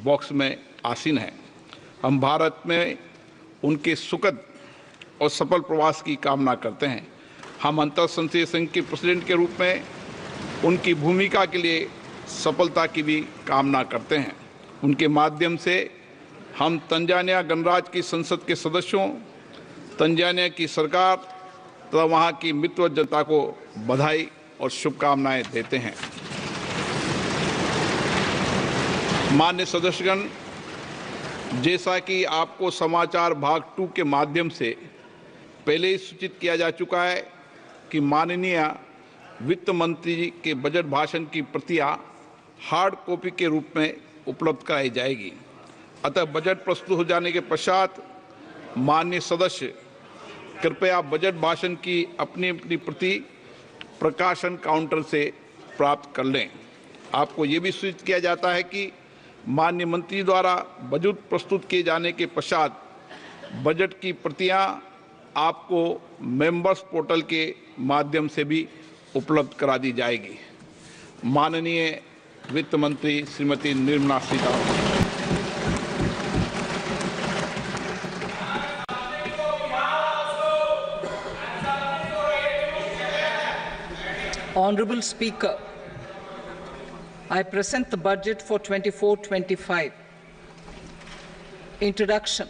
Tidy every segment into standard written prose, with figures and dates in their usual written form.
Box में आसीन है। हम भारत में उनके सुखद और सफल प्रवास की कामना करते हैं। हम अंतर्संसदीय संघ के प्रेसिडेंट के रूप में उनकी भूमिका के लिए सफलता की भी कामना करते हैं। उनके माध्यम से हम तंजानिया गणराज्य की संसद के सदस्यों, तंजानिया की सरकार तथा वहाँ की मित्र जनता को बधाई और शुभकामनाएं देते हैं। मान्य सदस्यगण, जैसा कि आपको समाचार भाग 2 के माध्यम से पहले ही सूचित किया जा चुका है कि माननीय वित्त मंत्री जी के बजट भाषण की प्रतियां हार्ड कॉपी के रूप में उपलब्ध कराई जाएगी। अतः बजट प्रस्तुत हो जाने के पश्चात माननीय सदस्य कृपया बजट भाषण की अपनी अपनी प्रति प्रकाशन काउंटर से प्राप्त कर लें। आपको ये भी सूचित किया जाता है कि माननीय मंत्री द्वारा बजट प्रस्तुत किए जाने के पश्चात बजट की प्रतियां आपको मेंबर्स पोर्टल के माध्यम से भी उपलब्ध करा दी जाएगी। माननीय वित्त मंत्री Shrimati Nirmala Sitharaman. Honorable Speaker, I present the budget for 24-25. Introduction.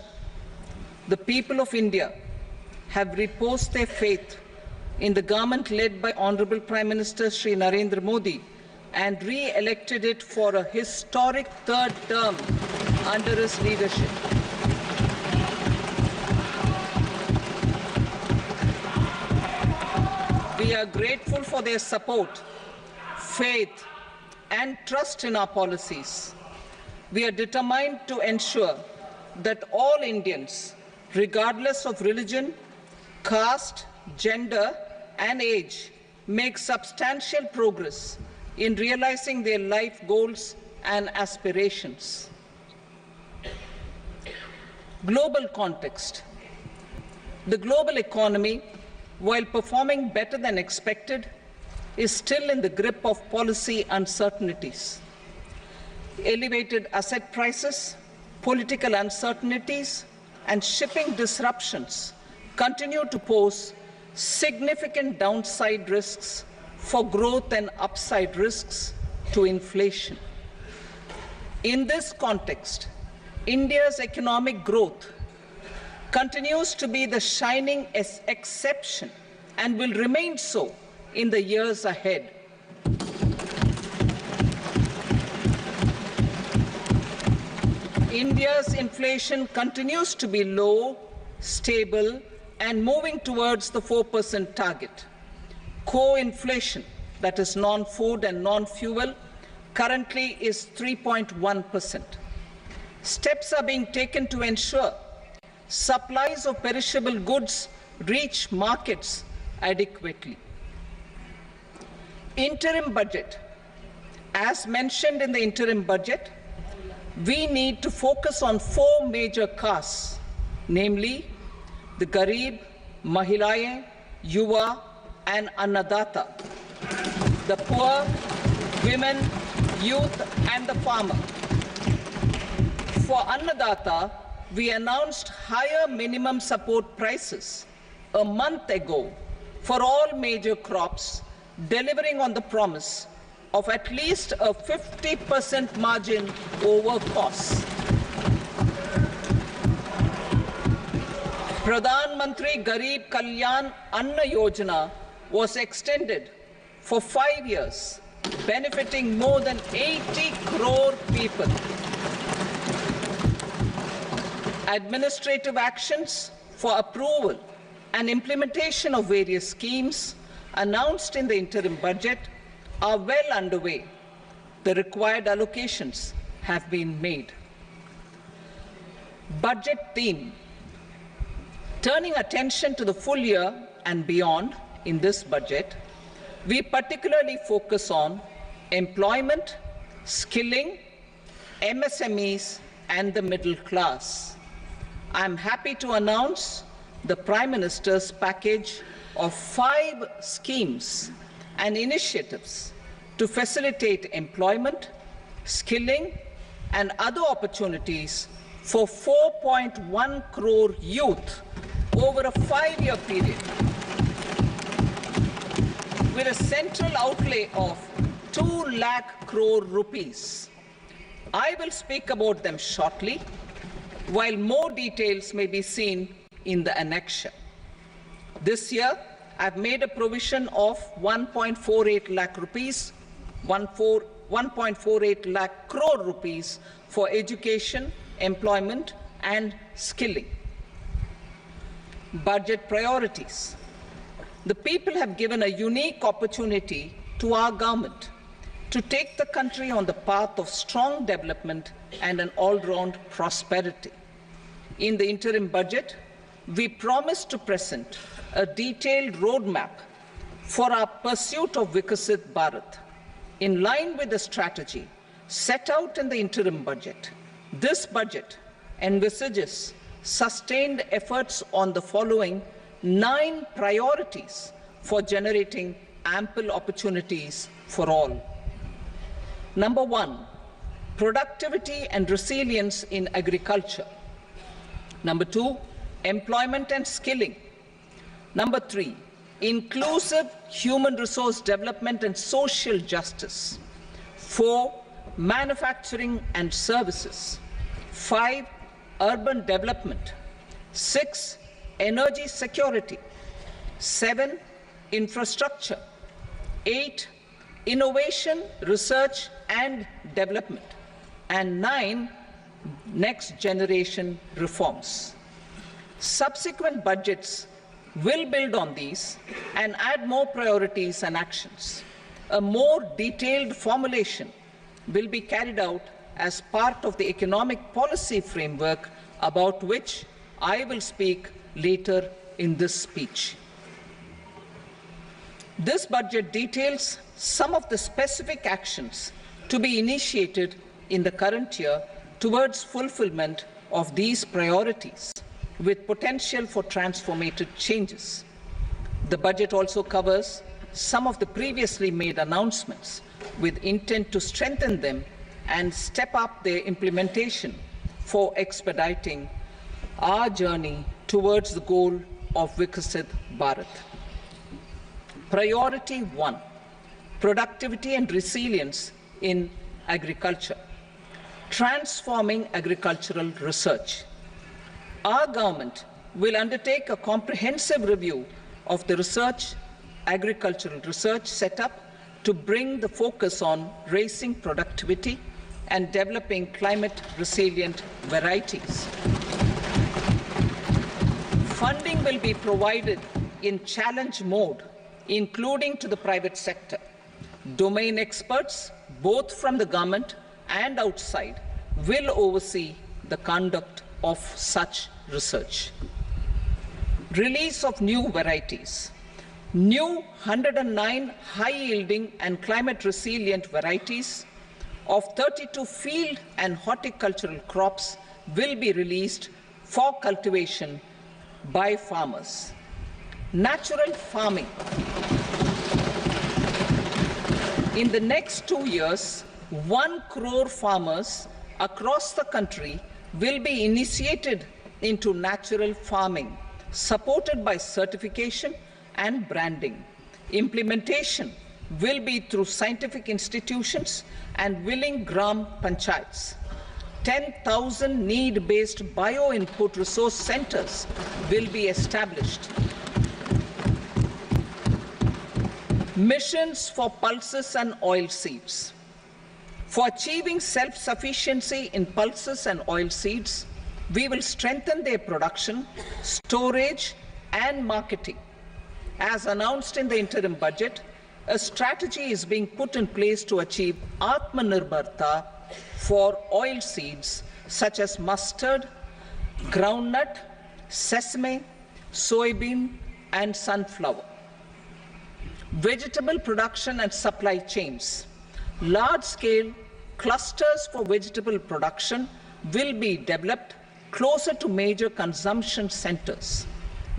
The people of India have reposed their faith in the government led by Honorable Prime Minister Shri Narendra Modi and re-elected it for a historic third term under his leadership. We are grateful for their support, faith, and trust in our policies. We are determined to ensure that all Indians, regardless of religion, caste, gender, and age, make substantial progress in realizing their life goals and aspirations. Global context. The global economy, while performing better than expected, is still in the grip of policy uncertainties. Elevated asset prices, political uncertainties, and shipping disruptions continue to pose significant downside risks for growth and upside risks to inflation. In this context, India's economic growth continues to be the shining exception and will remain so in the years ahead. India's inflation continues to be low, stable, and moving towards the 4% target. Core inflation, that is non-food and non-fuel, currently is 3.1%. Steps are being taken to ensure supplies of perishable goods reach markets adequately. Interim budget. As mentioned in the interim budget, we need to focus on 4 major castes, namely the Garib, Mahilaye, Yuva, and Annadata, the poor, women, youth, and the farmer. For Annadata, we announced higher minimum support prices a month ago for all major crops, delivering on the promise of at least a 50% margin over costs. Pradhan Mantri Garib Kalyan Anna Yojana was extended for 5 years, benefiting more than 80 crore people. Administrative actions for approval and implementation of various schemes announced in the interim budget are well underway. The required allocations have been made. Budget theme. Turning attention to the full year and beyond in this budget, we particularly focus on employment, skilling, MSMEs, and the middle class. I am happy to announce the Prime Minister's package of 5 schemes and initiatives to facilitate employment, skilling, and other opportunities for 4.1 crore youth over a 5-year period, with a central outlay of 2 lakh crore rupees. I will speak about them shortly, while more details may be seen in the annexure. This year, I've made a provision of 1.48 lakh rupees, 1.48 lakh crore rupees for education, employment, and skilling. Budget priorities. The people have given a unique opportunity to our government to take the country on the path of strong development and an all-round prosperity. In the interim budget, we promise to present a detailed roadmap for our pursuit of 𝒂𝒊𝒅𝒄 Bharat. In line with the strategy set out in the interim budget, this budget envisages sustained efforts on the following 9 priorities for generating ample opportunities for all. Number 1, productivity and resilience in agriculture. Number 2, employment and skilling. Number 3, inclusive human resource development and social justice. 4, manufacturing and services. 5, urban development. 6, energy security. 7, infrastructure. 8, innovation, research and development. And 9, next generation reforms. Subsequent budgets will build on these and add more priorities and actions. A more detailed formulation will be carried out as part of the economic policy framework, about which I will speak later in this speech. This budget details some of the specific actions to be initiated in the current year towards fulfillment of these priorities, with potential for transformative changes. The budget also covers some of the previously made announcements, with intent to strengthen them and step up their implementation for expediting our journey towards the goal of 𝒂𝒊𝒅𝒄 Bharat. Priority 1, productivity and resilience in agriculture. Transforming agricultural research. Our government will undertake a comprehensive review of the agricultural research setup to bring the focus on raising productivity and developing climate-resilient varieties. Funding will be provided in challenge mode, including to the private sector. Domain experts, both from the government and outside, will oversee the conduct of such research. Release of new varieties. New 109 high-yielding and climate-resilient varieties of 32 field and horticultural crops will be released for cultivation by farmers. Natural farming. In the next 2 years, 1 crore farmers across the country will be initiated into natural farming, supported by certification and branding. Implementation will be through scientific institutions and willing gram panchayats. 10,000 need-based bio-input resource centers will be established. Missions for pulses and oilseeds. For achieving self-sufficiency in pulses and oilseeds, we will strengthen their production, storage, and marketing. As announced in the interim budget, a strategy is being put in place to achieve Atmanirbharta for oilseeds such as mustard, groundnut, sesame, soybean, and sunflower. Vegetable production and supply chains. Large-scale clusters for vegetable production will be developed closer to major consumption centers.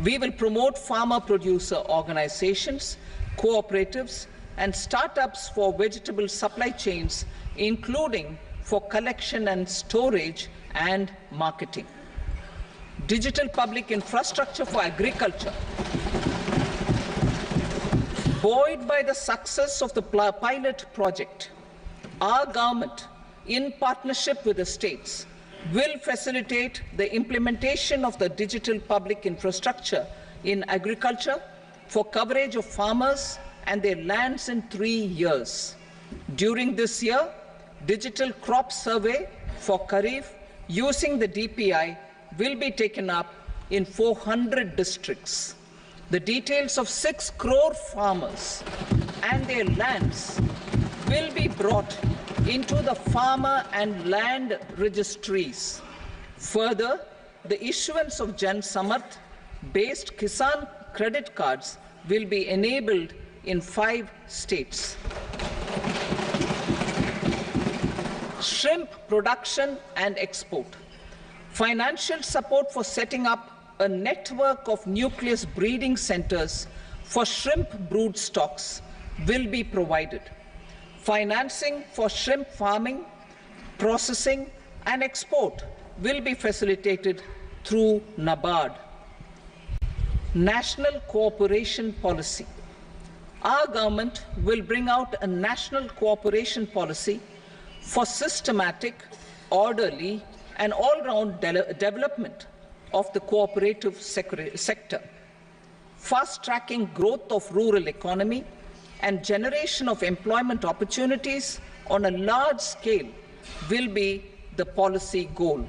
We will promote farmer-producer organizations, cooperatives, and startups for vegetable supply chains, including for collection and storage and marketing. Digital public infrastructure for agriculture. Buoyed by the success of the pilot project, our government, in partnership with the states, will facilitate the implementation of the digital public infrastructure in agriculture for coverage of farmers and their lands in 3 years. During this year, digital crop survey for Kharif using the DPI will be taken up in 400 districts. The details of 6 crore farmers and their lands will be brought into the farmer and land registries. Further, the issuance of Jan Samarth-based Kisan credit cards will be enabled in 5 states. Shrimp production and export. Financial support for setting up a network of nucleus breeding centers for shrimp brood stocks will be provided. Financing for shrimp farming, processing and export will be facilitated through NABARD. National cooperation policy. Our government will bring out a national cooperation policy for systematic, orderly and all-round development of the cooperative sector, fast-tracking growth of rural economy and generation of employment opportunities on a large scale will be the policy goal.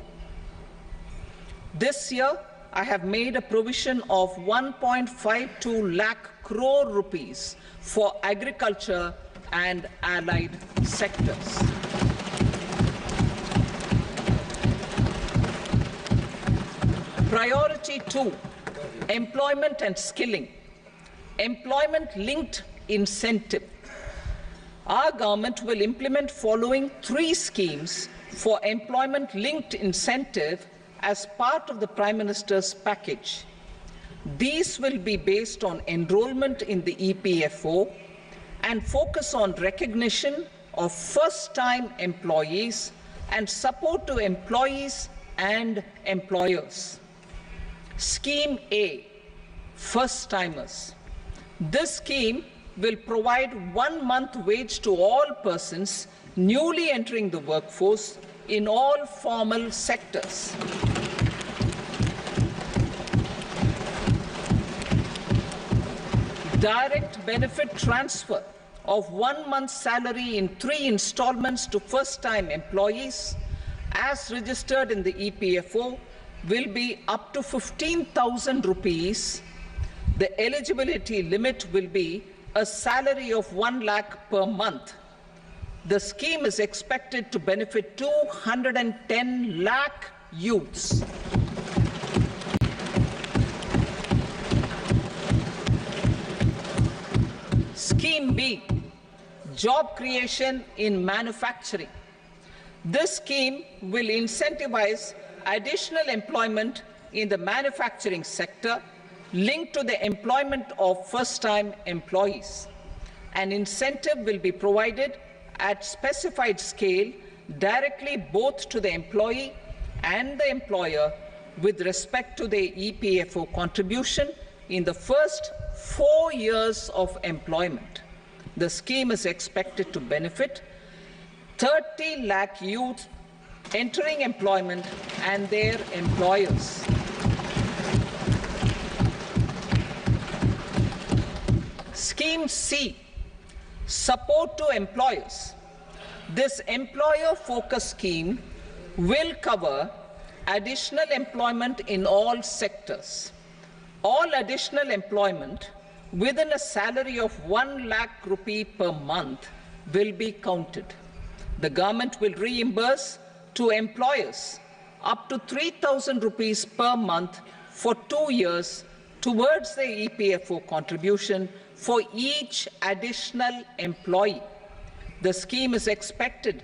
This year, I have made a provision of 1.52 lakh crore rupees for agriculture and allied sectors. Priority 2, employment and skilling. Employment-linked incentive. Our government will implement following 3 schemes for employment-linked incentive as part of the Prime Minister's package. These will be based on enrollment in the EPFO and focus on recognition of first-time employees and support to employees and employers. Scheme A, first-timers. This scheme will provide 1 month wage to all persons newly entering the workforce in all formal sectors. Direct benefit transfer of 1 month's salary in 3 installments to first-time employees as registered in the EPFO will be up to 15,000 rupees. The eligibility limit will be a salary of 1 lakh per month. The scheme is expected to benefit 210 lakh youths. Scheme B, job creation in manufacturing. This scheme will incentivize additional employment in the manufacturing sector linked to the employment of first-time employees. An incentive will be provided at specified scale directly both to the employee and the employer with respect to the EPFO contribution in the first 4 years of employment. The scheme is expected to benefit 30 lakh youth entering employment and their employers. Scheme C, support to employers. This employer-focused scheme will cover additional employment in all sectors. All additional employment within a salary of 1 lakh rupee per month will be counted. The government will reimburse to employers up to 3,000 rupees per month for 2 years towards the EPFO contribution for each additional employee. The scheme is expected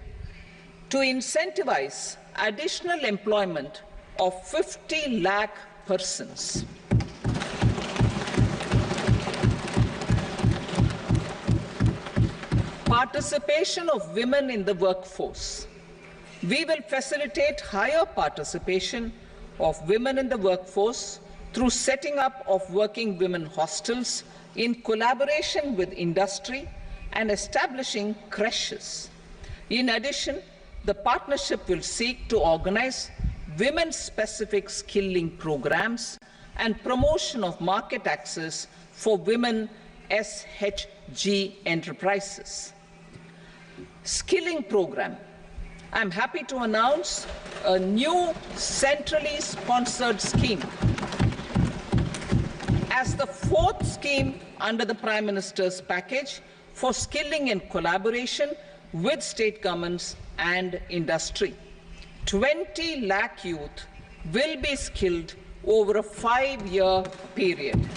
to incentivize additional employment of 50 lakh persons. Participation of women in the workforce. We will facilitate higher participation of women in the workforce through setting up of working women hostels in collaboration with industry and establishing creches. In addition, the partnership will seek to organize women-specific skilling programs and promotion of market access for women SHG enterprises. Skilling program. I'm happy to announce a new centrally sponsored scheme as the fourth scheme under the Prime Minister's package for skilling in collaboration with state governments and industry. 20 lakh youth will be skilled over a 5-year period.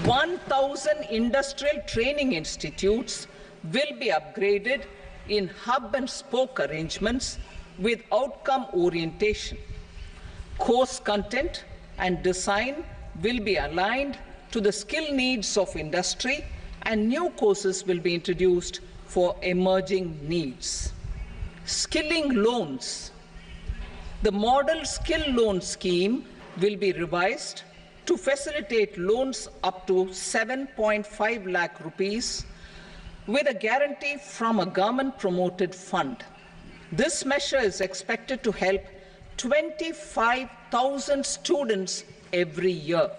(1,000) industrial training institutes will be upgraded in hub and spoke arrangements with outcome orientation. Course content and design will be aligned to the skill needs of industry, and new courses will be introduced for emerging needs. Skilling loans. The model skill loan scheme will be revised to facilitate loans up to 7.5 lakh rupees with a guarantee from a government-promoted fund. This measure is expected to help 25,000 students every year.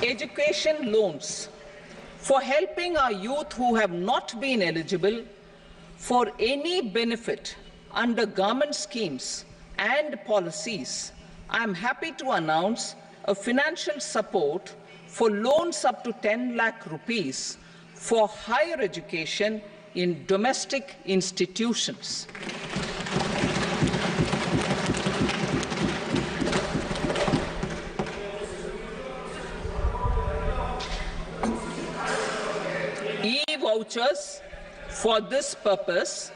Education loans. For helping our youth who have not been eligible for any benefit under government schemes and policies, I am happy to announce a financial support for loans up to 10 lakh rupees for higher education in domestic institutions. E-vouchers for this purpose.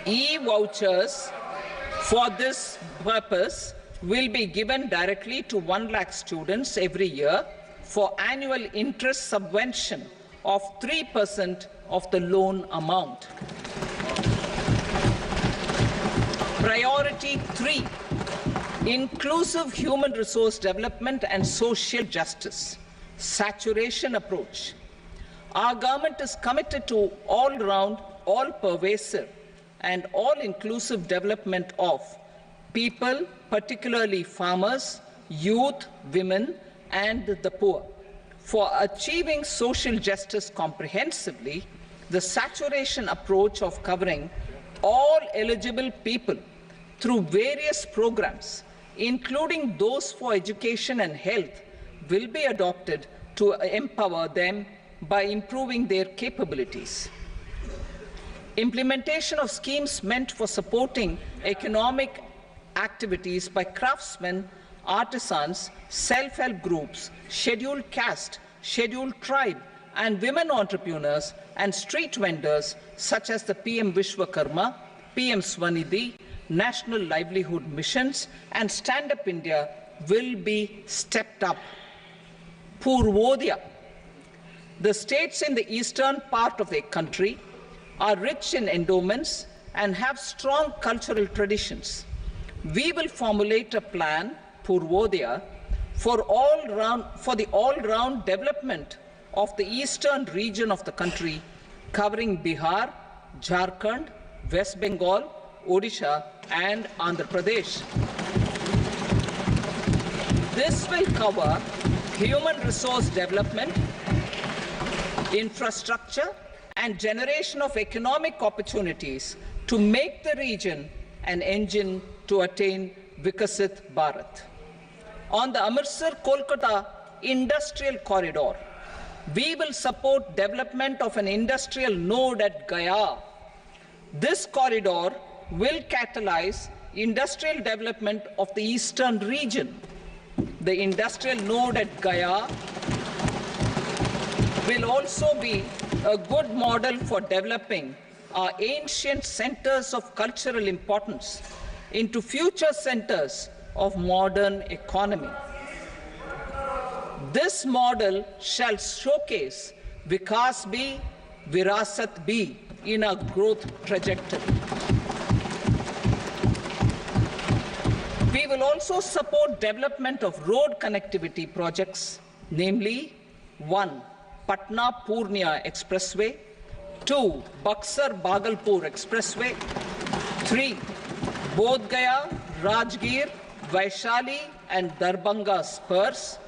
E-vouchers for this purpose will be given directly to 1 lakh students every year for annual interest subvention of 3% of the loan amount. Priority 3, inclusive human resource development and social justice, saturation approach. Our government is committed to all-round, all-pervasive and all-inclusive development of people, particularly farmers, youth, women, and the poor. For achieving social justice comprehensively, the saturation approach of covering all eligible people through various programs, including those for education and health, will be adopted to empower them by improving their capabilities. Implementation of schemes meant for supporting economic activities by craftsmen, artisans, self-help groups, scheduled caste, scheduled tribe, and women entrepreneurs and street vendors such as the PM Vishwakarma, PM Swanidhi, National Livelihood Missions, and Stand Up India will be stepped up. Purvodaya. The states in the eastern part of the country are rich in endowments and have strong cultural traditions. We will formulate a plan, Purvodaya, for the all-round development of the eastern region of the country, covering Bihar, Jharkhand, West Bengal, Odisha, and Andhra Pradesh. This will cover human resource development, infrastructure, and generation of economic opportunities to make the region an engine to attain Viksit Bharat. On the Amritsar-Kolkata industrial corridor, we will support development of an industrial node at Gaya. This corridor will catalyze industrial development of the eastern region. The industrial node at Gaya will also be a good model for developing our ancient centers of cultural importance into future centers of modern economy. This model shall showcase Vikas B, Virasat B in a growth trajectory. We will also support development of road connectivity projects, namely 1. Patna-Purnia Expressway, 2. Buxar-Bhagalpur Expressway, 3. Bodh Gaya, Rajgir, Vaishali and Darbhanga spurs,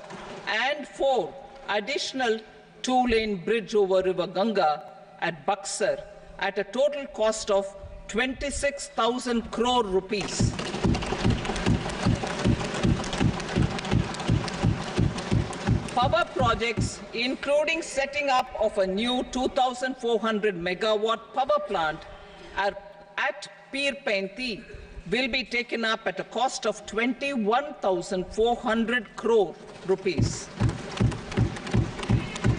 and 4. Additional 2-lane bridge over River Ganga at Buxar at a total cost of 26,000 crore rupees. Power projects, including setting up of a new 2,400 megawatt power plant at 𝒑𝒓𝒄𝒅, will be taken up at a cost of 21,400 crore rupees.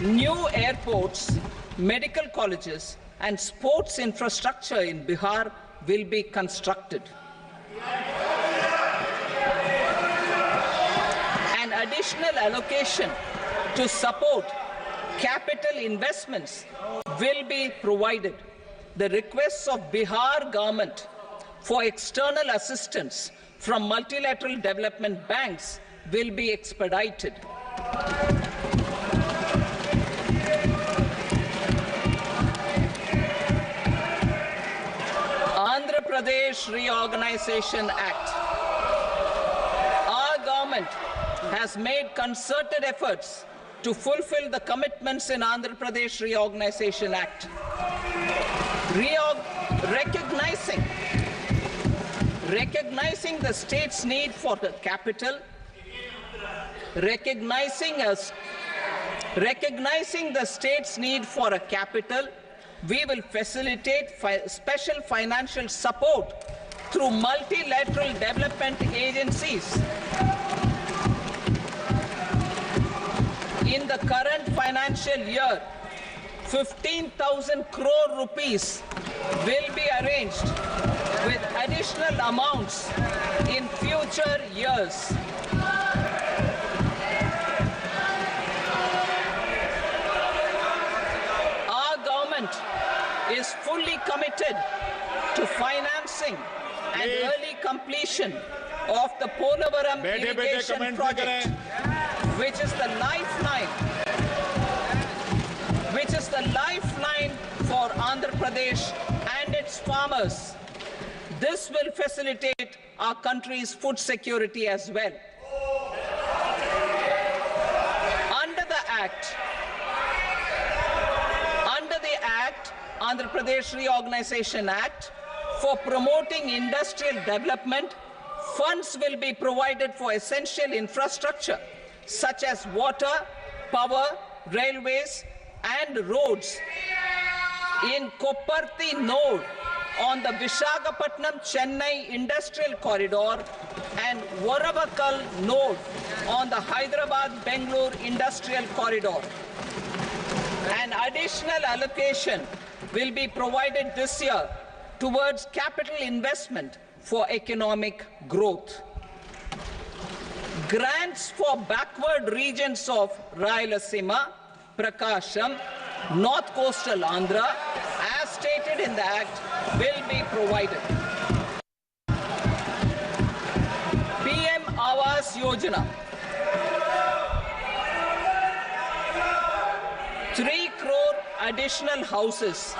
New airports, medical colleges, and sports infrastructure in Bihar will be constructed. An additional allocation to support capital investments will be provided. The requests of Bihar government for external assistance from multilateral development banks will be expedited. Andhra Pradesh Reorganization Act. Our government has made concerted efforts to fulfill the commitments in Andhra Pradesh Reorganization Act. Recognizing the state's need for the capital, recognizing the state's need for a capital, we will facilitate special financial support through multilateral development agencies. In the current financial year, 15,000 crore rupees will be arranged with additional amounts in future years. Our government is fully committed to financing and early completion of the Polavaram irrigation project, which is the lifeline for Andhra Pradesh and its farmers. This will facilitate our country's food security as well. Under the Andhra Pradesh Reorganization Act, for promoting industrial development, funds will be provided for essential infrastructure such as water, power, railways, and roads in Kopparthi node on the Visakhapatnam-Chennai industrial corridor and Varavakal node on the Hyderabad-Bengaluru industrial corridor. An additional allocation will be provided this year towards capital investment for economic growth. Grants for backward regions of Rayalaseema, Prakasham, North Coastal Andhra, as stated in the Act, will be provided. PM Awas Yojana. 3 crore additional houses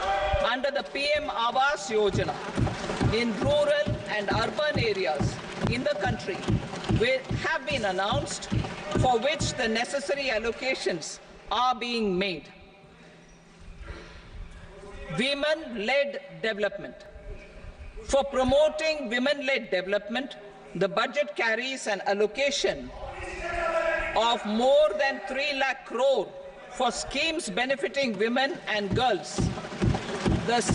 under the PM Awas Yojana in rural and urban areas in the country have been announced, for which the necessary allocations are being made. Women-led development. For promoting women-led development, the budget carries an allocation of more than 3 lakh crore for schemes benefiting women and girls. This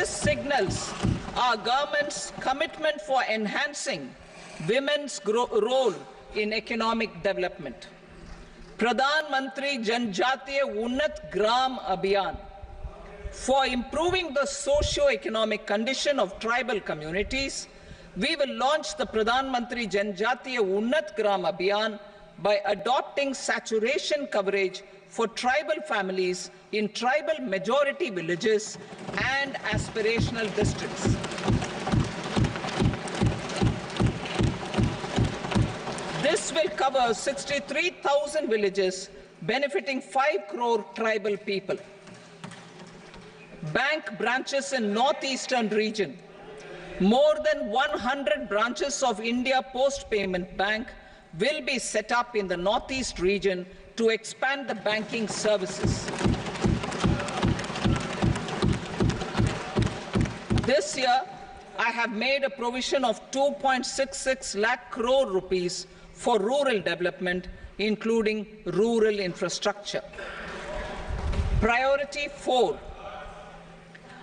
signals our government's commitment for enhancing women's role in economic development. Pradhan Mantri 𝒖𝒔𝒊𝒅𝒆𝒅 Abhiyan. For improving the socio-economic condition of tribal communities, we will launch the Pradhan Mantri 𝒖𝒔𝒊𝒅𝒆𝒅 Abhiyan by adopting saturation coverage for tribal families in tribal majority villages and aspirational districts. This will cover 63,000 villages, benefiting 5 crore tribal people. Bank branches in northeastern region. More than 100 branches of India Post Payment Bank will be set up in the northeast region to expand the banking services. This year, I have made a provision of 2.66 lakh crore rupees for rural development, including rural infrastructure. Priority 4,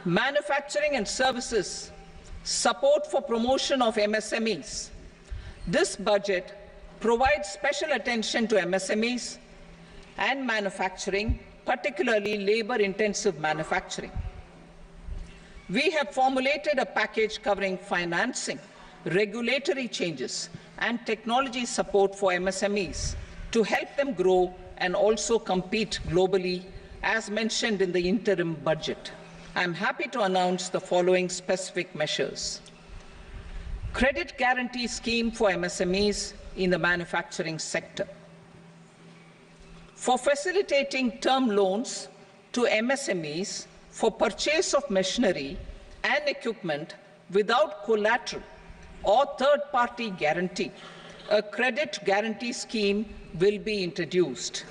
manufacturing and services, support for promotion of MSMEs. This budget provides special attention to MSMEs and manufacturing, particularly labor-intensive manufacturing. We have formulated a package covering financing, regulatory changes, and technology support for MSMEs to help them grow and also compete globally, as mentioned in the interim budget. I am happy to announce the following specific measures. Credit guarantee scheme for MSMEs in the manufacturing sector. For facilitating term loans to MSMEs for purchase of machinery and equipment without collateral or third-party guarantee, a credit guarantee scheme will be introduced.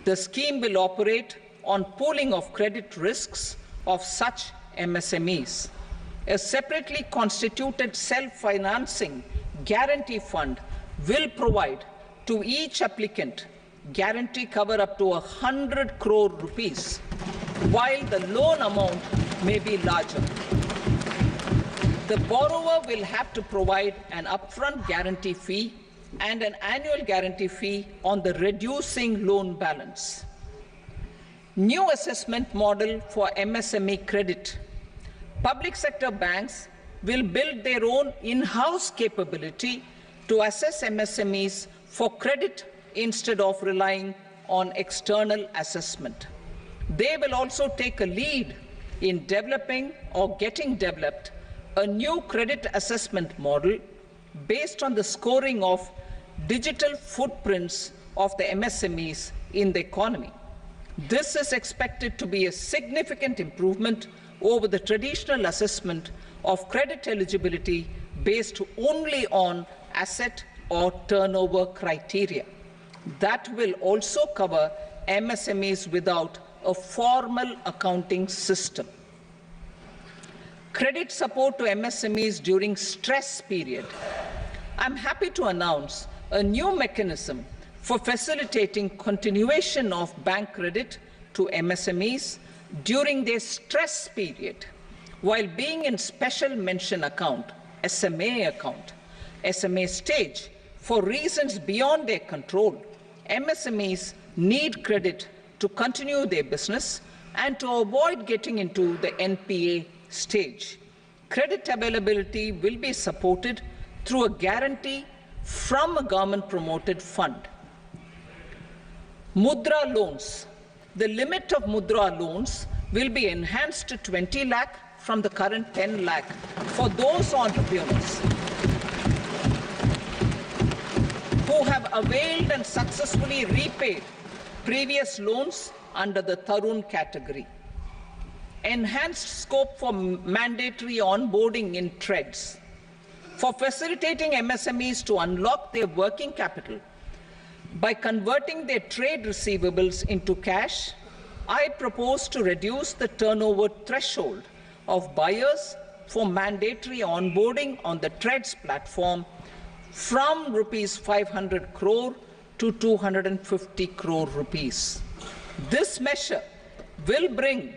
The scheme will operate on pooling of credit risks of such MSMEs. A separately constituted self-financing guarantee fund will provide to each applicant guarantee cover up to 100 crore rupees, while the loan amount may be larger. The borrower will have to provide an upfront guarantee fee and an annual guarantee fee on the reducing loan balance. New assessment model for MSME credit. Public sector banks will build their own in-house capability to assess MSMEs for credit instead of relying on external assessment. They will also take a lead in developing or getting developed a new credit assessment model based on the scoring of digital footprints of the MSMEs in the economy. This is expected to be a significant improvement over the traditional assessment of credit eligibility based only on asset or turnover criteria. That will also cover MSMEs without a formal accounting system. Credit support to MSMEs during stress period. I'm happy to announce a new mechanism for facilitating continuation of bank credit to MSMEs during their stress period while being in special mention account, SMA stage, for reasons beyond their control. MSMEs need credit to continue their business and to avoid getting into the NPA stage. Credit availability will be supported through a guarantee from a government-promoted fund. Mudra loans. The limit of Mudra loans will be enhanced to 20 lakh from the current 10 lakh for those entrepreneurs who have availed and successfully repaid previous loans under the Tarun category. Enhanced scope for mandatory onboarding in trades. For facilitating MSMEs to unlock their working capital by converting their trade receivables into cash, I propose to reduce the turnover threshold of buyers for mandatory onboarding on the trades platform from rupees 500 crore to 250 crore rupees. This measure will bring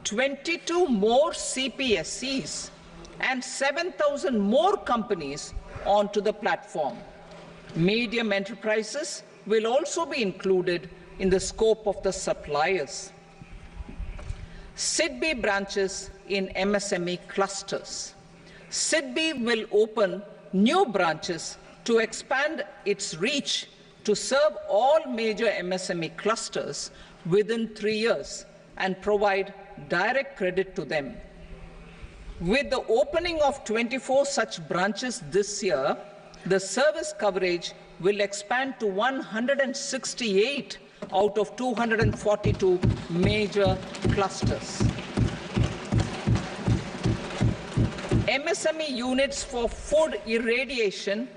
22 more CPSCs and 7,000 more companies onto the platform. Medium enterprises will also be included in the scope of the suppliers. SIDBI branches in MSME clusters. SIDBI will open new branches to expand its reach to serve all major MSME clusters within 3 years and provide direct credit to them. With the opening of 24 such branches this year, the service coverage will expand to 168 out of 242 major clusters. MSME units for food irradiation,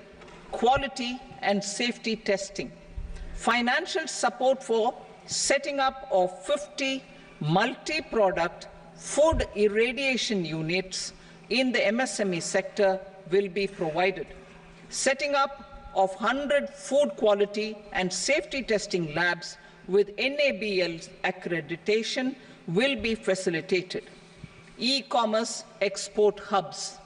quality and safety testing. Financial support for setting up of 50 multi-product food irradiation units in the MSME sector will be provided. Setting up of 100 food quality and safety testing labs with NABL accreditation will be facilitated. E-commerce export hubs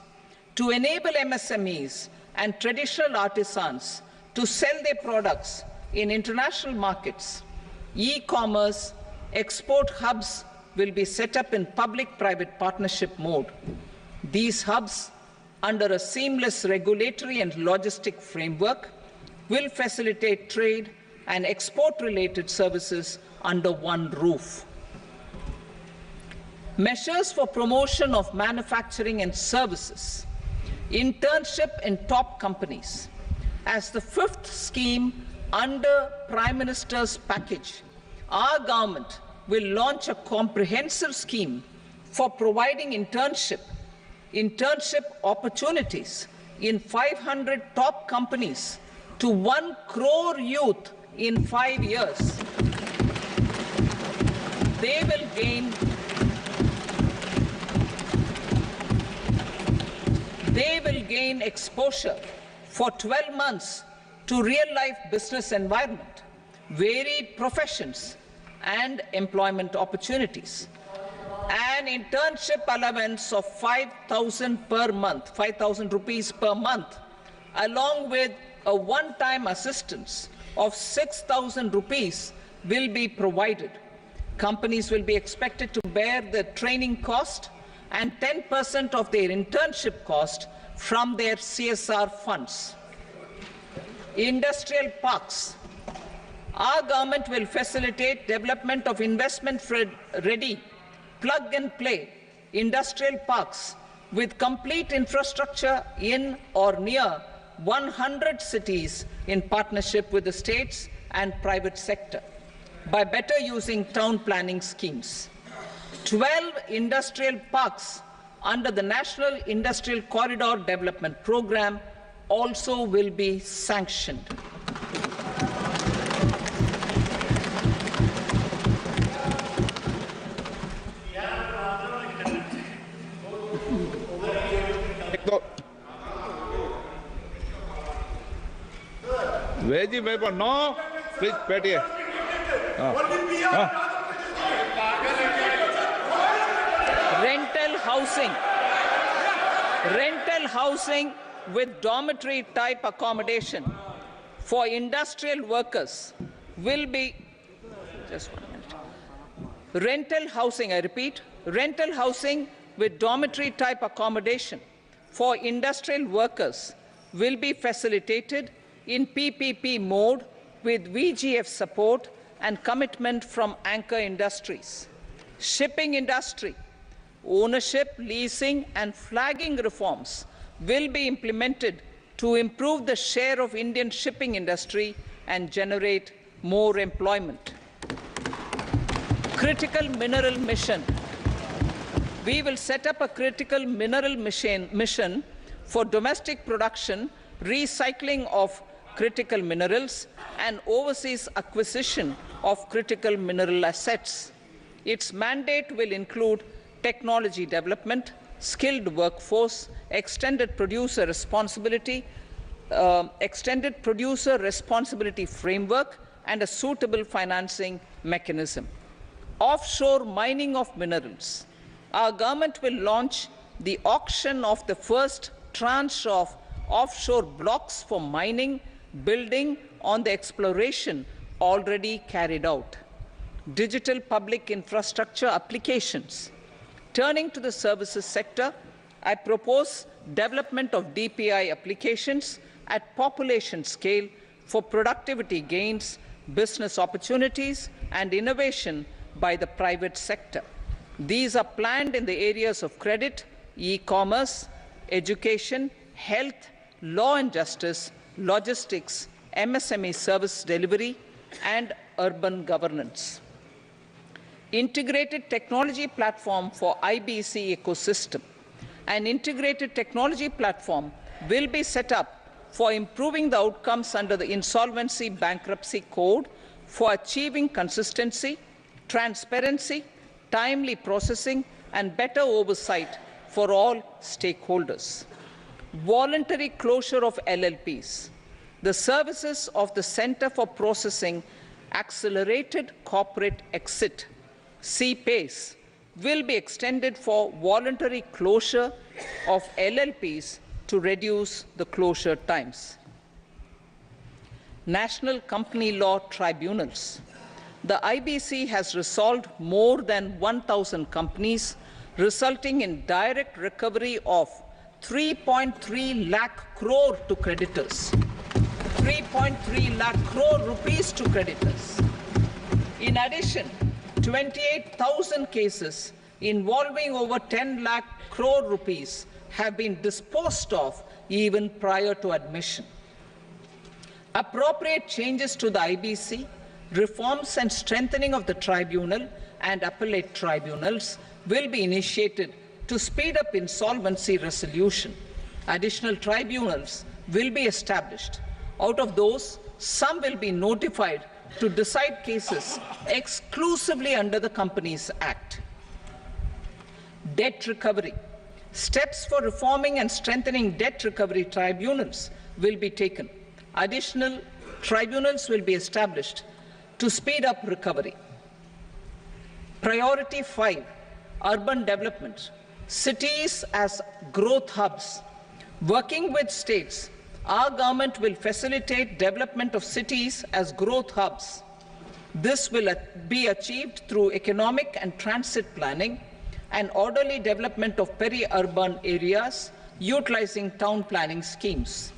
to enable MSMEs and traditional artisans to sell their products in international markets. E-commerce export hubs will be set up in public-private partnership mode. These hubs, under a seamless regulatory and logistic framework, will facilitate trade and export-related services under one roof. Measures for promotion of manufacturing and services. Internship in top companies. As the fifth scheme under Prime Minister's package, our government will launch a comprehensive scheme for providing internship opportunities in 500 top companies to 1 crore youth in 5 years. They will gain exposure for 12 months to real-life business environment, varied professions, and employment opportunities. An internship allowance of 5,000 per month, 5,000 rupees per month, along with a one-time assistance of 6,000 rupees will be provided. Companies will be expected to bear the training cost and 10% of their internship cost from their CSR funds. Industrial parks. Our government will facilitate development of investment-ready, plug-and-play industrial parks with complete infrastructure in or near 100 cities in partnership with the states and private sector by better using town planning schemes. 12 industrial parks under the National Industrial Corridor Development Program also will be sanctioned. Veggie मेरे को no please बैठिए rental housing with dormitory type accommodation for industrial workers will be just 1 minute. Rental housing, I repeat, rental housing with dormitory type accommodation for industrial workers will be facilitated in PPP mode with VGF support and commitment from anchor industries. Shipping industry, ownership, leasing and flagging reforms will be implemented to improve the share of Indian shipping industry and generate more employment. Critical mineral mission. We will set up a critical mineral mission for domestic production, recycling of critical minerals and overseas acquisition of critical mineral assets. Its mandate will include technology development, skilled workforce, extended producer responsibility framework, and a suitable financing mechanism. Offshore mining of minerals. Our government will launch the auction of the first tranche of offshore blocks for mining, building on the exploration already carried out. Digital public infrastructure applications. Turning to the services sector, I propose development of DPI applications at population scale for productivity gains, business opportunities, and innovation by the private sector. These are planned in the areas of credit, e-commerce, education, health, law and justice, logistics, MSME service delivery, and urban governance. Integrated technology platform for IBC ecosystem. An integrated technology platform will be set up for improving the outcomes under the Insolvency Bankruptcy Code for achieving consistency, transparency, timely processing, and better oversight for all stakeholders. Voluntary closure of LLPs. The services of the Center for Processing Accelerated Corporate Exit, CPACE, will be extended for voluntary closure of LLPs to reduce the closure times. National Company Law Tribunals. The IBC has resolved more than 1,000 companies, resulting in direct recovery of 3.3 lakh crore to creditors. 3.3 lakh crore rupees to creditors. In addition, 28,000 cases involving over 10 lakh crore rupees have been disposed of even prior to admission. Appropriate changes to the IBC, reforms and strengthening of the tribunal and appellate tribunals will be initiated to speed up insolvency resolution. Additional tribunals will be established. Out of those, some will be notified to decide cases exclusively under the Companies Act. Debt recovery. Steps for reforming and strengthening debt recovery tribunals will be taken. Additional tribunals will be established to speed up recovery. Priority 5, urban development. Cities as growth hubs. Working with states, our government will facilitate development of cities as growth hubs. This will be achieved through economic and transit planning and orderly development of peri-urban areas utilizing town planning schemes.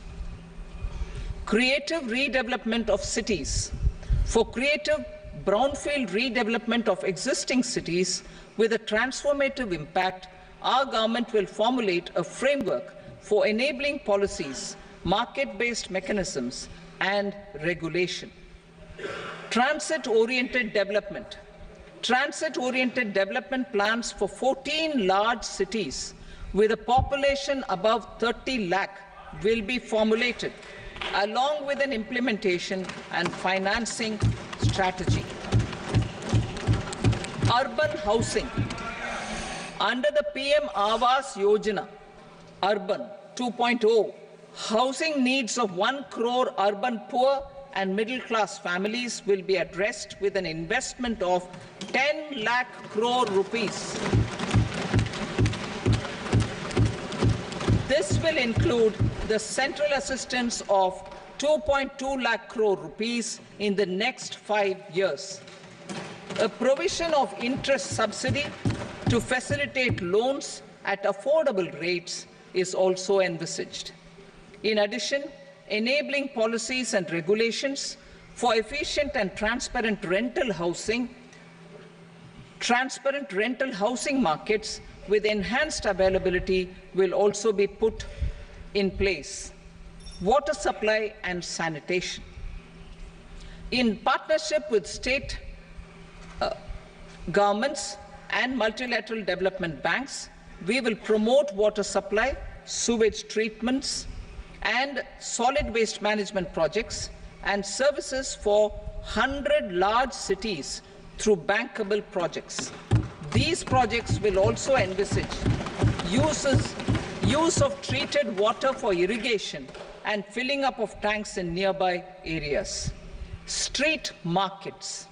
Creative redevelopment of cities. For creative brownfield redevelopment of existing cities with a transformative impact, our government will formulate a framework for enabling policies, market-based mechanisms, and regulation. Transit-oriented development. Transit-oriented development plans for 14 large cities with a population above 30 lakh will be formulated, along with an implementation and financing strategy. Urban housing. Under the PM Awas Yojana, Urban 2.0, housing needs of 1 crore urban poor and middle-class families will be addressed with an investment of 10 lakh crore rupees. This will include the central assistance of 2.2 lakh crore rupees in the next 5 years. A provision of interest subsidy to facilitate loans at affordable rates is also envisaged. In addition, enabling policies and regulations for efficient and transparent rental housing markets with enhanced availability will also be put in place. Water supply and sanitation. In partnership with state governments and multilateral development banks, we will promote water supply, sewage treatments, and solid waste management projects and services for 100 large cities through bankable projects. These projects will also envisage use of treated water for irrigation and filling up of tanks in nearby areas. Street markets.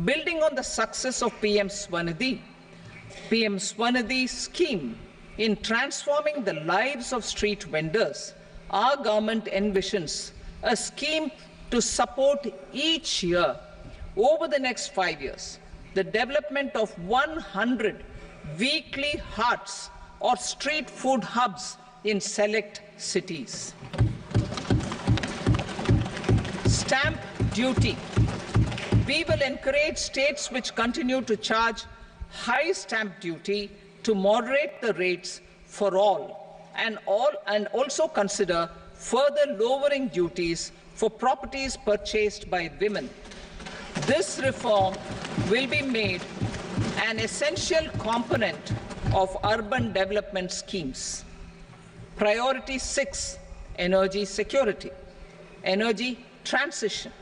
Building on the success of PM Swanidhi scheme in transforming the lives of street vendors, our government envisions a scheme to support each year over the next 5 years the development of 100 weekly hearts or street food hubs in select cities. Stamp duty. We will encourage states which continue to charge high stamp duty to moderate the rates for all and also consider further lowering duties for properties purchased by women. This reform will be made an essential component of urban development schemes. Priority 6, energy security, energy transition.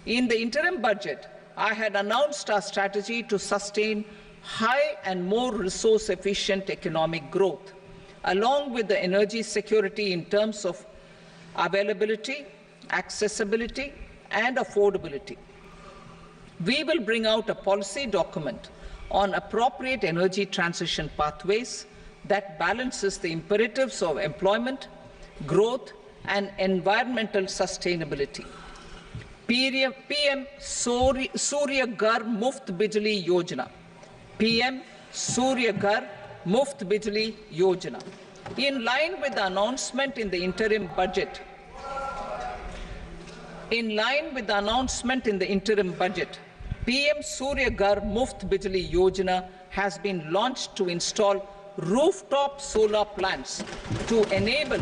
In the interim budget, I had announced our strategy to sustain high and more resource-efficient economic growth, along with the energy security in terms of availability, accessibility, and affordability. We will bring out a policy document on appropriate energy transition pathways that balances the imperatives of employment, growth, and environmental sustainability. PM Surya Ghar Muft Bijli Yojana. PM Surya Ghar Muft Bijli Yojana. In line with the announcement in the interim budget, PM Surya Ghar Muft Bijli Yojana has been launched to install rooftop solar plants to enable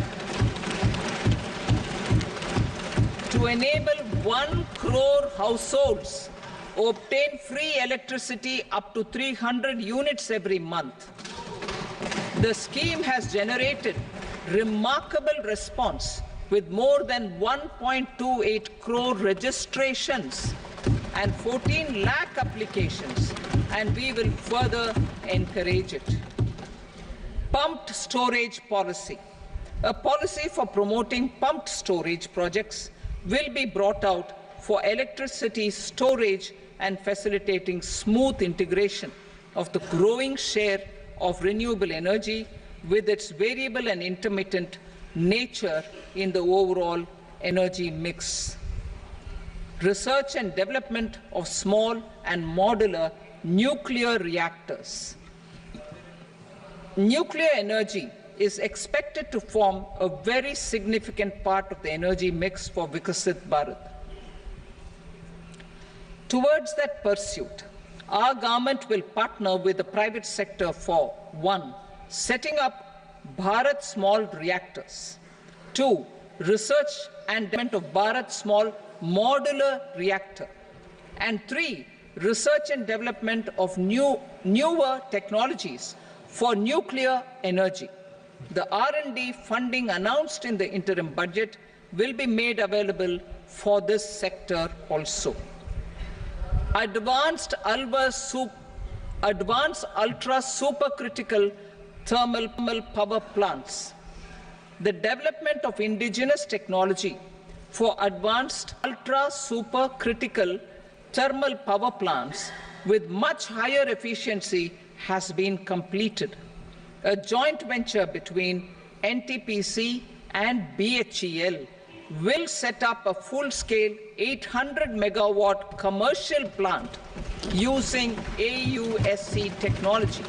1 crore households obtain free electricity up to 300 units every month. The scheme has generated remarkable response with more than 1.28 crore registrations and 14 lakh applications, and we will further encourage it. Pumped storage policy. A policy for promoting pumped storage projects will be brought out for electricity storage and facilitating smooth integration of the growing share of renewable energy with its variable and intermittent nature in the overall energy mix. Research and development of small and modular nuclear reactors. Nuclear energy is expected to form a very significant part of the energy mix for Viksit Bharat. Towards that pursuit, our government will partner with the private sector for 1. Setting up Bharat Small Reactors, 2. Research and development of Bharat Small Modular Reactor, and 3. Research and development of newer technologies for nuclear energy. The R&D funding announced in the interim budget will be made available for this sector also. Advanced ultra supercritical thermal power plants. The development of indigenous technology for advanced ultra supercritical thermal power plants with much higher efficiency has been completed. A joint venture between NTPC and BHEL will set up a full-scale 800 megawatt commercial plant using AUSC technology.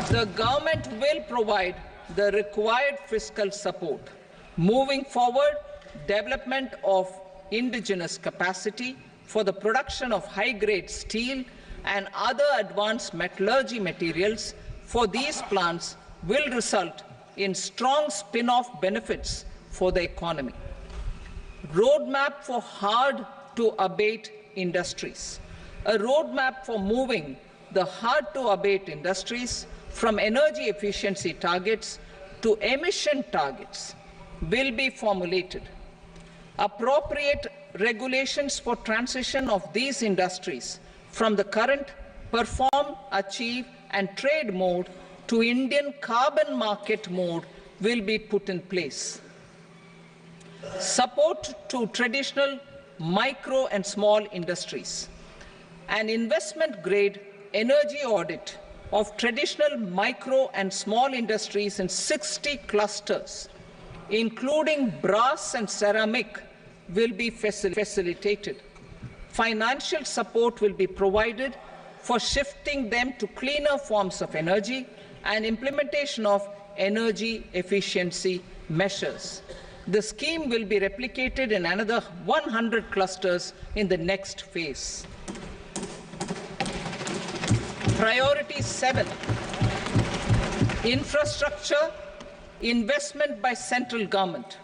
The government will provide the required fiscal support. Moving forward, development of indigenous capacity for the production of high-grade steel and other advanced metallurgy materials for these plants will result in strong spin-off benefits for the economy. Roadmap for hard-to-abate industries. A roadmap for moving the hard-to-abate industries from energy efficiency targets to emission targets will be formulated. Appropriate regulations for transition of these industries from the current perform, achieve, and trade mode to Indian carbon market mode will be put in place. Support to traditional micro and small industries. An investment-grade energy audit of traditional micro and small industries in 60 clusters, including brass and ceramic, will be facilitated. Financial support will be provided for shifting them to cleaner forms of energy and implementation of energy efficiency measures. The scheme will be replicated in another 100 clusters in the next phase. Priority 7, infrastructure investment by central government.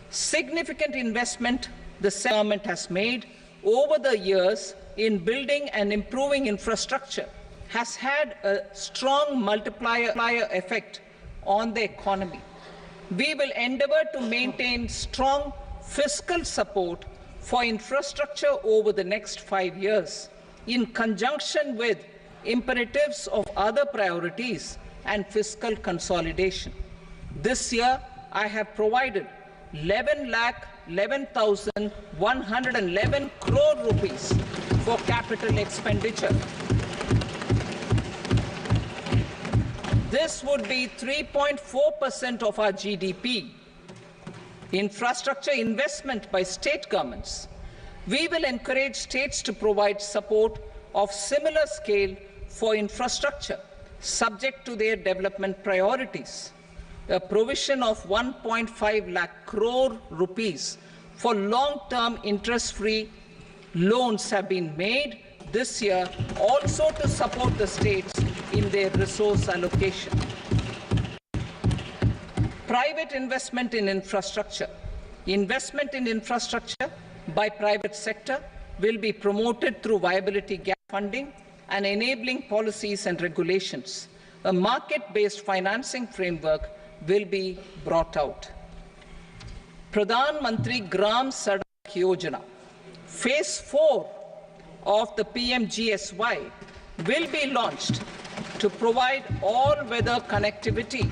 Significant investment the government has made over the years in building and improving infrastructure has had a strong multiplier effect on the economy. We will endeavour to maintain strong fiscal support for infrastructure over the next 5 years, in conjunction with imperatives of other priorities and fiscal consolidation. This year, I have provided 11,11,111 crore rupees for capital expenditure. This would be 3.4% of our GDP. Infrastructure investment by state governments. We will encourage states to provide support of similar scale for infrastructure, subject to their development priorities. A provision of 1.5 lakh crore rupees for long-term interest-free loans have been made this year, also to support the states in their resource allocation. Private investment in infrastructure. Investment in infrastructure by private sector will be promoted through viability gap funding and enabling policies and regulations. A market-based financing framework will be brought out. Pradhan Mantri Gram Sadak Yojana, Phase 4 of the PMGSY will be launched to provide all-weather connectivity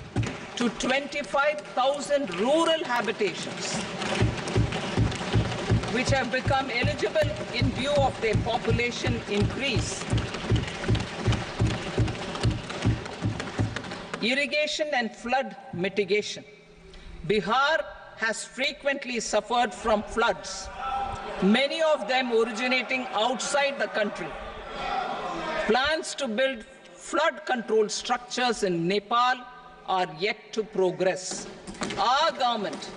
to 25,000 rural habitations, which have become eligible in view of their population increase. Irrigation and flood mitigation. Bihar has frequently suffered from floods, many of them originating outside the country. Plans to build flood control structures in Nepal are yet to progress. Our government,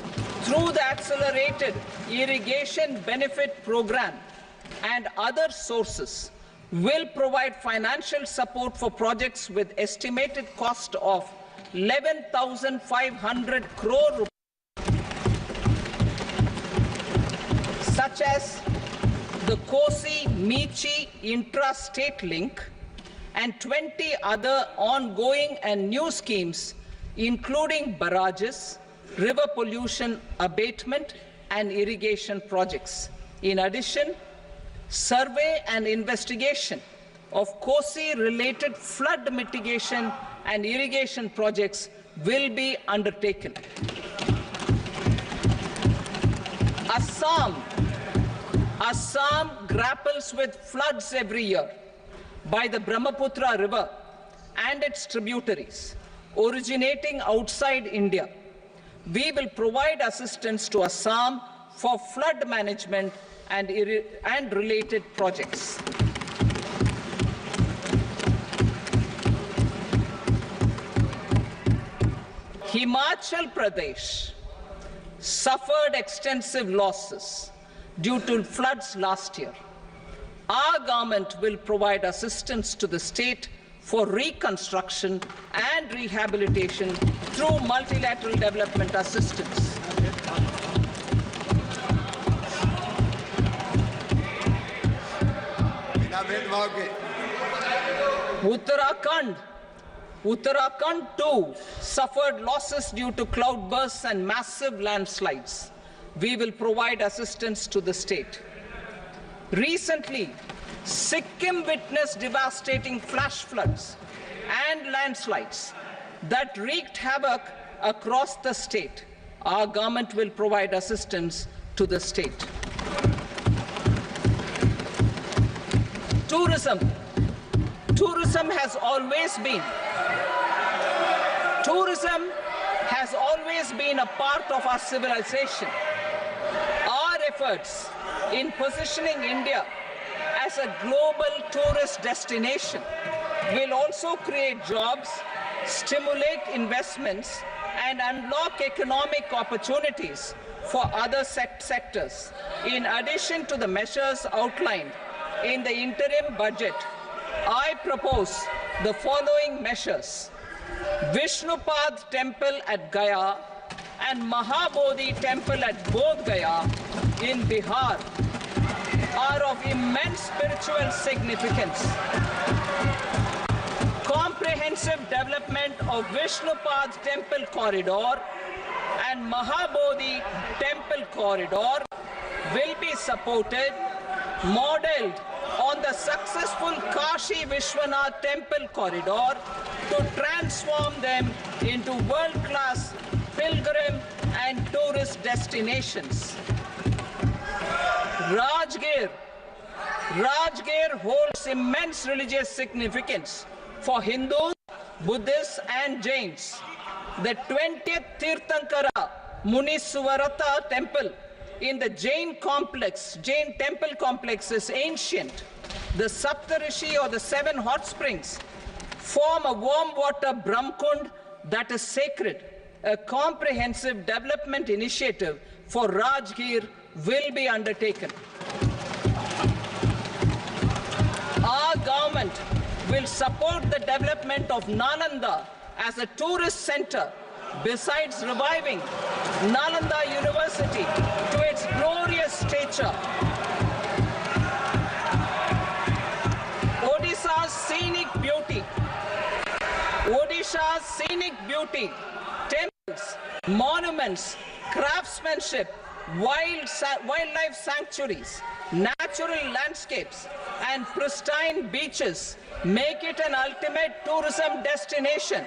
through the Accelerated Irrigation Benefit Program and other sources, will provide financial support for projects with estimated cost of 11,500 crore rupees, such as the Kosi-Michi intra-state link and 20 other ongoing and new schemes, including barrages, river pollution abatement and irrigation projects. In addition, survey and investigation of Kosi-related flood mitigation and irrigation projects will be undertaken. Assam grapples with floods every year by the Brahmaputra River and its tributaries originating outside India. We will provide assistance to Assam for flood management and related projects. Himachal Pradesh suffered extensive losses due to floods last year. Our government will provide assistance to the state for reconstruction and rehabilitation through multilateral development assistance. Uttarakhand too suffered losses due to cloudbursts and massive landslides. We will provide assistance to the state. Recently, Sikkim witnessed devastating flash floods and landslides that wreaked havoc across the state. Our government will provide assistance to the state. Tourism has always been a part of our civilization. Our efforts in positioning India as a global tourist destination will also create jobs, stimulate investments, and unlock economic opportunities for other sectors. In addition to the measures outlined in the interim budget, I propose the following measures. Vishnupad Temple at Gaya and Mahabodhi Temple at Bodh Gaya in Bihar are of immense spiritual significance. Comprehensive development of Vishnupad Temple corridor and Mahabodhi Temple corridor will be supported, modeled on the successful Kashi Vishwanath Temple corridor to transform them into world-class pilgrim and tourist destinations. Rajgir holds immense religious significance for Hindus, Buddhists and Jains. The 20th Tirthankara Muniswarata temple in the Jain temple complex is ancient. The Saptarishi or the 7 hot springs form a warm water Brahmkund that is sacred. A comprehensive development initiative for Rajgir will be undertaken. Our government will support the development of Nalanda as a tourist center, besides reviving Nalanda University to its glorious stature. Odisha's scenic beauty, temples, monuments, craftsmanship, wildlife sanctuaries, natural landscapes, and pristine beaches make it an ultimate tourism destination.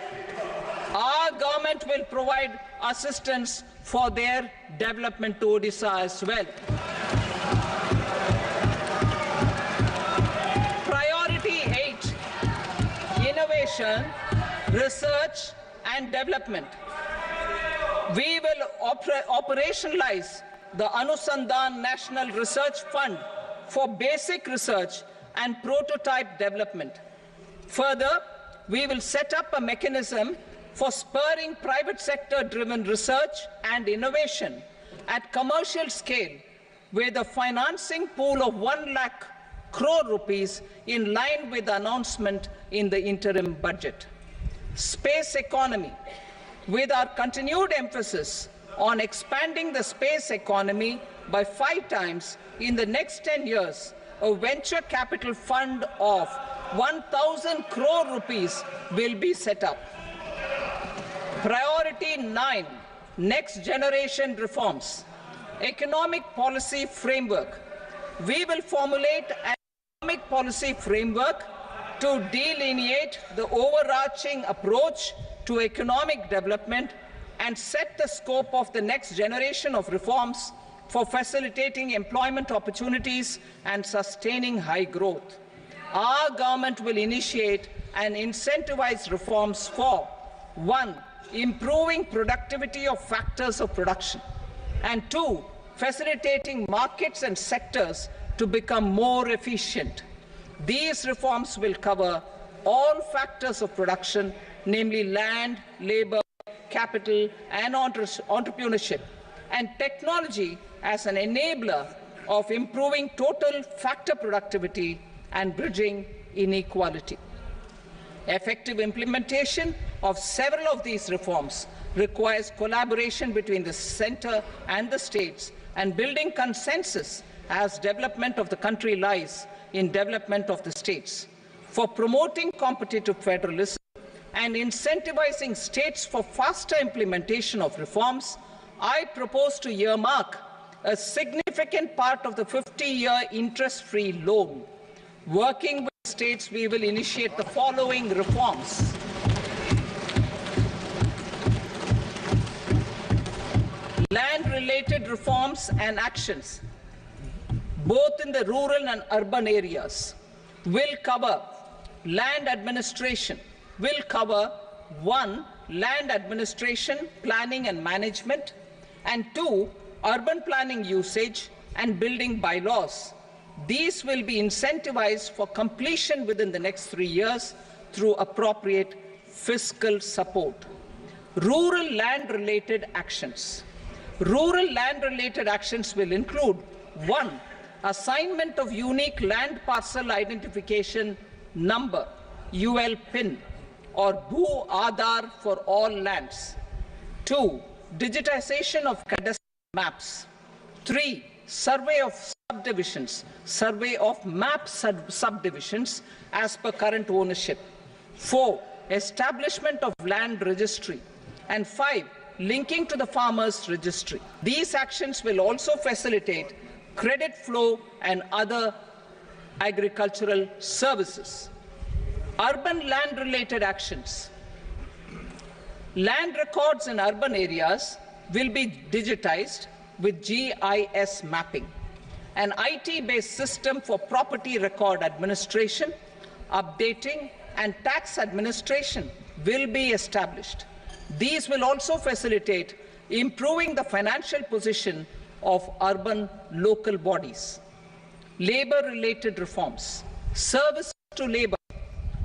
Our government will provide assistance for their development to Odisha as well. Priority 8, innovation, research and development. We will operationalize the Anusandhan National Research Fund for basic research and prototype development. Further, we will set up a mechanism for spurring private sector-driven research and innovation at commercial scale with a financing pool of 1 lakh crore rupees in line with the announcement in the interim budget. Space economy. With our continued emphasis on expanding the space economy by 5 times in the next 10 years, a venture capital fund of 1,000 crore rupees will be set up. Priority 9, next generation reforms. Economic policy framework. We will formulate an economic policy framework to delineate the overarching approach to economic development and set the scope of the next generation of reforms for facilitating employment opportunities and sustaining high growth. Our government will initiate and incentivize reforms for 1. Improving productivity of factors of production, and 2. Facilitating markets and sectors to become more efficient. These reforms will cover all factors of production, namely land, labor, capital, and entrepreneurship, and technology as an enabler of improving total factor productivity and bridging inequality. Effective implementation of several of these reforms requires collaboration between the center and the states, and building consensus as development of the country lies in development of the states. For promoting competitive federalism and incentivizing states for faster implementation of reforms, I propose to earmark a significant part of the 50-year interest-free loan. Working with states, we will initiate the following reforms. Land-related reforms and actions, both in the rural and urban areas, will cover land administration, will cover 1. Land administration, planning and management, and 2. Urban planning usage and building bylaws. These will be incentivized for completion within the next 3 years through appropriate fiscal support. Rural land-related actions. Rural land-related actions will include 1. Assignment of unique land parcel identification number, UL PIN, or Bhu Aadhaar for all lands. 2. Digitization of cadastral maps. 3. Survey of subdivisions, survey of map subdivisions as per current ownership. 4. Establishment of land registry. And 5. Linking to the farmers registry. These actions will also facilitate credit flow and other agricultural services. Urban land-related actions. Land records in urban areas will be digitized with GIS mapping. An IT-based system for property record administration, updating, and tax administration will be established. These will also facilitate improving the financial position of urban local bodies. Labor-related reforms. Service to labor.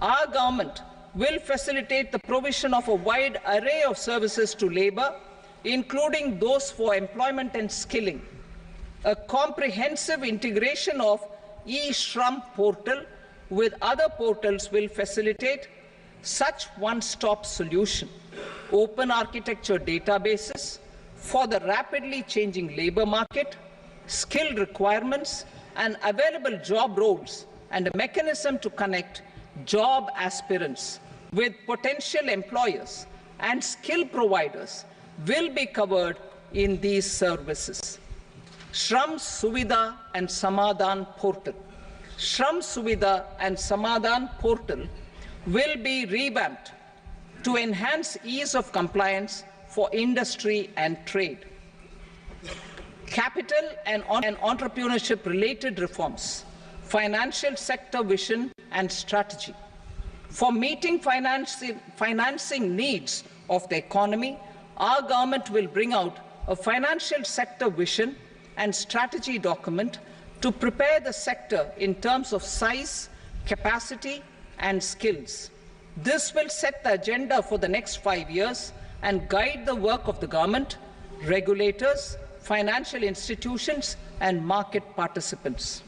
Our government will facilitate the provision of a wide array of services to labor, including those for employment and skilling. A comprehensive integration of eShram portal with other portals will facilitate such one-stop solution. Open architecture databases for the rapidly changing labor market, skill requirements, and available job roles, and a mechanism to connect job aspirants with potential employers and skill providers will be covered in these services. Shram Suvidha and Samadhan portal. Shram Suvidha and Samadhan portal will be revamped to enhance ease of compliance for industry and trade. Capital and entrepreneurship related reforms, financial sector vision and strategy. For meeting financing needs of the economy, our government will bring out a financial sector vision and strategy document to prepare the sector in terms of size, capacity, and skills. This will set the agenda for the next 5 years and guide the work of the government, regulators, financial institutions, and market participants.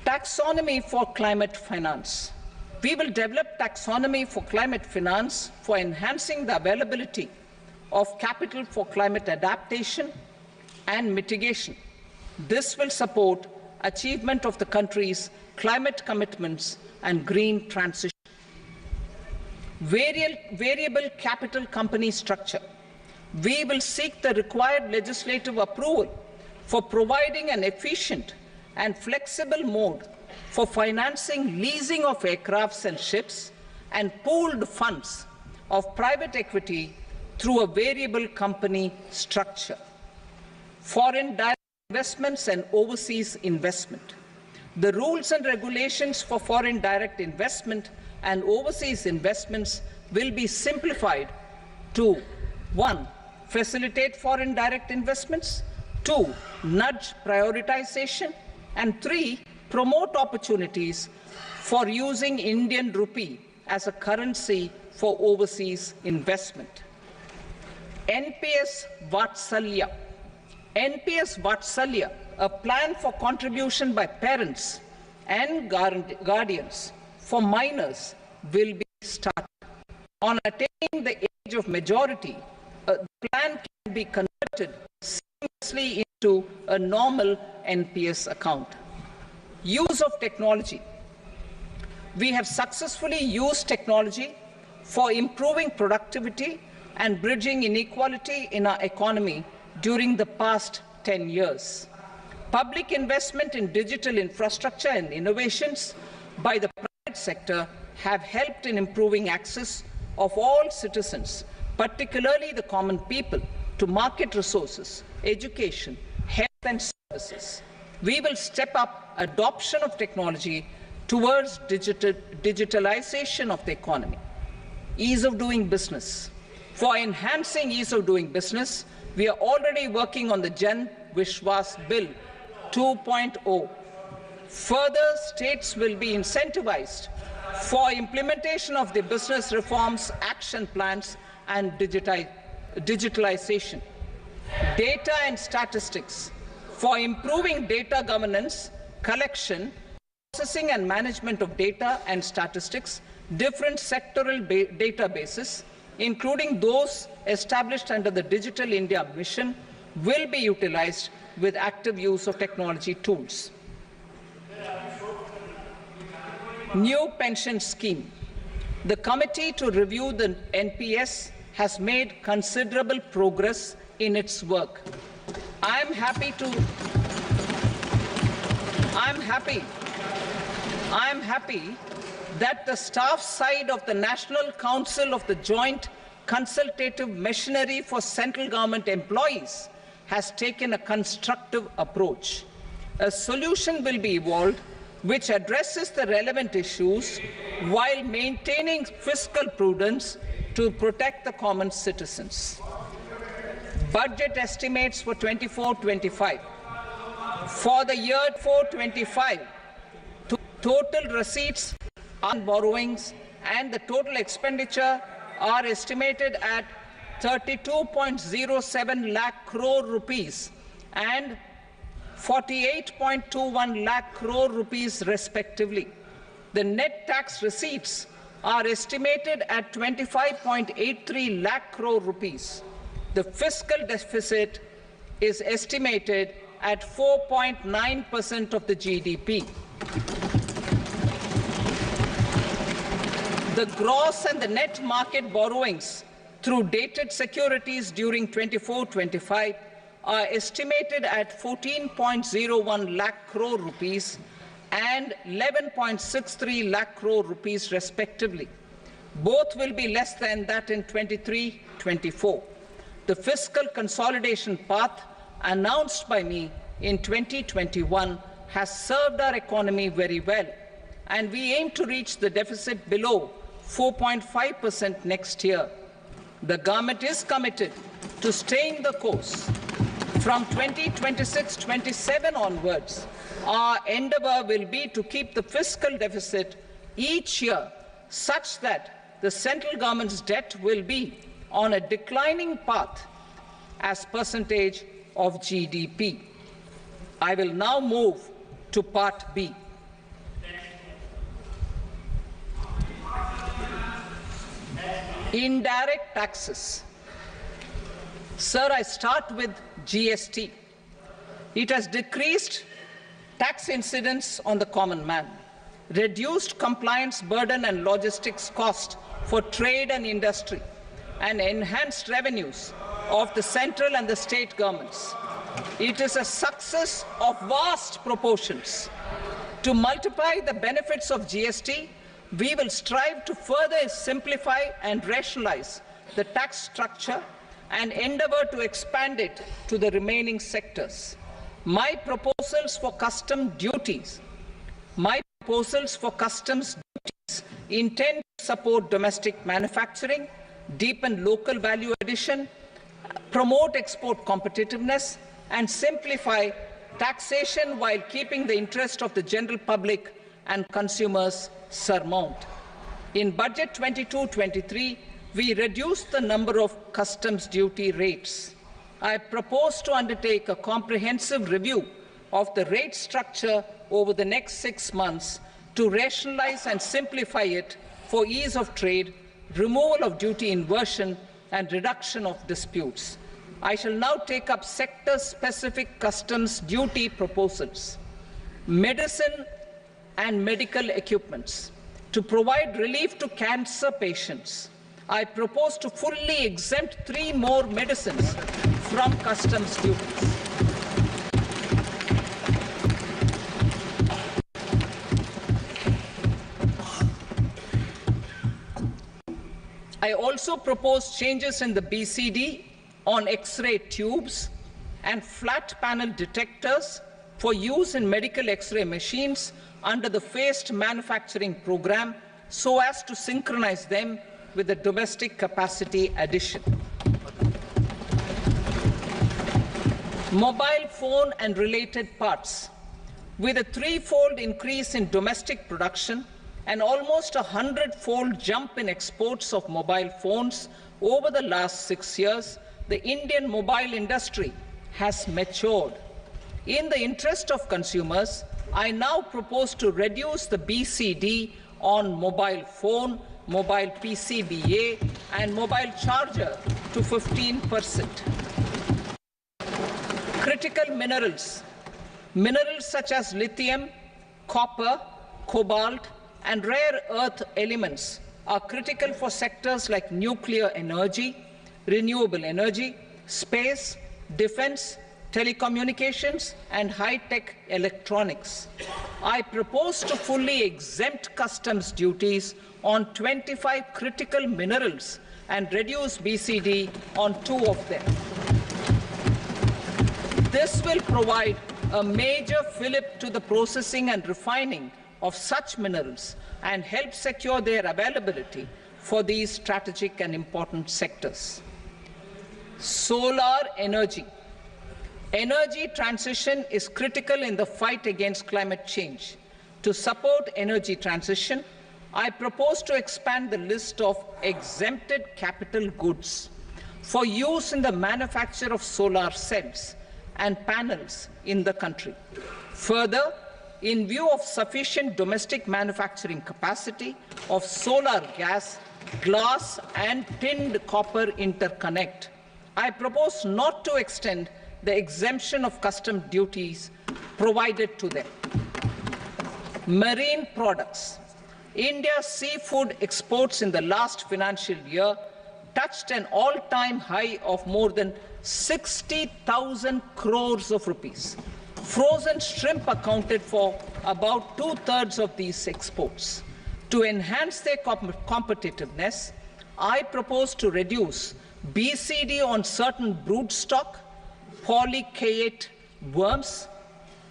Taxonomy for climate finance. We will develop taxonomy for climate finance for enhancing the availability of capital for climate adaptation and mitigation. This will support achievement of the country's climate commitments and green transition. Variable capital company structure. We will seek the required legislative approval for providing an efficient and flexible mode for financing leasing of aircrafts and ships and pooled funds of private equity through a variable company structure. Foreign direct investments and overseas investment. The rules and regulations for foreign direct investment and overseas investments will be simplified to 1. Facilitate foreign direct investments, 2. Nudge prioritization, and 3. Promote opportunities for using Indian rupee as a currency for overseas investment. NPS Vatsalya. NPS Vatsalya, a plan for contribution by parents and guardians for minors, will be started. On attaining the age of majority, the plan can be converted seamlessly into a normal NPS account. Use of technology. We have successfully used technology for improving productivity and bridging inequality in our economy during the past 10 years. Public investment in digital infrastructure and innovations by the private sector have helped in improving access of all citizens, particularly the common people, to market resources, education, health and services. We will step up adoption of technology towards digitalization of the economy. Ease of doing business. For enhancing ease of doing business, we are already working on the Jan Vishwas Bill 2.0. Further, states will be incentivized for implementation of the business reforms action plans and digitalization. Data and statistics for improving data governance, collection, processing and management of data and statistics, different sectoral databases, including those established under the Digital India Mission, will be utilized with active use of technology tools. New pension scheme. The committee to review the NPS has made considerable progress in its work. I am happy that the staff side of the National Council of the Joint Consultative Machinery for Central Government Employees has taken a constructive approach. A solution will be evolved which addresses the relevant issues while maintaining fiscal prudence to protect the common citizens. Budget estimates for 24-25. For the year 425, total receipts and borrowings and the total expenditure are estimated at 32.07 lakh crore rupees and 48.21 lakh crore rupees respectively. The net tax receipts are estimated at 25.83 lakh crore rupees. The fiscal deficit is estimated at 4.9% of the GDP. The gross and the net market borrowings through dated securities during 24-25 are estimated at 14.01 lakh crore rupees and 11.63 lakh crore rupees respectively. Both will be less than that in 23-24. The fiscal consolidation path announced by me in 2021 has served our economy very well, and we aim to reach the deficit below 4.5% next year. The government is committed to staying the course. From 2026-27 onwards, our endeavour will be to keep the fiscal deficit each year such that the central government's debt will be on a declining path as percentage of GDP. I will now move to Part B. Indirect taxes. Sir, I start with GST. It has decreased tax incidence on the common man, reduced compliance burden and logistics cost for trade and industry, and enhanced revenues of the central and the state governments. It is a success of vast proportions. To multiply the benefits of GST, we will strive to further simplify and rationalize the tax structure and endeavour to expand it to the remaining sectors. My proposals for customs duties intend to support domestic manufacturing, deepen local value addition, promote export competitiveness, and simplify taxation while keeping the interest of the general public and consumers surmount. In Budget 22-23, we reduced the number of customs duty rates. I propose to undertake a comprehensive review of the rate structure over the next 6 months to rationalize and simplify it for ease of trade, removal of duty inversion, and reduction of disputes. I shall now take up sector-specific customs duty proposals. Medicine and medical equipments. To provide relief to cancer patients, I propose to fully exempt 3 more medicines from customs duties. I also propose changes in the BCD on X-ray tubes and flat panel detectors for use in medical X-ray machines under the phased manufacturing program so as to synchronize them with the domestic capacity addition. Mobile phone and related parts. With a 3-fold increase in domestic production, an almost 100-fold jump in exports of mobile phones over the last 6 years, the Indian mobile industry has matured. In the interest of consumers, I now propose to reduce the BCD on mobile phone, mobile PCBA, and mobile charger to 15%. Critical minerals. Minerals such as lithium, copper, cobalt, and rare earth elements are critical for sectors like nuclear energy, renewable energy, space, defense, telecommunications, and high-tech electronics. I propose to fully exempt customs duties on 25 critical minerals and reduce BCD on 2 of them. This will provide a major fillip to the processing and refining of such minerals and help secure their availability for these strategic and important sectors. Solar energy. Energy transition is critical in the fight against climate change. To support energy transition, I propose to expand the list of exempted capital goods for use in the manufacture of solar cells and panels in the country. Further, in view of sufficient domestic manufacturing capacity of solar gas, glass, and tinned copper interconnect, I propose not to extend the exemption of custom duties provided to them. Marine products. India's seafood exports in the last financial year touched an all-time high of more than 60,000 crores of rupees. Frozen shrimp accounted for about 2/3 of these exports. To enhance their competitiveness, I propose to reduce BCD on certain broodstock, polychaete worms,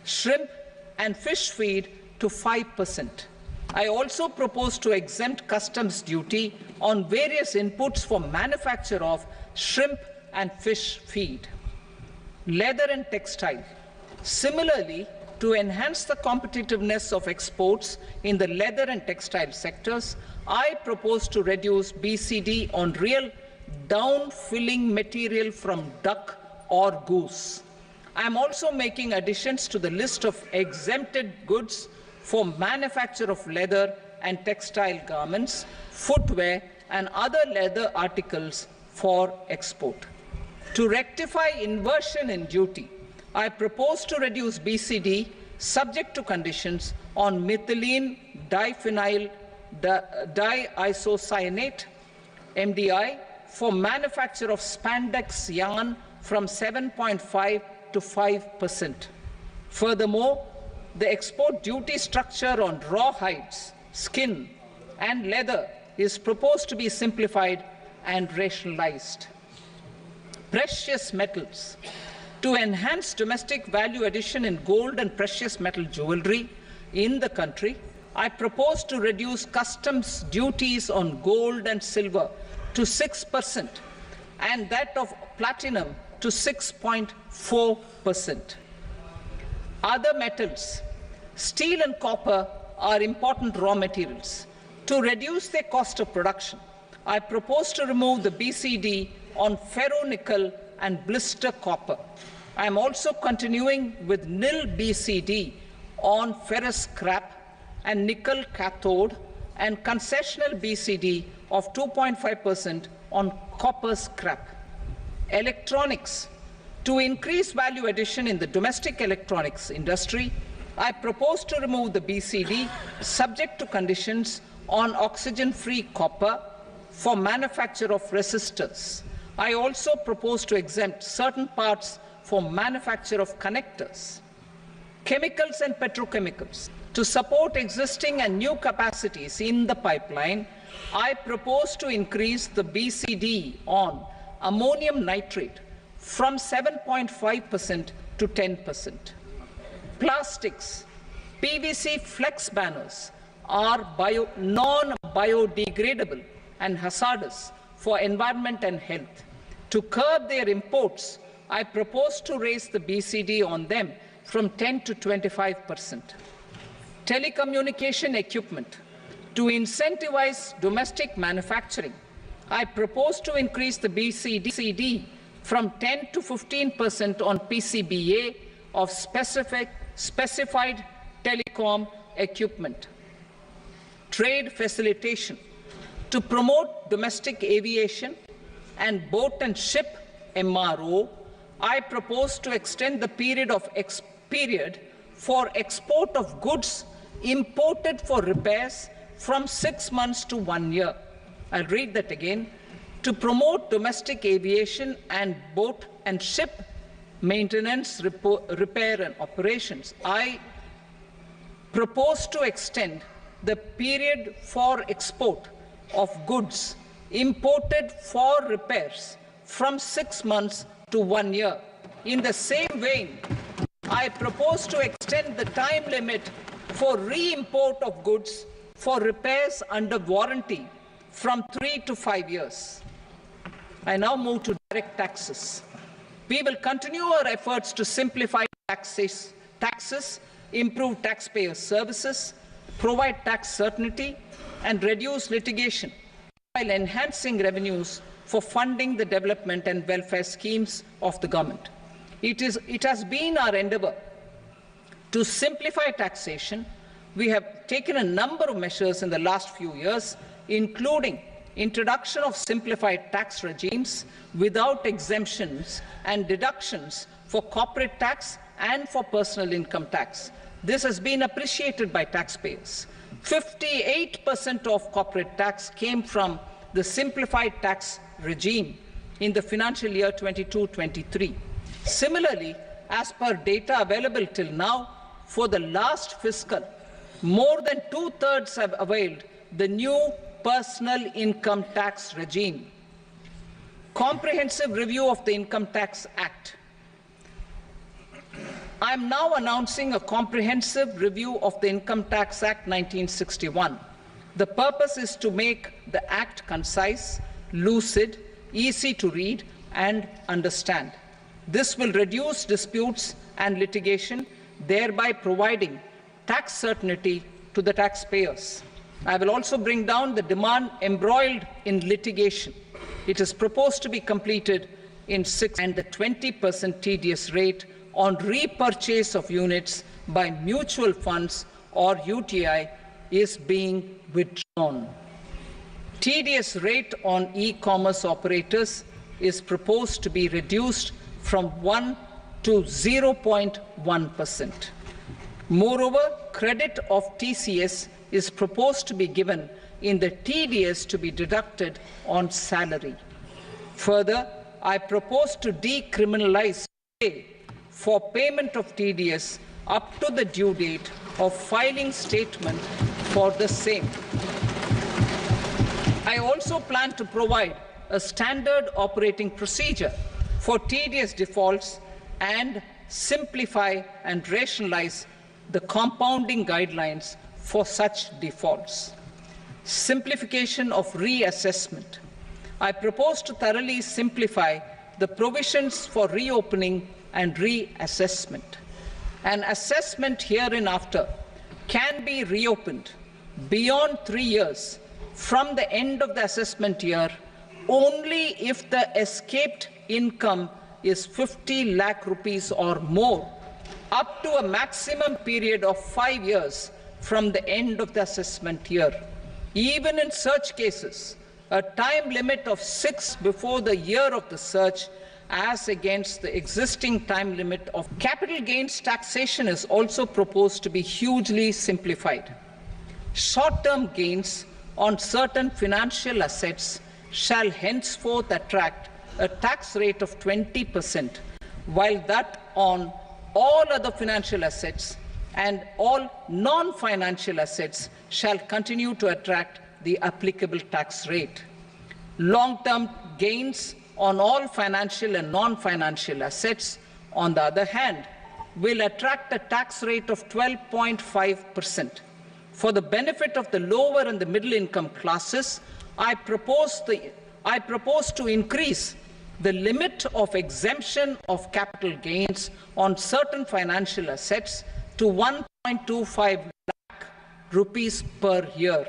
shrimp, and fish feed to 5%. I also propose to exempt customs duty on various inputs for manufacture of shrimp and fish feed. Leather and textile. Similarly, to enhance the competitiveness of exports in the leather and textile sectors, I propose to reduce BCD on real down-filling material from duck or goose. I am also making additions to the list of exempted goods for manufacture of leather and textile garments, footwear, and other leather articles for export. To rectify inversion in duty, I propose to reduce BCD subject to conditions on methylene diphenyl diisocyanate (MDI) for manufacture of spandex yarn from 7.5 to 5%. Furthermore, the export duty structure on raw hides, skin, and leather is proposed to be simplified and rationalized. Precious metals. To enhance domestic value addition in gold and precious metal jewelry in the country, I propose to reduce customs duties on gold and silver to 6% and that of platinum to 6.4%. Other metals. Steel and copper are important raw materials. To reduce their cost of production, I propose to remove the BCD on ferronickel and blister copper. I am also continuing with nil BCD on ferrous scrap and nickel cathode and concessional BCD of 2.5% on copper scrap. Electronics. To increase value addition in the domestic electronics industry, I propose to remove the BCD subject to conditions on oxygen-free copper for manufacture of resistors. I also propose to exempt certain parts for manufacture of connectors. Chemicals and petrochemicals. To support existing and new capacities in the pipeline, I propose to increase the BCD on ammonium nitrate from 7.5% to 10%. Plastics. PVC flex banners are non-biodegradable and hazardous for environment and health. To curb their imports, I propose to raise the BCD on them from 10 to 25%. Telecommunication equipment. To incentivize domestic manufacturing, I propose to increase the BCD from 10 to 15% on PCBA of specified telecom equipment. Trade facilitation. To promote domestic aviation and boat and ship MRO, I propose to extend the period for export of goods imported for repairs from 6 months to 1 year. I'll read that again. To promote domestic aviation and boat and ship maintenance, repair and operations, I propose to extend the period for export of goods imported for repairs from 6 months to 1 year. In the same vein, I propose to extend the time limit for re-import of goods for repairs under warranty from 3 to 5 years. I now move to direct taxes. We will continue our efforts to simplify taxes, improve taxpayer services, provide tax certainty, and reduce litigation while enhancing revenues for funding the development and welfare schemes of the government. It has been our endeavour to simplify taxation. We have taken a number of measures in the last few years, including introduction of simplified tax regimes without exemptions and deductions for corporate tax and for personal income tax. This has been appreciated by taxpayers. 58% of corporate tax came from the simplified tax regime in the financial year 22-23. Similarly, as per data available till now, for the last fiscal, more than 2/3 have availed the new personal income tax regime. Comprehensive review of the Income Tax Act. I am now announcing a comprehensive review of the Income Tax Act 1961. The purpose is to make the Act concise, lucid, easy to read and understand. This will reduce disputes and litigation, thereby providing tax certainty to the taxpayers. I will also bring down the demand embroiled in litigation. It is proposed to be completed in 6 and the 20% TDS rate on repurchase of units by mutual funds or UTI is being withdrawn. TDS rate on e-commerce operators is proposed to be reduced from 1 to 0.1%. Moreover, credit of TCS is proposed to be given in the TDS to be deducted on salary. Further, I propose to decriminalize pay for payment of TDS up to the due date of filing statement for the same. I also plan to provide a standard operating procedure for TDS defaults and simplify and rationalize the compounding guidelines for such defaults. Simplification of reassessment. I propose to thoroughly simplify the provisions for reopening and reassessment. An assessment hereinafter can be reopened beyond 3 years from the end of the assessment year only if the escaped income is 50 lakh rupees or more, up to a maximum period of 5 years from the end of the assessment year. Even in such cases, a time limit of 6 before the year of the search, as against the existing time limit of capital gains taxation, is also proposed to be hugely simplified. Short-term gains on certain financial assets shall henceforth attract a tax rate of 20%, while that on all other financial assets and all non-financial assets shall continue to attract the applicable tax rate. Long-term gains on all financial and non-financial assets, on the other hand, will attract a tax rate of 12.5%. For the benefit of the lower and the middle income classes, I propose to increase the limit of exemption of capital gains on certain financial assets to 1.25 lakh rupees per year.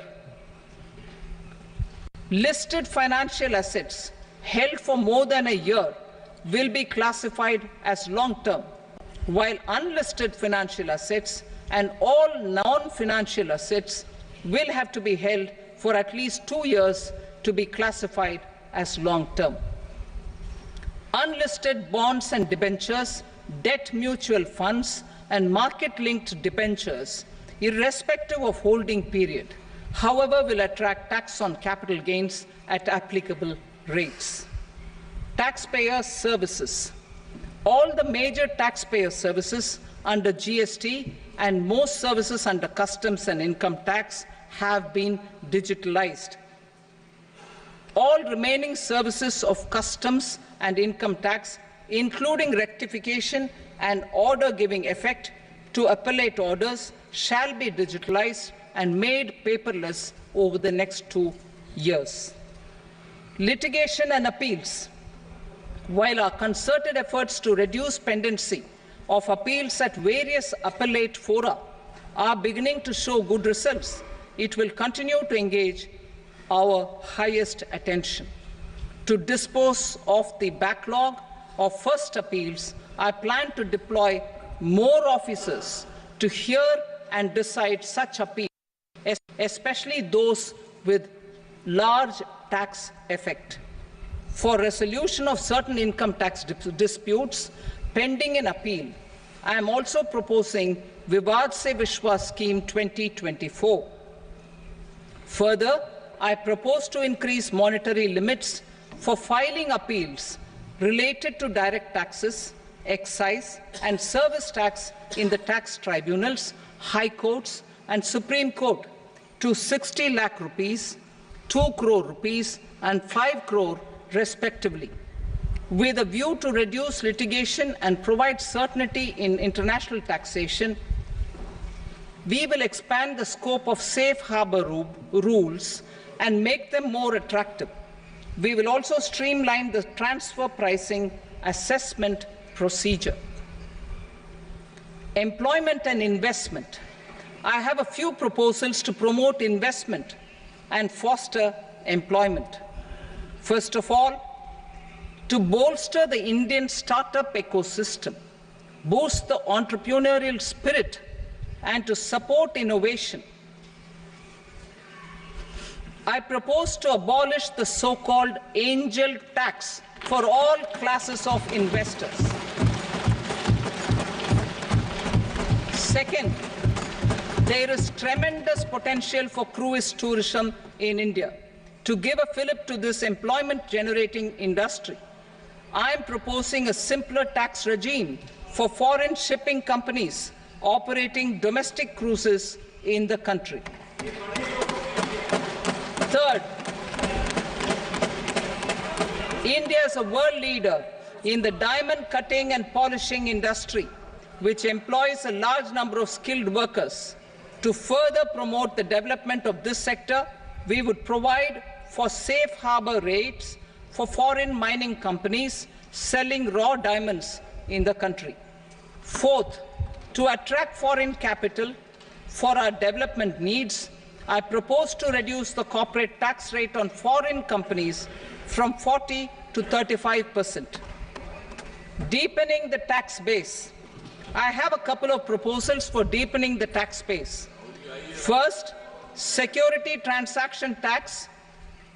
Listed financial assets held for more than a year will be classified as long-term, while unlisted financial assets and all non-financial assets will have to be held for at least 2 years to be classified as long-term. Unlisted bonds and debentures, debt mutual funds, and market-linked debentures, irrespective of holding period, however, will attract tax on capital gains at applicable rates. Taxpayer services. All the major taxpayer services under GST and most services under customs and income tax have been digitalized. All remaining services of customs and income tax, including rectification and order giving effect to appellate orders, shall be digitalized and made paperless over the next 2 years. Litigation and appeals. While our concerted efforts to reduce pendency of appeals at various appellate fora are beginning to show good results, it will continue to engage our highest attention. To dispose of the backlog of first appeals, I plan to deploy more officers to hear and decide such appeals, especially those with large tax effect. For resolution of certain income tax disputes pending an appeal, I am also proposing Vivad Se Vishwas Scheme 2024. Further, I propose to increase monetary limits for filing appeals related to direct taxes, excise and service tax in the tax tribunals, high courts and Supreme Court to 60 lakh rupees, 2 crore rupees and 5 crore respectively, with a view to reduce litigation and provide certainty in international taxation. We will expand the scope of safe harbor rules and make them more attractive. We will also streamline the transfer pricing assessment procedure. Employment and investment. I have a few proposals to promote investment and foster employment. First of all, to bolster the Indian startup ecosystem, boost the entrepreneurial spirit, and to support innovation, I propose to abolish the so-called angel tax for all classes of investors. Second, there is tremendous potential for cruise tourism in India. To give a fillip to this employment-generating industry, I am proposing a simpler tax regime for foreign shipping companies operating domestic cruises in the country. Third, India is a world leader in the diamond cutting and polishing industry, which employs a large number of skilled workers. To further promote the development of this sector, we would provide for safe harbor rates for foreign mining companies selling raw diamonds in the country. Fourth, to attract foreign capital for our development needs, I propose to reduce the corporate tax rate on foreign companies from 40% to 35%. Deepening the tax base. I have a couple of proposals for deepening the tax base. First, security transaction tax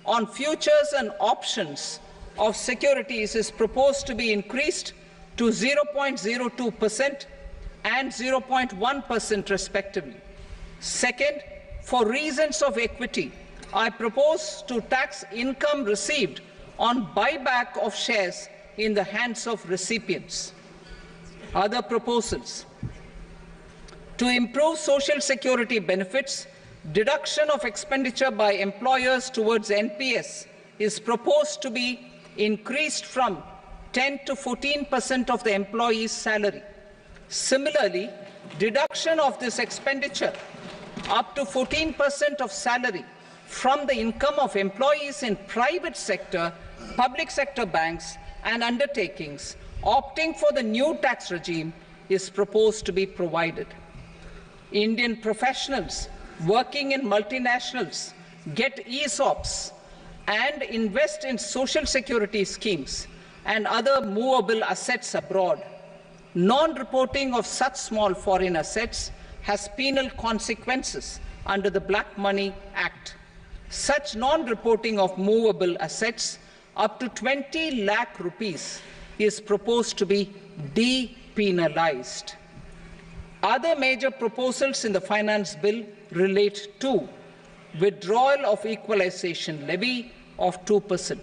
on futures and options of securities is proposed to be increased to 0.02% and 0.1% respectively. Second, for reasons of equity, I propose to tax income received on buyback of shares in the hands of recipients. Other proposals. To improve social security benefits, deduction of expenditure by employers towards NPS is proposed to be increased from 10 to 14% of the employee's salary. Similarly, deduction of this expenditure up to 14% of salary from the income of employees in private sector, public sector banks and undertakings opting for the new tax regime is proposed to be provided. Indian professionals working in multinationals get ESOPs and invest in social security schemes and other movable assets abroad, non-reporting of such small foreign assets has penal consequences under the Black Money Act. Such non-reporting of movable assets up to 20 lakh rupees is proposed to be depenalized. Other major proposals in the finance bill relate to withdrawal of equalization levy of 2%,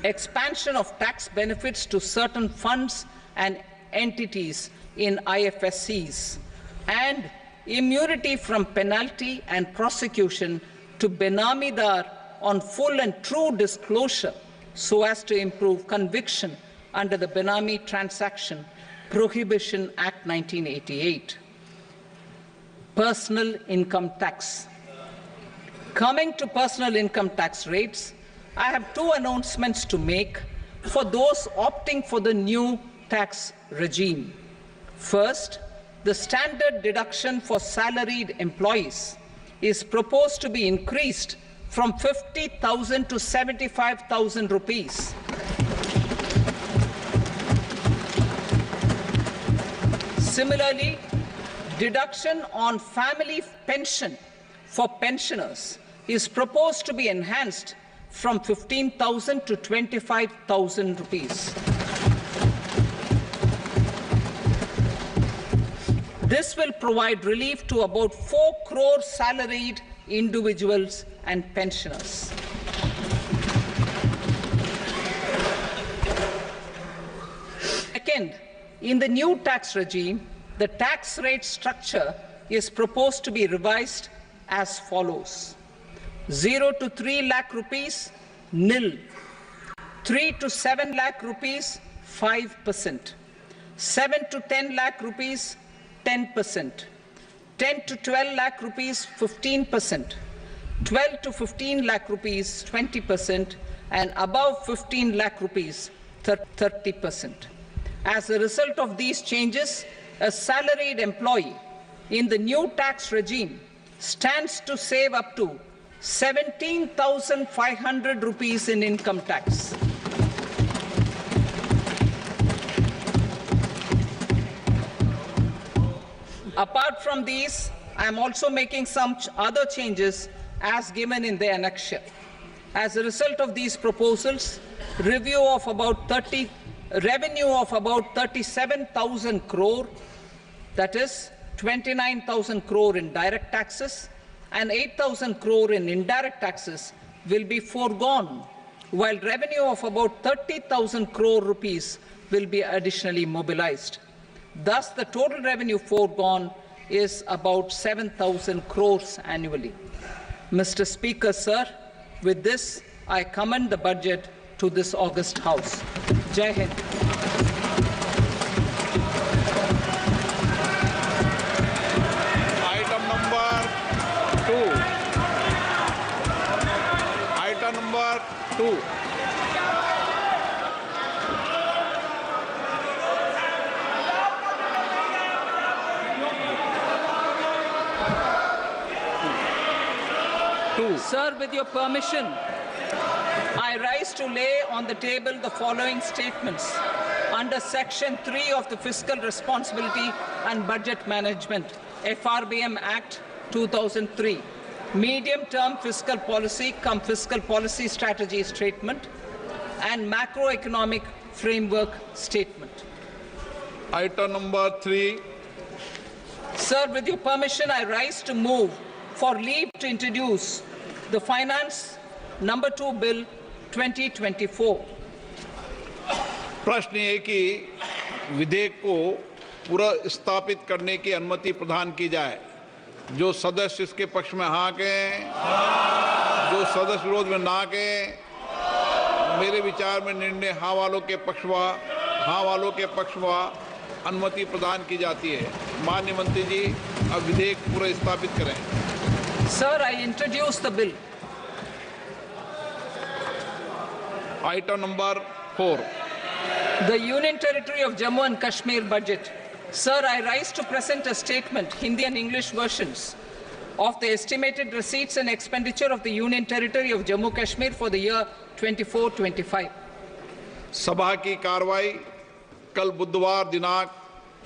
expansion of tax benefits to certain funds and entities in IFSCs, and immunity from penalty and prosecution to Benamidar on full and true disclosure so as to improve conviction under the Benami Transaction Prohibition Act 1988. Personal income tax. Coming to personal income tax rates, I have two announcements to make for those opting for the new tax regime. First, the standard deduction for salaried employees is proposed to be increased from 50,000 to 75,000 rupees. Similarly, deduction on family pension for pensioners is proposed to be enhanced from 15,000 to 25,000 rupees. This will provide relief to about 4 crore salaried individuals and pensioners. Second, in the new tax regime, the tax rate structure is proposed to be revised as follows: 0 to 3 lakh rupees, nil; 3 to 7 lakh rupees, 5%; 7 to 10 lakh rupees, 10%; 10 to 12 lakh rupees, 15%; 12 to 15 lakh rupees, 20%; and above 15 lakh rupees, 30%. As a result of these changes, a salaried employee in the new tax regime stands to save up to 17,500 rupees in income tax. Apart from these, I am also making some other changes as given in the annexure. As a result of these proposals, revenue of about 37,000 crore, that is 29,000 crore in direct taxes and 8,000 crore in indirect taxes, will be foregone, while revenue of about 30,000 crore rupees will be additionally mobilized. Thus, the total revenue foregone is about 7,000 crores annually. Mr. Speaker, sir, with this, I commend the budget to this august House. Jai Hind. Item number 2. Item number 2. Sir, with your permission, I rise to lay on the table the following statements under Section 3 of the Fiscal Responsibility and Budget Management, FRBM Act 2003, Medium-Term Fiscal Policy cum Fiscal Policy Strategy Statement and Macroeconomic Framework Statement. Item number 3. Sir, with your permission, I rise to move for leave to introduce the Finance Number 2 Bill 2024. प्रश्न ये कि विधेयक को पुनर्स्थापित करने की अनुमति प्रदान की जाए। जो सदस्य इसके पक्ष में हाँ कहें, जो सदस्य विरोध में ना कहें। मेरे विचार में निर्णय हाँ वालों के पक्ष में अनुमति प्रदान की जाती है। माननीय मंत्री जी, अब विधेयक पुनर्स्थापित करें। Sir, I introduce the bill. Item number 4. The Union Territory of Jammu and Kashmir budget. Sir, I rise to present a statement, Hindi and English versions, of the estimated receipts and expenditure of the Union Territory of Jammu Kashmir for the year 24-25. सभा की कार्रवाई कल बुधवार दिनांक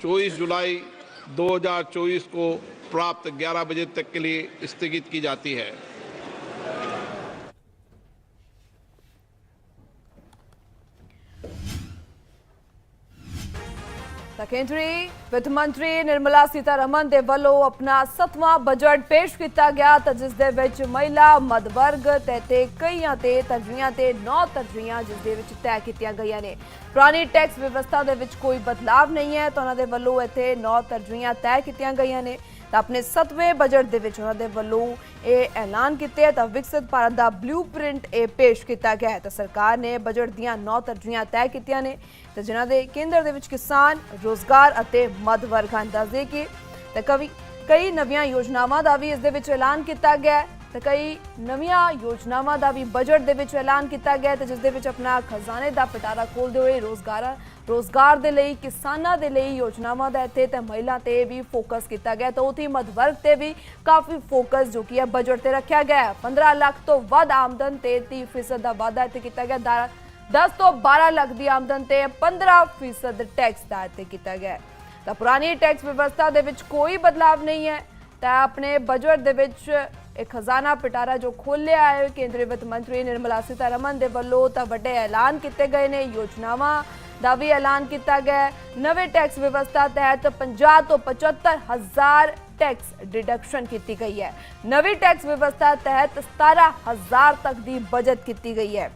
24 जुलाई 2024 को प्राप्त 11 बजे तक के लिए स्थगित की जाती है। केंद्रीय वित्त मंत्री निर्मला सीतारमन दे वल्लों अपना 7वां बजट पेश किया गया जिस दे विच महिला मध वर्ग ते कईयां ते तरजीहां ते 9 तरजीहां जिस दे विच तय कीतियां गईयां ने। पुरानी टैक्स व्यवस्था दे विच कोई बदलाव नहीं है तो उन्हां दे वल्लों इत्थे 9 तरजीहां तय कीतियां गईयां ने। अपने 7वें बजट दे विच उन्हां दे वल्लों ਇਹ ऐलान किए तो विकसित भारत का ब्लूप्रिंट पेश किया गया है। तो सरकार ने बजट दियां 9 तरजीहां तय कीतियां ने तो जिन्हां दे केंद्र दे विच किसान रोजगार अते मध वर्ग हैं। दस दे कि कई नवीं योजनावां का भी इस दे विच ऐलान किया गया है तो कई नवीं योजनावां का भी बजट दे विच ऐलान किया गया है जिस दे विच अपना खजाने का पिटारा खोलते हुए रोजगार दे लई किसानां दे लई योजनावां दा इत्थे ते महिला ते भी फोकस किया गया तो उठी मध वर्ग ते भी काफ़ी फोकस जो कि है बजट ते रखा गया है। 15 लाख तो वध आमदन ते 30% का वाधा इत्थे किया गया। 10 तो 12 लाख की आमदन ते 15% टैक्स का इत्थे किया गया है। तो पुरानी टैक्स व्यवस्था दे विच कोई बदलाव नहीं है तो अपने बजट दे विच एक खजाना पिटारा जो खोलिया है केंद्रीय वित्त मंत्री निर्मला सीतारमन दे वल्लों तो वड्डे ऐलान किए गए ने। योजनावां दा भी ऐलान किया गया है। नवे टैक्स व्यवस्था तहत 50 तो 75 हज़ार टैक्स डिडक्शन की गई है। नवी टैक्स व्यवस्था तहत 17 हज़ार तक की बचत की गई है।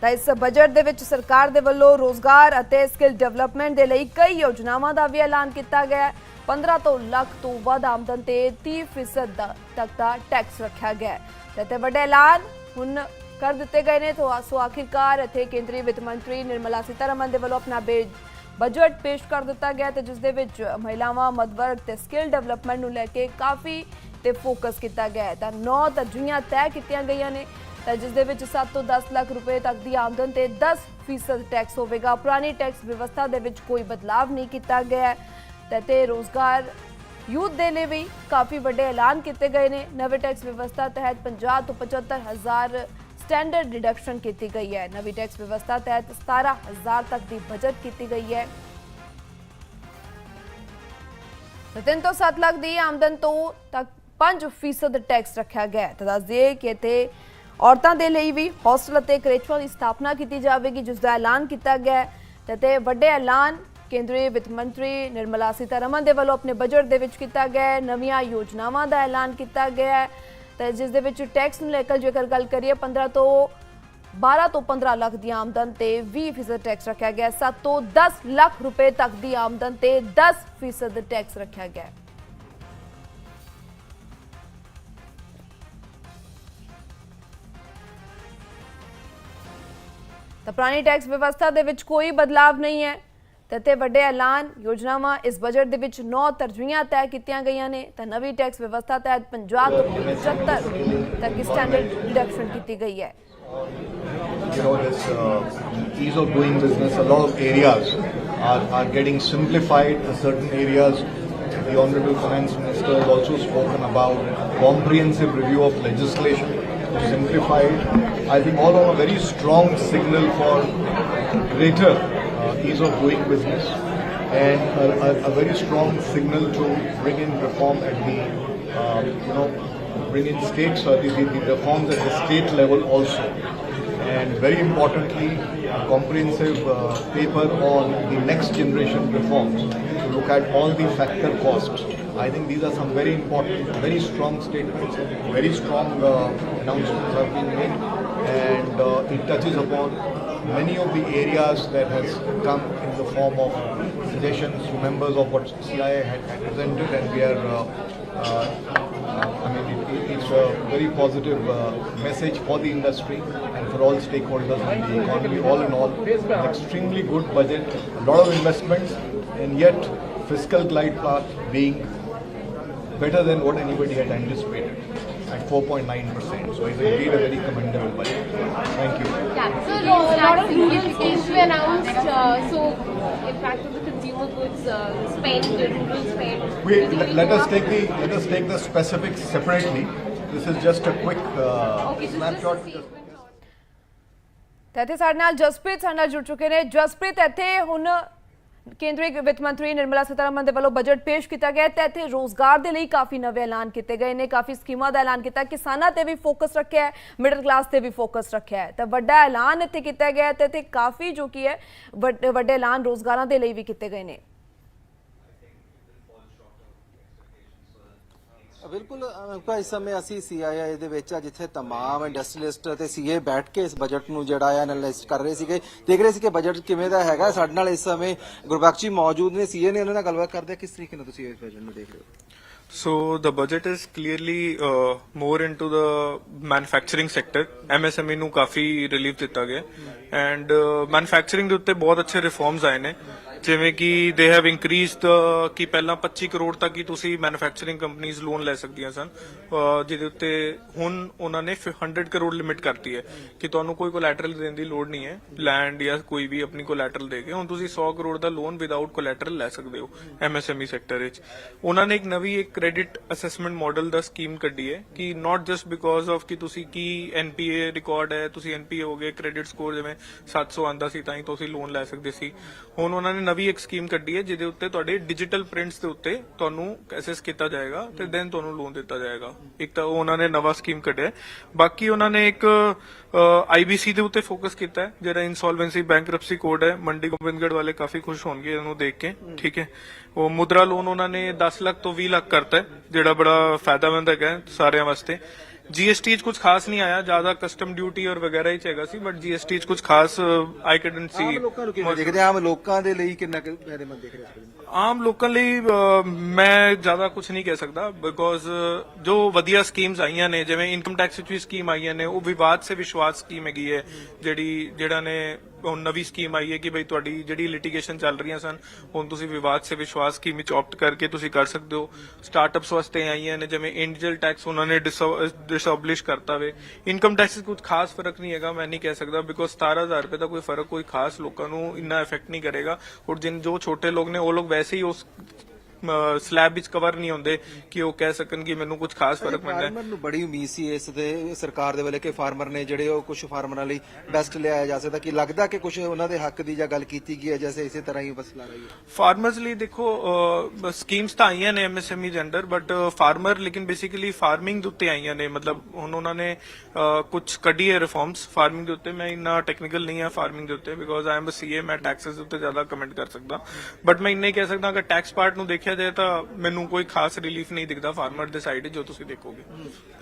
तो इस बजट दे विच सरकार दे वल्लों रोजगार अते स्किल डेवलपमेंट दे लई कई योजनावां दा भी ऐलान किया गया है। 15 लाख तो वध आमदन ते 30% तक का टैक्स रखा गया है। ते वड्डे ऐलान हुण कर दिते गए ने तो आखिरकार इत्थे केंद्रीय वित्त मंत्री निर्मला सीतारमन दे वल्लों अपना बजट पेश कर दिता गया तो जिस दे विच महिलावां मध वर्ग ते स्किल डेवलपमेंट नूं लैके काफ़ी ते फोकस किया गया है। तो 9 तरजीहां तय कीतियां गईयां ने तो जिस दे विच 7 तो 10 लाख रुपए तक की आमदन ते 10% टैक्स होवेगा। पुरानी टैक्स व्यवस्था दे विच कोई बदलाव नहीं किया गया है ते रोजगार यूथ दे लिए भी काफ़ी बड़े ऐलान किए गए ने। नवे टैक्स व्यवस्था तहत 50 तो 75 हज़ार स्टैंडर्ड डिडक्शन की गई है। नवी टैक्स व्यवस्था तहत 17 हज़ार तक की बचत की गई है। 3 तो 7 लाख की आमदन तो तक 5% टैक्स रखा गया है। तो दस दिए कि इत्थे औरतों के लिए भी हॉस्टल और क्रेचों की स्थापना की जाएगी जिसका ऐलान किया गया है। तो वड्डे ऐलान केंद्रीय वित्त मंत्री निर्मला सीतारमन दे वल्लों अपने बजट दे विच किया गया है। नवीं योजनावां का ऐलान किया गया है तो जिस दे विच टैक्स नूं लेकर जेकर गल करिए 12 तो 15 लाख की आमदन ते 20% टैक्स रखा गया। 7 तो 10 लाख रुपए तक की आमदन ते 10% टैक्स रखा गया। तो पुरानी टैक्स व्यवस्था दे विच कोई बदलाव नहीं है ते वड्डे ऐलान योजनावां इस बजट दे विच 9 तरजीहां तय कीतियां गईयां ने तो नवी टैक्स व्यवस्था तहत 50 तो 75 तक की स्टैंडर्ड डिडक्शन की गई है। You know, this ease of doing business, a lot of areas are getting simplified. Certain areas, the Honorable Finance Minister has also spoken about comprehensive review of legislation to simplify it. I think all on a very strong signal for greater ease of doing business and a very strong signal to bring in reform at the, bring in states, the reforms at the state level also. And very importantly, a comprehensive paper on the next generation reforms to look at all the factor costs. I think these are some very important, very strong statements, very strong announcements have been made, and it touches upon many of the areas that has come in the form of suggestions to members of what CIA had presented, and we are it's a very positive message for the industry and for all stakeholders in the economy. All in all, an extremely good budget, a lot of investments, and yet fiscal glide path being better than what anybody had anticipated at 4.9%. So it's indeed a very commendable budget. Thank you. Yeah, so a lot of simplification announced. So in fact, of the consumer goods spend, rural spend? Wait, let us take the specifics separately. This is just a quick snapshot. ਤੇ ਇੱਥੇ ਸਾਡੇ ਨਾਲ ਜਸਪ੍ਰੀਤ ਸਾਡੇ ਨਾਲ ਜੁੜ ਚੁੱਕੇ ਨੇ। ਜਸਪ੍ਰੀਤ, ਇੱਥੇ ਹੁਣ ਕੇਂਦਰੀ ਵਿੱਤ ਮੰਤਰੀ ਨਿਰਮਲਾ ਸੀਤਾਰਮਨ ਦੇ ਵੱਲੋਂ ਬਜਟ ਪੇਸ਼ ਕੀਤਾ ਗਿਆ ਤੇ ਇੱਥੇ ਰੋਜ਼ਗਾਰ ਦੇ ਲਈ ਕਾਫੀ ਨਵੇਂ ਐਲਾਨ ਕੀਤੇ ਗਏ ਨੇ, ਕਾਫੀ ਸਕੀਮਾਂ ਦਾ ਐਲਾਨ ਕੀਤਾ, ਕਿਸਾਨਾਂ ਤੇ ਵੀ ਫੋਕਸ ਰੱਖਿਆ ਹੈ, ਮਿਡਲ ਕਲਾਸ ਤੇ ਵੀ ਫੋਕਸ ਰੱਖਿਆ ਹੈ। ਤਾਂ ਵੱਡਾ ਐਲਾਨ ਇੱਥੇ ਕੀਤਾ ਗਿਆ ਤੇ ਇੱਥੇ ਕਾਫੀ ਜੋ ਕੀ ਹੈ ਵੱਡੇ ਐਲਾਨ ਰੋਜ਼ਗਾਰਾਂ ਦੇ ਲਈ ਵੀ ਕੀਤੇ ਗਏ ਨੇ। बिल्कुल इस समय असी CII ਦੇ ਵਿੱਚ ਜਿੱਥੇ तमाम ਇੰਡਸਟਰੀਅਲਿਸਟ ਤੇ CA ਬੈਠ ਕੇ ਇਸ ਬਜਟ ਨੂੰ ਜਿਹੜਾ ਹੈ ਐਨਾਲਾਈਜ਼ ਕਰ ਰਹੇ ਸੀਗੇ, ਦੇਖ ਰਹੇ ਸੀ ਕਿ ਬਜਟ ਕਿਵੇਂ ਦਾ ਹੈਗਾ। ਸਾਡੇ ਨਾਲ ਇਸ ਸਮੇਂ ਗੁਰਬਖਸ਼ ਜੀ ਮੌਜੂਦ ਨੇ, CA ਨੇ, ਉਹਨਾਂ ਨਾਲ ਗੱਲਬਾਤ ਕਰਦੇ ਕਿਸ ਤਰੀਕੇ ਨਾਲ ਤੁਸੀਂ ਇਸ ਬਜਟ ਨੂੰ ਦੇਖ ਰਹੇ ਹੋ। So the budget is clearly more into the manufacturing sector. MSME ਨੂੰ ਕਾਫੀ ਰਿਲੀਫ ਦਿੱਤਾ ਗਿਆ and manufacturing ਦੇ ਉੱਤੇ ਬਹੁਤ ਅੱਛੇ ਰਿਫਾਰਮਸ ਆਏ ਨੇ, ਜਿਵੇਂ ਕਿ ਦੇ ਹੈਵ ਇਨਕਰੀਜ਼ਡ ਕਿ ਪਹਿਲਾਂ 25 ਕਰੋੜ ਤੱਕ ਹੀ ਤੁਸੀਂ ਮੈਨੂਫੈਕਚਰਿੰਗ ਕੰਪਨੀਆਂ ਲੋਨ ਲੈ ਸਕਦੀਆਂ ਸਨ, ਜਿਹਦੇ ਉੱਤੇ ਹੁਣ ਉਹਨਾਂ ਨੇ 100 ਕਰੋੜ ਲਿਮਿਟ ਕਰਤੀ ਹੈ ਕਿ ਤੁਹਾਨੂੰ ਕੋਈ ਕੋਲੈਟਰਲ ਦੇਣ ਦੀ ਲੋੜ ਨਹੀਂ ਹੈ, ਲੈਂਡ ਜਾਂ ਕੋਈ ਵੀ ਆਪਣੀ ਕੋਲੈਟਰਲ ਦੇ ਕੇ ਹੁਣ ਤੁਸੀਂ 100 ਕਰੋੜ ਦਾ ਲੋਨ ਵਿਦਆਊਟ ਕੋਲੈਟਰਲ ਲੈ ਸਕਦੇ ਹੋ MSME ਸੈਕਟਰ ਵਿੱਚ। ਉਹਨਾਂ ਨੇ ਇੱਕ ਨਵੀਂ ਕ੍ਰੈਡਿਟ ਅਸੈਸਮੈਂਟ ਮਾਡਲ ਦਾ ਸਕੀਮ ਕੱਢੀ ਹੈ ਕਿ ਨਾਟ ਜਸਟ ਬਿਕੋਜ਼ ਆਫ ਕਿ ਤੁਸੀਂ ਕੀ NPA ਰਿਕਾਰਡ ਹੈ, ਤੁਸੀਂ NPA ਹੋ ਗਏ, ਕ੍ਰੈਡਿਟ ਸਕੋਰ ਜਿਵੇਂ 700 ਆਂਦਾ ਸੀ ਤਾਂ ਹੀ ਤੁਸੀਂ ਲੋਨ ਲੈ ਸਕਦੇ ਸੀ। ਹੁਣ ਉਹਨਾਂ ਨੇ ਨਵੀਂ ਇੱਕ ਸਕੀਮ ਕੱਢੀ ਹੈ ਜਿਹਦੇ ਉੱਤੇ ਤੁਹਾਡੇ ਡਿਜੀਟਲ ਪ੍ਰਿੰਟਸ ਦੇ ਉੱਤੇ ਤੁਹਾਨੂੰ ਐਸੈਸ ਕੀਤਾ ਜਾਏਗਾ ਤੇ ਦੈਨ ਤੁਹਾਨੂੰ ਲੋਨ ਦਿੱਤਾ ਜਾਏਗਾ। ਇੱਕ ਤਾਂ ਉਹਨਾਂ ਨੇ ਨਵਾਂ ਸਕੀਮ ਕੱਢਿਆ, ਬਾਕੀ ਉਹਨਾਂ ਨੇ ਇੱਕ IBC ਦੇ ਉੱਤੇ ਫੋਕਸ ਕੀਤਾ ਹੈ, ਜਿਹੜਾ ਇਨਸੋਲਵੈਂਸੀ ਬੈਂਕਰਪਸੀ ਕੋਡ ਹੈ। ਮੰਡੀ ਗੋਬਿੰਦਗੜ੍ਹ ਵਾਲੇ ਕਾਫੀ ਖੁਸ਼ ਹੋਣਗੇ ਇਹਨੂੰ ਦੇਖ ਕੇ, ਠੀਕ ਹੈ। ਉਹ ਮੁਦਰਾ ਲੋਨ ਉਹਨਾਂ ਨੇ 10 ਲੱਖ ਤੋਂ 20 ਲੱਖ ਕਰਤਾ ਹੈ, ਜਿਹੜਾ ਬੜਾ ਫਾਇਦਾਮੰਦ ਹੈਗਾ ਸਾਰਿਆਂ ਵਾਸਤੇ। GST ਚ ਕੁਝ ਖਾਸ ਨਹੀਂ ਆਇਆ, ਜ਼ਿਆਦਾ ਕਸਟਮ ਡਿਊਟੀ ਔਰ ਵਗੈਰਾ ਹੀ ਹੈਗਾ ਸੀ, ਬਟ GST ਚ ਕੁਝ ਖਾਸ ਆਈ ਕੈਡਨਟ ਸੀ। ਆਮ ਲੋਕਾਂ ਨੂੰ ਕਿਵੇਂ ਦੇਖਦੇ, ਆਮ ਲੋਕਾਂ ਦੇ ਲਈ ਕਿੰਨਾ ਫਾਇਦੇਮੰਦ ਦੇਖ ਰਹੇ ਹੋ? ਆਮ ਲੋਕਾਂ ਲਈ ਮੈਂ ਜ਼ਿਆਦਾ ਕੁਝ ਨਹੀਂ ਕਹਿ ਸਕਦਾ, ਬਿਕੋਜ਼ ਜੋ ਵਧੀਆ ਸਕੀਮਸ ਆਈਆਂ ਨੇ, ਜਿਵੇਂ ਇਨਕਮ ਟੈਕਸ ਵਿੱਚ ਵੀ ਸਕੀਮ ਆਈਆਂ ਨੇ, ਉਹ ਵਿਵਾਦ ਸੇ ਵਿਸ਼ਵਾਸ ਸਕੀਮ ਹੈਗੀ ਹੈ, ਜਿਹੜਾ ਨੇ ਹੁਣ ਨਵੀਂ ਸਕੀਮ ਆਈ ਹੈ ਕਿ ਬਈ ਤੁਹਾਡੀ ਜਿਹੜੀ ਲਿਟੀਗੇਸ਼ਨ ਚੱਲ ਰਹੀਆਂ ਸਨ ਹੁਣ ਤੁਸੀਂ ਵਿਵਾਦ ਸੇ ਵਿਸ਼ਵਾਸ ਸਕੀਮ ਵਿੱਚ ਆਪਟ ਕਰਕੇ ਤੁਸੀਂ ਕਰ ਸਕਦੇ ਹੋ। ਸਟਾਰਟਅਪਸ ਵਾਸਤੇ ਆਈਆਂ ਨੇ, ਜਿਵੇਂ ਇੰਡੀਵਿਜੂਅਲ ਟੈਕਸ ਉਹਨਾਂ ਨੇ ਡਿਸਐਬਲਿਸ਼ ਕਰਤਾ ਵੇ। ਇਨਕਮ ਟੈਕਸ ਵਿੱਚ ਕੁਝ ਖਾਸ ਫਰਕ ਨਹੀਂ ਹੈਗਾ, ਮੈਂ ਨਹੀਂ ਕਹਿ ਸਕਦਾ, ਬਿਕੋਜ਼ 17,000 ਰੁਪਏ ਦਾ ਕੋਈ ਫਰਕ ਕੋਈ ਖਾਸ ਲੋਕਾਂ ਨੂੰ ਇੰਨਾ ਇਫੈਕਟ ਨਹੀਂ ਕਰੇਗਾ। ਔਰ ਜੋ ਛੋਟੇ ਲੋਕ ਨੇ ਉਹ ਲੋਕ ਵੈਸੇ ਹੀ ਉਸ ਸਲੈਬ ਵਿੱਚ ਕਵਰ ਨਹੀਂ ਹੁੰਦੇ ਕਿ ਉਹ ਕਹਿ ਸਕਣ ਕਿ ਮੈਨੂੰ ਕੁਝ ਖਾਸ ਫਰਕ ਪੈਂਦਾ ਹੈ। ਫਾਰਮਰ ਨੂੰ ਬੜੀ ਉਮੀਦ ਸੀ ਇਸ ਦੇ ਸਰਕਾਰ ਦੇ ਵੱਲੋਂ ਕਿ ਫਾਰਮਰ ਨੇ ਜਿਹੜੇ ਉਹ ਕੁਝ ਫਾਰਮਰਾਂ ਲਈ ਬੈਸਟ ਲਿਆਇਆ ਜਾ ਸਕਦਾ, ਕਿ ਲੱਗਦਾ ਕਿ ਕੁਝ ਉਹਨਾਂ ਦੇ ਹੱਕ ਦੀ ਜਾਂ ਗੱਲ ਕੀਤੀ ਗਈ ਹੈ, ਜੈਸੇ ਇਸੇ ਤਰ੍ਹਾਂ ਹੀ ਬਸ ਲਾ ਰਹੀ ਹੈ ਫਾਰਮਰਸ ਲਈ। ਦੇਖੋ ਸਕੀਮਸ ਤਾਂ ਆਈਆਂ ਨੇ MSME ਦੇ ਅੰਡਰ, ਬਟ ਫਾਰਮਰ ਲੇਕਿਨ ਬੇਸਿਕਲੀ ਫਾਰਮਿੰਗ ਦੇ ਉੱਤੇ ਆਈਆਂ ਨੇ, ਮਤਲਬ ਹੁਣ ਉਹਨਾਂ ਨੇ ਕੁਝ ਕੱਢੀ ਹੈ ਰਿਫਾਰਮਸ ਫਾਰਮਿੰਗ ਦੇ ਉੱਤੇ। ਮੈਂ ਇੰਨਾ ਟੈਕਨੀਕਲ ਨਹੀਂ ਹਾਂ ਫਾਰਮਿੰਗ ਦੇ ਉੱਤੇ, because I am a CA, ਮੈਂ ਟੈਕਸਸ ਦੇ ਉੱਤੇ ਜ਼ਿਆਦਾ ਕਮੈਂਟ ਕਰ ਸਕਦਾ, ਬਟ ਮੈਂ ਇੰਨਾ ਹੀ ਕਹਿ ਸਕਦਾ ਕਿ ਟੈਕਸ ਪਾਰਟ ਨੂੰ ਦੇਖਿਆ ਜਾਏ ਤਾਂ ਮੈਨੂੰ ਕੋਈ ਖਾਸ ਰਿਲੀਫ ਨਹੀਂ ਦਿਖਦਾ ਫਾਰਮਰ ਦੇ ਸਾਈਡ ਜੋ ਤੁਸੀਂ ਦੇਖੋਗੇ।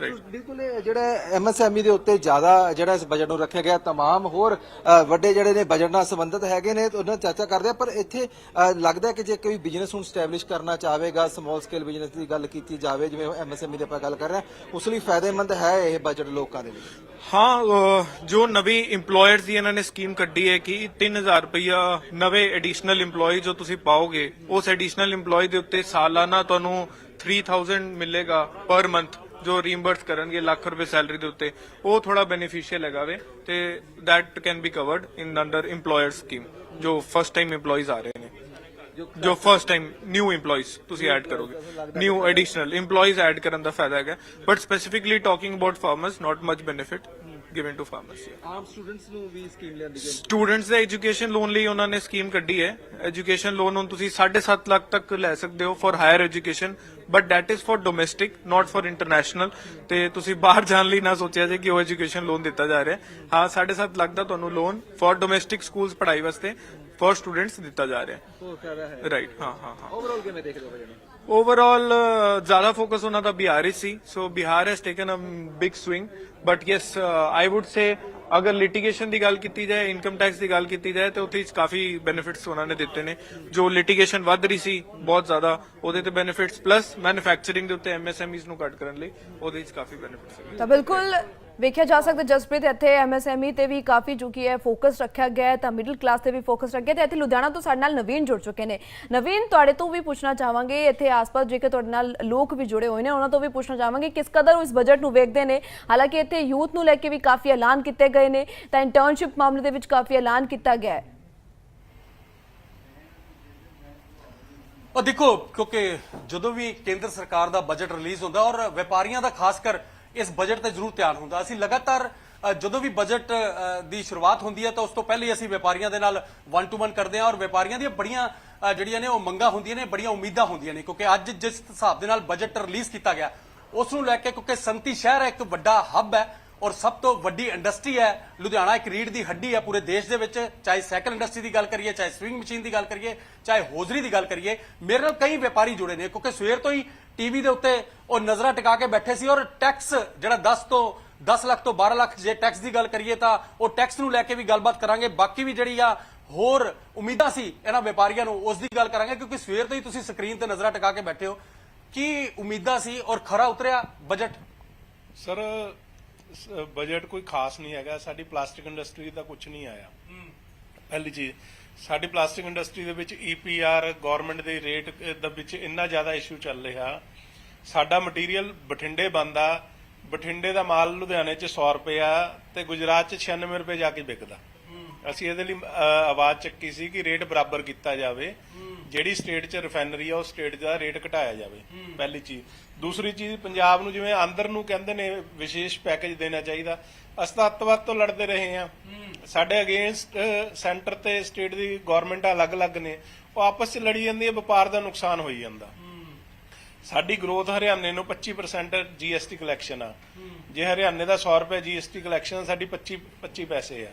ਰਾਈਟ, ਬਿਲਕੁਲ। ਜਿਹੜਾ MSME ਦੇ ਉੱਤੇ ਜ਼ਿਆਦਾ ਜਿਹੜਾ ਇਸ ਬਜਟ ਨੂੰ ਰੱਖਿਆ ਗਿਆ, तमाम ਹੋਰ ਵੱਡੇ ਜਿਹੜੇ ਨੇ ਬਜਟ ਨਾਲ ਸੰਬੰਧਿਤ ਹੈਗੇ ਨੇ ਉਹਨਾਂ ਚਰਚਾ ਕਰਦੇ ਆ, ਪਰ ਇੱਥੇ ਲੱਗਦਾ ਕਿ ਜੇ ਕੋਈ ਬਿਜ਼ਨਸ ਨੂੰ ਸਟੈਬਲਿਸ਼ ਕਰਨਾ ਚਾਹੇਗਾ, ਸਮਾਲ ਸਕੇਲ ਬਿਜ਼ਨਸ ਦੀ ਗੱਲ ਕੀਤੀ ਜਾਵੇ, ਜਿਵੇਂ MSME ਦੀ ਆਪਾਂ ਗੱਲ ਕਰ ਰਹੇ ਹਾਂ, ਉਸ ਲਈ ਫਾਇਦੇਮੰਦ ਹੈ ਇਹ ਬਜਟ ਲੋਕਾਂ ਦੇ ਲਈ। ਹਾਂ, ਜੋ ਨਵੀਂ ਇੰਪਲੋਇਰਸ ਦੀ ਇਹਨਾਂ ਨੇ ਸਕੀਮ ਕੱਢੀ ਹੈ ਕਿ 3000 ਰੁਪਇਆ ਨਵੇਂ ਐਡੀਸ਼ਨਲ ਇੰਪਲੋਈ ਜੋ ਤੁਸੀਂ ਪਾਓਗੇ, ਉਸ ਐਡੀਸ਼ਨਲ ਇੰਪਲੋਈ ਦੇ ਉੱਤੇ ਸਾਲਾਨਾ ਤੁਹਾਨੂੰ 3000 ਮਿਲੇਗਾ ਪਰ ਮੰਥ, ਜੋ ਰੀਇੰਬਰਸ ਕਰਨਗੇ ਲੱਖ ਰੁਪਏ ਸੈਲਰੀ ਦੇ ਉੱਤੇ। ਉਹ ਥੋੜਾ ਬੈਨੀਫੀਸ਼ੀਅਲ ਹੈਗਾ ਵੇ, ਤੇ that can be covered in under employer scheme, ਜੋ ਫਸਟ ਟਾਈਮ ਇੰਪਲੋਈਜ਼ ਆ ਰਹੇ ਨੇ, ਜੋ ਫਸਟ ਟਾਈਮ ਨਿਊ ਇੰਪਲੋਈਜ਼ ਤੁਸੀਂ ਐਡ ਕਰੋਗੇ, ਨਿਊ ਐਡੀਸ਼ਨਲ ਇੰਪਲੋਈਜ਼ ਐਡ ਕਰਨ ਦਾ ਫਾਇਦਾ ਹੈਗਾ। But specifically talking about farmers, not much benefit given to farmers। ਆਮ ਸਟੂਡੈਂਟਸ ਨੂੰ ਵੀ ਸਕੀਮ ਲਿਆਂਦੀ ਗਈ, ਸਟੂਡੈਂਟਸ ਦੇ ਐਜੂਕੇਸ਼ਨ ਲੋਨ ਲਈ ਉਹਨਾਂ ਨੇ ਸਕੀਮ ਕੱਢੀ ਹੈ। ਐਜੂਕੇਸ਼ਨ ਲੋਨ ਹੁਣ ਤੁਸੀਂ 7.5 ਲੱਖ ਤੱਕ ਲੈ ਸਕਦੇ ਹੋ for higher education, but that is for domestic, not for international. ਤੇ ਤੁਸੀਂ ਬਾਹਰ ਜਾਣ ਲਈ ਨਾ ਸੋਚਿਆ ਜੇ ਕਿ ਉਹ ਐਜੂਕੇਸ਼ਨ ਲੋਨ ਦਿੱਤਾ ਜਾ ਰਿਹਾ। ਹਾਂ, 7.5 ਲੱਖ ਦਾ ਤੁਹਾਨੂੰ ਲੋਨ ਫॉर ਡੋਮੈਸਟਿਕ ਸਕੂਲਸ ਪੜ੍ਹਾਈ ਵਾਸਤੇ ਫॉर ਸਟੂਡੈਂਟਸ ਦਿੱਤਾ ਜਾ ਰਿਹਾ। ਰਾਈਟ, ਹਾਂ ਹਾਂ ਹਾਂ। ਓਵਰਆਲ ਕਿਵੇਂ ਦੇਖਦੇ ਹੋ ਬਜਟ? ओवरऑल ज्यादा फोकस ਉਹਨਾਂ ਦਾ ਬਿਹਾਰ ਹੀ ਸੀ, ਸੋ Bihar has taken a big swing, but yes I would say ਅਗਰ ਲਿਟੀਗੇਸ਼ਨ ਦੀ ਗੱਲ ਕੀਤੀ ਜਾਏ, ਇਨਕਮ ਟੈਕਸ ਦੀ ਗੱਲ ਕੀਤੀ ਜਾਏ, ਤੇ ਉੱਥੇ ਕਾਫੀ ਬੈਨੀਫਿਟਸ ਉਹਨਾਂ ਨੇ ਦਿੱਤੇ ਨੇ। ਜੋ ਲਿਟੀਗੇਸ਼ਨ ਵੱਧ ਰਹੀ ਸੀ ਬਹੁਤ ਜ਼ਿਆਦਾ, ਉਹਦੇ ਤੇ ਬੈਨੀਫਿਟਸ, ਪਲੱਸ ਮੈਨੂਫੈਕਚਰਿੰਗ ਦੇ ਉੱਤੇ MSMEs ਨੂੰ ਕੱਟ ਕਰਨ ਲਈ ਉਹਦੇ ਵਿੱਚ ਕਾਫੀ ਬੈਨੀਫਿਟਸ। ਤਾਂ ਬਿਲਕੁਲ ਵੇਖਿਆ ਜਾ ਸਕਦਾ ਜਸਪ੍ਰੀਤ, ਇੱਥੇ MSME ਤੇ ਵੀ ਕਾਫੀ ਜੋ ਕੀ ਹੈ ਫੋਕਸ ਰੱਖਿਆ ਗਿਆ ਹੈ, ਤਾਂ ਮਿਡਲ ਕਲਾਸ ਤੇ ਵੀ ਫੋਕਸ ਰੱਖਿਆ। ਤੇ ਇੱਥੇ ਲੁਧਿਆਣਾ ਤੋਂ ਸਾਡੇ ਨਾਲ ਨਵੀਨ ਜੁੜ ਚੁੱਕੇ ਨੇ। ਨਵੀਨ, ਤੁਹਾਡੇ ਤੋਂ ਵੀ ਪੁੱਛਣਾ ਚਾਹਾਂਗੇ, ਇੱਥੇ ਆਸ-ਪਾਸ ਜੇਕਰ ਤੁਹਾਡੇ ਨਾਲ ਲੋਕ ਵੀ ਜੁੜੇ ਹੋਏ ਨੇ ਉਹਨਾਂ ਤੋਂ ਵੀ ਪੁੱਛਣਾ ਚਾਹਾਂਗੇ ਕਿਸ ਕਦਰ ਉਹ ਇਸ ਬਜਟ ਨੂੰ ਵੇਖਦੇ ਨੇ। ਹਾਲਾਂਕਿ ਇੱਥੇ ਯੂਥ ਨੂੰ ਲੈ ਕੇ ਵੀ ਕਾਫੀ ਐਲਾਨ ਕੀਤੇ ਗਏ ਨੇ, ਤਾਂ ਇੰਟਰਨਸ਼ਿਪ ਮਾਮਲੇ ਦੇ ਵਿੱਚ ਕਾਫੀ ਐਲਾਨ ਕੀਤਾ ਗਿਆ ਹੈ। और देखो क्योंकि जो भी केंद्र सरकार का बजट रिलीज होता और व्यापारियों का खासकर इस बजट से जरूर ध्यान होंगे। असं लगातार जो भी बजट की शुरुआत होती है तो उस तो पहले ही असं व्यापारियों के नाल 1-to-1 करते हैं और व्यापारियों दी बड़ियां ਜਿਹੜੀਆਂ ਨੇ ਉਹ ਮੰਗਾਂ ਹੁੰਦੀਆਂ ਨੇ, ਬੜੀਆਂ ਉਮੀਦਾਂ ਹੁੰਦੀਆਂ ਨੇ ਕਿਉਂਕਿ ਅੱਜ ਜਿਸ ਹਿਸਾਬ ਦੇ ਨਾਲ ਬਜਟ ਰਿਲੀਜ਼ ਕੀਤਾ ਗਿਆ ਉਸ ਨੂੰ ਲੈ ਕੇ ਕਿਉਂਕਿ 37 ਸ਼ਹਿਰ ਇੱਕ ਵੱਡਾ ਹੱਬ ਹੈ ਔਰ ਸਭ ਤੋਂ ਵੱਡੀ ਇੰਡਸਟਰੀ ਹੈ। ਲੁਧਿਆਣਾ ਇੱਕ ਰੀੜ ਦੀ ਹੱਡੀ ਹੈ ਪੂਰੇ ਦੇਸ਼ ਦੇ ਵਿੱਚ, ਚਾਹੇ ਸਾਈਕਲ ਇੰਡਸਟਰੀ ਦੀ ਗੱਲ ਕਰੀਏ, ਚਾਹੇ ਸਵਿੰਗ ਮਸ਼ੀਨ ਦੀ ਗੱਲ ਕਰੀਏ, ਚਾਹੇ ਹੋਜ਼ਰੀ ਦੀ ਗੱਲ ਕਰੀਏ। ਮੇਰੇ ਨਾਲ ਕਈ ਵਪਾਰੀ ਜੁੜੇ ਨੇ ਕਿਉਂਕਿ ਸਵੇਰ ਤੋਂ ਹੀ ਟੀਵੀ ਦੇ ਉੱਤੇ ਉਹ ਨਜ਼ਰਾਂ ਟਿਕਾ ਕੇ ਬੈਠੇ ਸੀ ਔਰ ਟੈਕਸ ਜਿਹੜਾ 10 ਲੱਖ ਤੋਂ 12 ਲੱਖ ਜੇ ਟੈਕਸ ਦੀ ਗੱਲ ਕਰੀਏ ਤਾਂ ਉਹ ਟੈਕਸ ਨੂੰ ਲੈ ਕੇ ਵੀ ਗੱਲਬਾਤ ਕਰਾਂਗੇ। ਬਾਕੀ ਵੀ ਜਿਹੜੀ ਆ ਹੋਰ ਉਮੀਦਾਂ ਸੀ ਇਹਨਾਂ ਵਪਾਰੀਆਂ ਨੂੰ ਉਸ ਦੀ ਗੱਲ ਕਰਾਂਗੇ ਕਿਉਂਕਿ ਸਵੇਰ ਤੋਂ ਹੀ ਤੁਸੀਂ ਸਕਰੀਨ ਤੇ ਨਜ਼ਰਾਂ ਟਿਕਾ ਕੇ ਬੈਠੇ ਹੋ। ਕੀ ਉਮੀਦਾਂ ਸੀ ਔਰ ਖਰਾ ਉਤਰਿਆ ਬਜਟ? ਸਰ ਬਜਟ ਕੋਈ ਖਾਸ ਨਹੀਂ ਹੈਗਾ। ਸਾਡੀ ਪਲਾਸਟਿਕ ਇੰਡਸਟਰੀ ਦਾ ਕੁਝ ਨਹੀਂ ਆਇਆ। ਪਹਿਲੀ ਚੀਜ਼, ਸਾਡੀ ਪਲਾਸਟਿਕ ਇੰਡਸਟਰੀ ਦੇ ਵਿੱਚ EPR ਗਵਰਨਮੈਂਟ ਦੇ ਰੇਟ ਦੇ ਵਿੱਚ ਇੰਨਾ ਜ਼ਿਆਦਾ ਇਸ਼ੂ ਚੱਲ ਰਿਹਾ। ਸਾਡਾ ਮਟੀਰੀਅਲ ਬਠਿੰਡੇ ਬਣਦਾ, ਬਠਿੰਡੇ ਦਾ ਮਾਲ ਲੁਧਿਆਣੇ 'ਚ 100 ਰੁਪਇਆ ਤੇ ਗੁਜਰਾਤ 'ਚ 96 ਰੁਪਏ ਜਾ ਕੇ ਵਿਕਦਾ। ਅਸੀਂ ਇਹਦੇ ਲਈ ਆਵਾਜ਼ ਚੱਕੀ ਸੀ ਕਿ ਰੇਟ ਬਰਾਬਰ ਕੀਤਾ ਜਾਵੇ, ਜਿਹੜੀ ਸਟੇਟ 'ਚ ਰਿਫਾਈਨਰੀ ਆ ਉਹ ਸਟੇਟ ਦਾ ਰੇਟ ਘਟਾਇਆ ਜਾਵੇ। ਪਹਿਲੀ ਚੀਜ਼। ਦੂਸਰੀ ਚੀਜ਼, ਪੰਜਾਬ ਨੂੰ ਜਿਵੇਂ ਆਂਦਰ ਨੂੰ ਕਹਿੰਦੇ ਨੇ ਵਿਸ਼ੇਸ਼ ਪੈਕੇਜ ਦੇਣਾ ਚਾਹੀਦਾ। ਅਸੀਂ ਤਾਂ ਅੱਤਵਾਦ ਤੋਂ ਲੜਦੇ ਰਹੇ ਹਾਂ। ਸਾਡੇ ਅਗੇਂਸਟ ਸੈਂਟਰ ਤੇ ਸਟੇਟ ਦੀ ਗਵਰਨਮੈਂਟਾਂ ਅਲੱਗ-ਅਲੱਗ ਨੇ, ਉਹ ਆਪਸ 'ਚ ਲੜੀ ਜਾਂਦੀ ਹੈ, ਵਪਾਰ ਦਾ ਨੁਕਸਾਨ ਹੋਈ ਜਾਂਦਾ। ਸਾਡੀ ਗਰੋਥ ਹਰਿਆਣੇ ਨੂੰ 25% GST ਕਲੈਕਸ਼ਨ ਆ। ਜੇ ਹਰਿਆਣੇ ਦਾ 100 ਰੁਪਏ GST ਕਲੈਕਸ਼ਨ, ਸਾਡੀ 25 ਪੈਸੇ ਆ।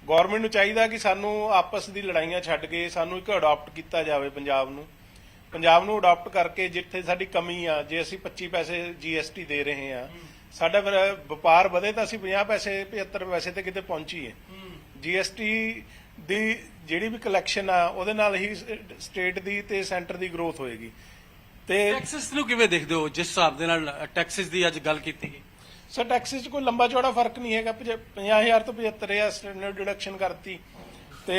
ਗਵਰਨਮੈਂਟ ਨੂੰ ਚਾਹੀਦਾ ਕਿ ਸਾਨੂੰ ਆਪਸ ਦੀ ਲੜਾਈਆਂ ਛੱਡ ਕੇ ਸਾਨੂੰ ਇੱਕ ਅਡਾਪਟ ਕੀਤਾ ਜਾਵੇ। ਪੰਜਾਬ ਨੂੰ ਅਡਾਪਟ ਕਰਕੇ ਜਿੱਥੇ ਸਾਡੀ ਕਮੀ ਆ, ਜੇ ਅਸੀਂ 25 ਪੈਸੇ GST ਦੇ ਰਹੇ ਆ, ਸਾਡਾ ਫਿਰ ਵਪਾਰ ਵਧੇ ਤਾਂ ਅਸੀਂ 50 ਪੈਸੇ 75 ਪੈਸੇ ਤੇ ਕਿਤੇ ਪਹੁੰਚੀਏ। GST ਦੀ ਜਿਹੜੀ ਵੀ ਕਲੈਕਸ਼ਨ ਆ ਉਹਦੇ ਨਾਲ ਹੀ ਸਟੇਟ ਦੀ ਤੇ ਸੈਂਟਰ ਦੀ ਗਰੋਥ ਹੋਏਗੀ। ਤੇ ਟੈਕਸਿਸ ਨੂੰ ਕਿਵੇਂ ਦੇਖਦੇ ਹੋ ਜਿਸ ਹਿਸਾਬ ਦੇ ਨਾਲ ਟੈਕਸਿਸ ਦੀ ਅੱਜ ਗੱਲ ਕੀਤੀ ਗਈ? ਸਰ ਟੈਕਸਿਸ 'ਚ ਕੋਈ ਲੰਬਾ ਚੌੜਾ ਫਰਕ ਨਹੀਂ ਹੈਗਾ। 50,000 ਤੋਂ 75,000 ਸਟੈਂਡਰਡ ਡਿਡਕਸ਼ਨ ਕਰਤੀ ਤੇ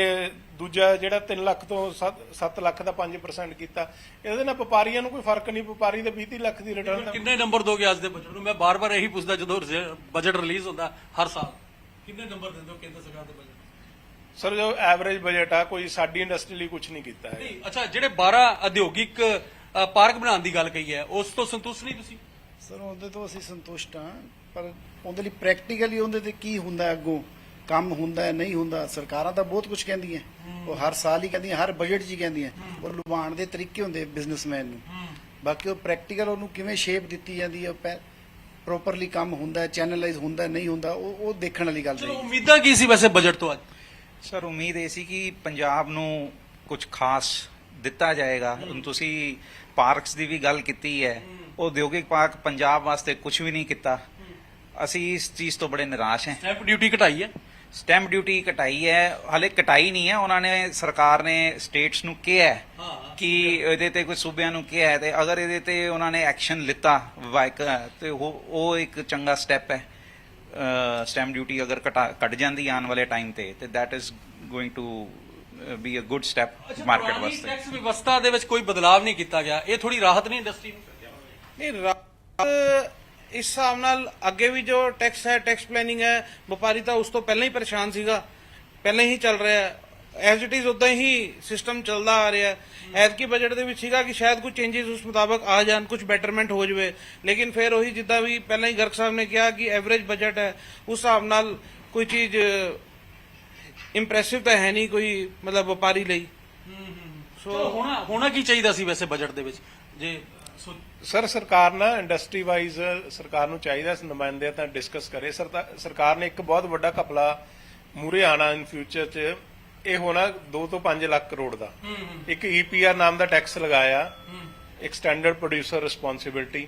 ਦੂਜਾ ਜਿਹੜਾ 3 ਲੱਖ ਤੋਂ 7 ਲੱਖ ਦਾ 5% ਕੀਤਾ। ਇਹਦੇ ਨਾਲ ਵਪਾਰੀਆਂ ਨੂੰ ਕੋਈ ਫਰਕ ਨਹੀਂ। ਵਪਾਰੀ ਦੇ 20 ਲੱਖ ਦੀ ਰਿਟਰਨ। ਕਿੰਨੇ ਨੰਬਰ ਦੋਗੇ ਅੱਜ ਦੇ ਬਜਟ ਨੂੰ? ਮੈਂ ਬਾਰ-ਬਾਰ ਇਹੀ ਪੁੱਛਦਾ ਜਦੋਂ ਬਜਟ ਰਿਲੀਜ਼ ਹੁੰਦਾ ਹਰ ਸਾਲ, ਕਿੰਨੇ ਨੰਬਰ ਦਿੰਦੇ ਹੋ ਕੇਂਦਰ ਸਰਕਾਰ ਦੇ ਬਜਟ? ਸਰ ਜੋ ਐਵਰੇਜ ਬਜਟ ਆ, ਕੋਈ ਸਾਡੀ ਇੰਡਸਟਰੀ ਲਈ ਕੁਝ ਨਹੀਂ ਕੀਤਾ ਹੈ। ਅੱਛਾ, ਜਿਹੜੇ 12 ਉਦਯੋਗਿਕ ਪਾਰਕ ਬਣਾਉਣ ਦੀ ਗੱਲ ਕਹੀ ਹੈ ਉਸ ਤੋਂ ਸੰਤੁਸ਼ਟ ਨਹੀਂ ਤੁਸੀਂ? ਸਰ ਉਹਦੇ ਤੋਂ ਅਸੀਂ ਸੰਤੁਸ਼ਟ ਹਾਂ, ਪਰ ਉਹਦੇ ਲਈ ਪ੍ਰੈਕਟੀਕਲੀ ਉਹਦੇ ਤੇ ਕੀ ਹੁੰਦਾ, ਅੱਗੋਂ ਕੰਮ ਹੁੰਦਾ ਨਹੀਂ ਹੁੰਦਾ। ਸਰਕਾਰਾਂ ਤਾਂ ਬਹੁਤ ਕੁਝ ਕਹਿੰਦੀਆਂ, ਉਹ ਹਰ ਸਾਲ ਹੀ ਕਹਿੰਦੀਆਂ, ਹਰ ਬਜਟ 'ਚ ਹੀ ਕਹਿੰਦੀਆਂ, ਔਰ ਲੁਭਾਉਣ ਦੇ ਤਰੀਕੇ ਹੁੰਦੇ ਬਿਜ਼ਨਸਮੈਨ ਨੂੰ। ਬਾਕੀ ਉਹ ਪ੍ਰੈਕਟੀਕਲ ਉਹਨੂੰ ਕਿਵੇਂ ਸ਼ੇਪ ਦਿੱਤੀ ਜਾਂਦੀ ਹੈ, ਪ੍ਰੋਪਰਲੀ ਕੰਮ ਹੁੰਦਾ, ਚੈਨਲਾਈਜ਼ ਹੁੰਦਾ ਨਹੀਂ ਹੁੰਦਾ, ਉਹ ਦੇਖਣ ਵਾਲੀ ਗੱਲ ਹੈ। ਉਮੀਦਾਂ ਕੀ ਸੀ ਵੈਸੇ ਬਜਟ ਤੋਂ ਅੱਜ? ਸਰ ਉਮੀਦ ਇਹ ਸੀ ਕਿ ਪੰਜਾਬ ਨੂੰ ਕੁਝ ਖਾਸ ਦਿੱਤਾ ਜਾਏਗਾ। ਹੁਣ ਤੁਸੀਂ ਪਾਰਕਸ ਦੀ ਵੀ ਗੱਲ ਕੀਤੀ ਹੈ, ਉਦਯੋਗਿਕ ਪਾਰਕ ਪੰਜਾਬ ਵਾਸਤੇ ਕੁਝ ਵੀ ਨਹੀਂ ਕੀਤਾ। ਅਸੀਂ ਇਸ ਚੀਜ਼ ਤੋਂ ਬੜੇ ਨਿਰਾਸ਼ ਹਾਂ। ਸਟੈਂਪ ਡਿਊਟੀ ਘਟਾਈ ਹੈ? ਸਟੈਂਪ ਡਿਊਟੀ ਘਟਾਈ ਹੈ, ਹਾਲੇ ਘਟਾਈ ਨਹੀਂ ਹੈ। ਉਹਨਾਂ ਨੇ, ਸਰਕਾਰ ਨੇ ਸਟੇਟਸ ਨੂੰ ਕਿਹਾ ਹੈ ਕਿ ਇਹਦੇ ਤੇ ਕੋਈ ਸੂਬਿਆਂ ਨੂੰ ਕਿਹਾ ਹੈ, ਤੇ ਅਗਰ ਇਹਦੇ ਤੇ ਉਹਨਾਂ ਨੇ ਐਕਸ਼ਨ ਲਿੱਤਾ ਤੇ ਉਹ ਇੱਕ ਚੰਗਾ ਸਟੈਪ ਹੈ। ਸਟੈਂਪ ਡਿਊਟੀ ਅਗਰ ਘਟ ਜਾਂਦੀ ਆਉਣ ਵਾਲੇ ਟਾਈਮ ਤੇ that is going to be a good step market ਵਾਸਤੇ। ਟੈਕਸ ਵਿਵਸਥਾ ਦੇ ਵਿੱਚ ਕੋਈ ਬਦਲਾਵ ਨਹੀਂ ਕੀਤਾ ਗਿਆ, ਇਹ ਥੋੜੀ ਰਾਹਤ ਨਹੀਂ ਇੰਡਸਟਰੀ ਨੂੰ? ਨਹੀਂ, ਰਾਹਤ ਇਸ ਹਿਸਾਬ ਨਾਲ ਅੱਗੇ ਵੀ ਜੋ ਟੈਕਸ ਹੈ, ਟੈਕਸ ਪਲੈਨਿੰਗ ਹੈ, ਵਪਾਰੀ ਤਾਂ ਉਸ ਤੋਂ ਪਹਿਲਾਂ ਹੀ ਪਰੇਸ਼ਾਨ ਸੀਗਾ, ਪਹਿਲਾਂ ਹੀ ਚੱਲ ਰਿਹਾ ਹੈ। ਐਜ਼ ਇਟ ਇਜ਼ ਉਦਾਂ ਹੀ ਸਿਸਟਮ ਚੱਲਦਾ ਆ ਰਿਹਾ ਹੈ। ਐਤਕੀ ਬਜਟ ਦੇ ਵਿੱਚ ਸੀਗਾ ਕਿ ਸ਼ਾਇਦ ਕੁਝ ਚੇਂਜਸ ਉਸ ਮੁਤਾਬਕ ਆ ਜਾਣ, ਕੁਝ ਬੈਟਰਮੈਂਟ ਹੋ ਜਾਵੇ, ਲੇਕਿਨ ਫਿਰ ਉਹੀ ਜਿੱਦਾਂ ਵੀ ਪਹਿਲਾਂ ਹੀ ਗਰਗ ਸਾਹਿਬ ਨੇ ਕਿਹਾ ਕਿ ਐਵਰੇਜ ਬਜਟ ਹੈ, ਉਸ ਹਿਸਾਬ ਨਾਲ ਕੋਈ ਚੀਜ਼ ਇੰਪ੍ਰੈਸਿਵ ਤਾਂ ਹੈ ਨਹੀਂ ਕੋਈ, ਮਤਲਬ ਵਪਾਰੀ ਲਈ। ਸੋ ਹੋਣਾ ਕੀ ਚਾਹੀਦਾ ਸੀ ਵੈਸੇ ਬਜਟ ਦੇ ਵਿੱਚ? ਜੇ ਸਰ ਸਰਕਾਰ ਨਾ ਇੰਡਸਟਰੀ ਵਾਈਜ਼ ਸਰਕਾਰ ਨੂੰ ਚਾਹੀਦਾ ਨੁਮਾਇੰਦੇ ਤਾਂ ਡਿਸਕਸ ਕਰੇ। ਸਰਕਾਰ ਨੇ ਇੱਕ ਬਹੁਤ ਵੱਡਾ ਘਪਲਾ ਮੂਰੇ ਆਣਾ ਇਨ ਫਿਊਚਰ 'ਚ, ਇਹ ਹੋਣਾ 2 ਤੋਂ 5 ਲੱਖ ਕਰੋੜ ਦਾ। ਇੱਕ EPR ਨਾਮ ਦਾ ਟੈਕਸ ਲਗਾਇਆ, ਇੱਕ ਸਟੈਂਡਰਡ ਪ੍ਰੋਡਿਊਸਰ ਰਿਸਪੌਂਸਿਬਿਲਟੀ।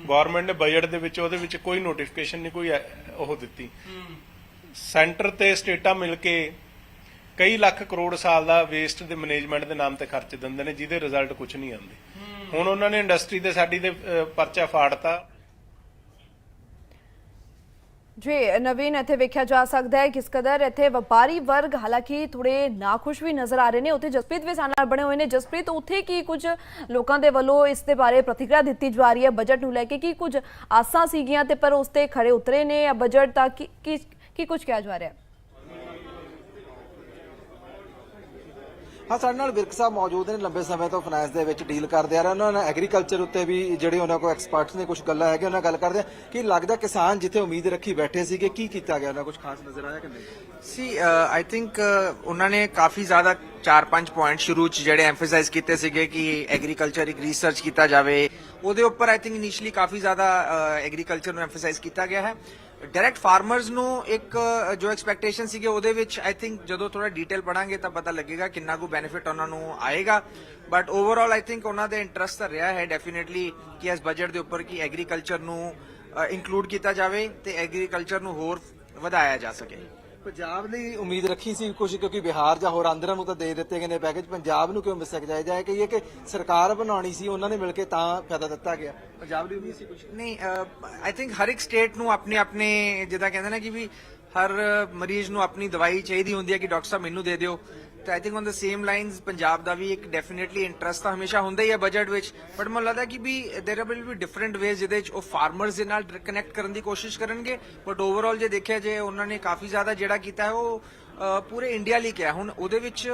ਗਵਰਨਮੈਂਟ ਨੇ ਬਜਟ ਦੇ ਵਿੱਚ ਉਹਦੇ ਵਿੱਚ ਕੋਈ ਨੋਟੀਫਿਕੇਸ਼ਨ ਨਹੀਂ, ਕੋਈ ਉਹ ਦਿੱਤੀ। ਸੈਂਟਰ ਤੇ ਸਟੇਟਾਂ ਮਿਲ ਕੇ ਕਈ ਲੱਖ ਕਰੋੜ ਸਾਲ ਦਾ ਵੇਸਟ ਦੇ ਮੈਨੇਜਮੈਂਟ ਦੇ ਨਾਮ ਤੇ ਖਰਚ ਦਿੰਦੇ ਨੇ, ਜਿਹਦੇ ਰਿਜ਼ਲਟ ਕੁਝ ਨਹੀਂ ਆਉਂਦੇ। ਹੁਣ ਉਹਨਾਂ ਨੇ ਇੰਡਸਟਰੀ ਦੇ ਸਾਡੀ ਦੇ ਪਰਚਾ ਫਾੜਤਾ। ਜੀ ਨਵੀਨ, ਇੱਥੇ ਵੇਖਿਆ ਜਾ ਸਕਦਾ ਹੈ ਕਿਸ ਕਦਰ ਇੱਥੇ ਵਪਾਰੀ ਵਰਗ ਹਾਲਾਂਕਿ ਥੋੜੇ ਨਾਖੁਸ਼ ਵੀ ਨਜ਼ਰ ਆ ਰਹੇ ਨੇ। ਉੱਥੇ ਜਸਪ੍ਰੀਤ ਵੀ ਸਾਡੇ ਨਾਲ ਬਣੇ ਹੋਏ ਨੇ। ਜਸਪ੍ਰੀਤ, ਉੱਥੇ ਕੀ ਕੁਝ ਲੋਕਾਂ ਦੇ ਵੱਲੋਂ ਇਸ ਦੇ ਬਾਰੇ ਪ੍ਰਤੀਕਿਰਿਆ ਦਿੱਤੀ ਜਾ ਰਹੀ ਹੈ ਬਜਟ ਨੂੰ ਲੈ ਕੇ? ਕੀ ਕੁਝ ਆਸਾਂ ਸੀਗੀਆਂ ਤੇ ਪਰ ਉਸ ਤੇ ਖਰੇ ਉਤਰੇ ਨੇ ਜਾਂ ਬਜਟ ਦਾ ਕੀ ਕੁਝ ਕਿਹਾ ਜਾ ਰਿਹਾ? ਹਾਂ, ਸਾਡੇ ਨਾਲ ਵਿਰਕ ਸਾਹਿਬ ਮੌਜੂਦ ਨੇ, ਲੰਬੇ ਸਮੇਂ ਤੋਂ ਫਾਈਨੈਂਸ ਦੇ ਵਿੱਚ ਡੀਲ ਕਰਦੇ ਆ ਰਹੇ ਉਹਨਾਂ ਨੇ। ਐਗਰੀਕਲਚਰ ਉੱਤੇ ਵੀ ਜਿਹੜੇ ਉਹਨਾਂ ਕੋਲ ਐਕਸਪਰਟਸ ਨੇ ਕੁਝ ਗੱਲਾਂ ਹੈਗੀਆਂ, ਉਹਨਾਂ ਨਾਲ ਗੱਲ ਕਰਦੇ ਆ। ਕੀ ਲੱਗਦਾ ਕਿਸਾਨ ਜਿੱਥੇ ਉਮੀਦ ਰੱਖੀ ਬੈਠੇ ਸੀਗੇ, ਕੀ ਕੀਤਾ ਗਿਆ ਉਹਨਾਂ ਕੁਝ ਖਾਸ ਨਜ਼ਰ ਆਇਆ ਕਿ ਨਹੀਂ? ਸੀ ਆਈ ਥਿੰਕ ਉਹਨਾਂ ਨੇ ਕਾਫੀ ਜ਼ਿਆਦਾ 4-5 ਪੁਆਇੰਟ ਸ਼ੁਰੂ ਚ ਜਿਹੜੇ ਐਮਫਸਾਈਜ਼ ਕੀਤੇ ਸੀਗੇ ਕਿ ਐਗਰੀਕਲਚਰ ਇੱਕ ਰਿਸਰਚ ਕੀਤਾ ਜਾਵੇ, ਉਹਦੇ ਉੱਪਰ ਆਈ ਥਿੰਕ ਇਨੀਸ਼ੀਅਲੀ ਕਾਫੀ ਜ਼ਿਆਦਾ ਐਗਰੀਕਲਚਰ ਨੂੰ ਐਮਫਸਾਈਜ਼ ਕੀਤਾ ਗਿਆ ਹੈ। ਡਾਇਰੈਕਟ ਫਾਰਮਰਸ ਨੂੰ ਇੱਕ ਜੋ ਐਕਸਪੈਕਟੇਸ਼ਨ ਸੀਗੇ ਉਹਦੇ ਵਿੱਚ ਆਈ ਥਿੰਕ ਜਦੋਂ ਥੋੜਾ ਡੀਟੇਲ ਪੜਾਂਗੇ ਤਾਂ ਪਤਾ ਲੱਗੇਗਾ ਕਿੰਨਾ ਕੁ ਬੈਨੀਫਿਟ ਉਹਨਾਂ ਨੂੰ ਆਏਗਾ। ਬਟ ਓਵਰਆਲ ਆਈ ਥਿੰਕ ਉਹਨਾਂ ਦੇ ਇੰਟਰਸਟ ਤਾਂ ਰਿਹਾ ਹੈ ਡੈਫੀਨੇਟਲੀ ਕਿ ਇਸ ਬਜਟ ਦੇ ਉੱਪਰ ਕਿ ਐਗਰੀਕਲਚਰ ਨੂੰ ਇੰਕਲੂਡ ਕੀਤਾ ਜਾਵੇ ਤੇ ਐਗਰੀਕਲਚਰ ਨੂੰ ਹੋਰ ਵਧਾਇਆ ਜਾ ਸਕੇ। ਪੰਜਾਬ ਲਈ ਉਮੀਦ ਰੱਖੀ ਸੀ ਕੁਝ, ਕਿਉਂਕਿ ਬਿਹਾਰ ਜਾਂ ਹੋਰ ਆਂਧਰਾ ਨੂੰ ਤਾਂ ਦੇ ਦਿੱਤੇ ਗਏ ਨੇ ਪੈਕੇਜ, ਪੰਜਾਬ ਨੂੰ ਕਿਉਂ ਮਿਸ ਜਾਇਆ ਕਿ ਇਹ ਕਿ ਸਰਕਾਰ ਬਣਾਉਣੀ ਸੀ, ਉਹਨਾਂ ਨੇ ਮਿਲ ਕੇ ਤਾਂ ਫਾਇਦਾ ਦਿੱਤਾ ਗਿਆ, ਪੰਜਾਬ ਲਈ ਉਮੀਦ ਸੀ ਕੁਝ ਨਹੀਂ? ਆਈ ਥਿੰਕ ਹਰ ਇੱਕ ਸਟੇਟ ਨੂੰ ਆਪਣੇ ਆਪਣੇ ਜਿੱਦਾਂ ਕਹਿੰਦੇ ਨਾ ਕਿ ਵੀ ਹਰ ਮਰੀਜ਼ ਨੂੰ ਆਪਣੀ ਦਵਾਈ ਚਾਹੀਦੀ ਹੁੰਦੀ ਹੈ ਕਿ ਡਾਕਟਰ ਸਾਹਿਬ ਮੈਨੂੰ ਦੇ ਦਿਓ, ਤੇ I think on the same lines Punjab ਦਾ ਵੀ ਇੱਕ ਡੈਫੀਨੇਟਲੀ ਇੰਟਰਸਟ ਤਾਂ ਹਮੇਸ਼ਾ ਹੁੰਦਾ ਹੀ ਹੈ ਬਜਟ ਵਿੱਚ, ਬਟ ਮੈਨੂੰ ਲੱਗਦਾ ਕਿ ਵੀ ਦੇਰ ਵਿਲ ਬੀ ਡਿਫਰੈਂਟ ਵੇਜ਼ ਜਿਹਦੇ ਵਿੱਚ ਉਹ ਫਾਰਮਰਸ ਦੇ ਨਾਲ ਕਨੈਕਟ ਕਰਨ ਦੀ ਕੋਸ਼ਿਸ਼ ਕਰਨਗੇ। ਬਟ ਓਵਰਆਲ ਜੇ ਦੇਖਿਆ ਜੇ ਉਹਨਾਂ ਨੇ ਕਾਫੀ ਜ਼ਿਆਦਾ ਜਿਹੜਾ ਕੀਤਾ ਹੈ ਉਹ ਪੂਰੇ ਇੰਡੀਆ ਲਈ ਕਿਹਾ। ਹੁਣ ਉਹਦੇ ਵਿੱਚ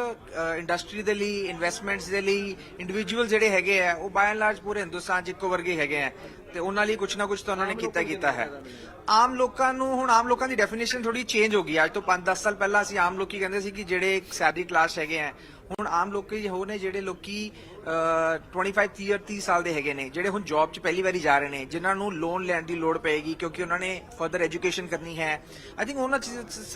ਇੰਡਸਟਰੀ ਦੇ ਲਈ, ਇਨਵੈਸਟਮੈਂਟਸ ਦੇ ਲਈ ਇੰਡੀਵਿਜੂਅਲ ਜਿਹੜੇ ਹੈਗੇ ਆ ਉਹ ਬਾਈ ਐਂਡ ਲਾਰਜ ਪੂਰੇ ਹਿੰਦੁਸਤਾਨ 'ਚ ਇੱਕੋ ਵਰਗੇ ਹੈਗੇ ਆ, ਤੇ ਉਹਨਾਂ ਲਈ ਕੁਝ ਨਾ ਕੁਝ ਤਾਂ ਉਹਨਾਂ ਨੇ ਕੀਤਾ ਹੈ। ਆਮ ਲੋਕਾਂ ਨੂੰ ਹੁਣ ਆਮ ਲੋਕਾਂ ਦੀ ਡੈਫੀਨੇਸ਼ਨ ਥੋੜੀ ਚੇਂਜ ਹੋ ਗਈ। ਅੱਜ ਤੋਂ 5-10 ਸਾਲ ਪਹਿਲਾਂ ਅਸੀਂ ਆਮ ਲੋਕੀ ਕਹਿੰਦੇ ਸੀ ਕਿ ਜਿਹੜੇ ਸੈਲਰੀ ਕਲਾਸ ਹੈਗੇ ਆ, ਹੁਣ ਆਮ ਲੋਕੀ ਹੋ ਨੇ ਜਿਹੜੇ ਲੋਕੀ 25-30 ਸਾਲ ਦੇ ਹੈਗੇ ਨੇ, ਜਿਹੜੇ ਹੁਣ ਜੌਬ 'ਚ ਪਹਿਲੀ ਵਾਰੀ ਜਾ ਰਹੇ ਨੇ, ਜਿਨ੍ਹਾਂ ਨੂੰ ਲੋਨ ਲੈਣ ਦੀ ਲੋੜ ਪਏਗੀ ਕਿਉਂਕਿ ਉਹਨਾਂ ਨੇ ਫਰਦਰ ਐਜੂਕੇਸ਼ਨ ਕਰਨੀ ਹੈ। ਆਈ ਥਿੰਕ ਉਹਨਾਂ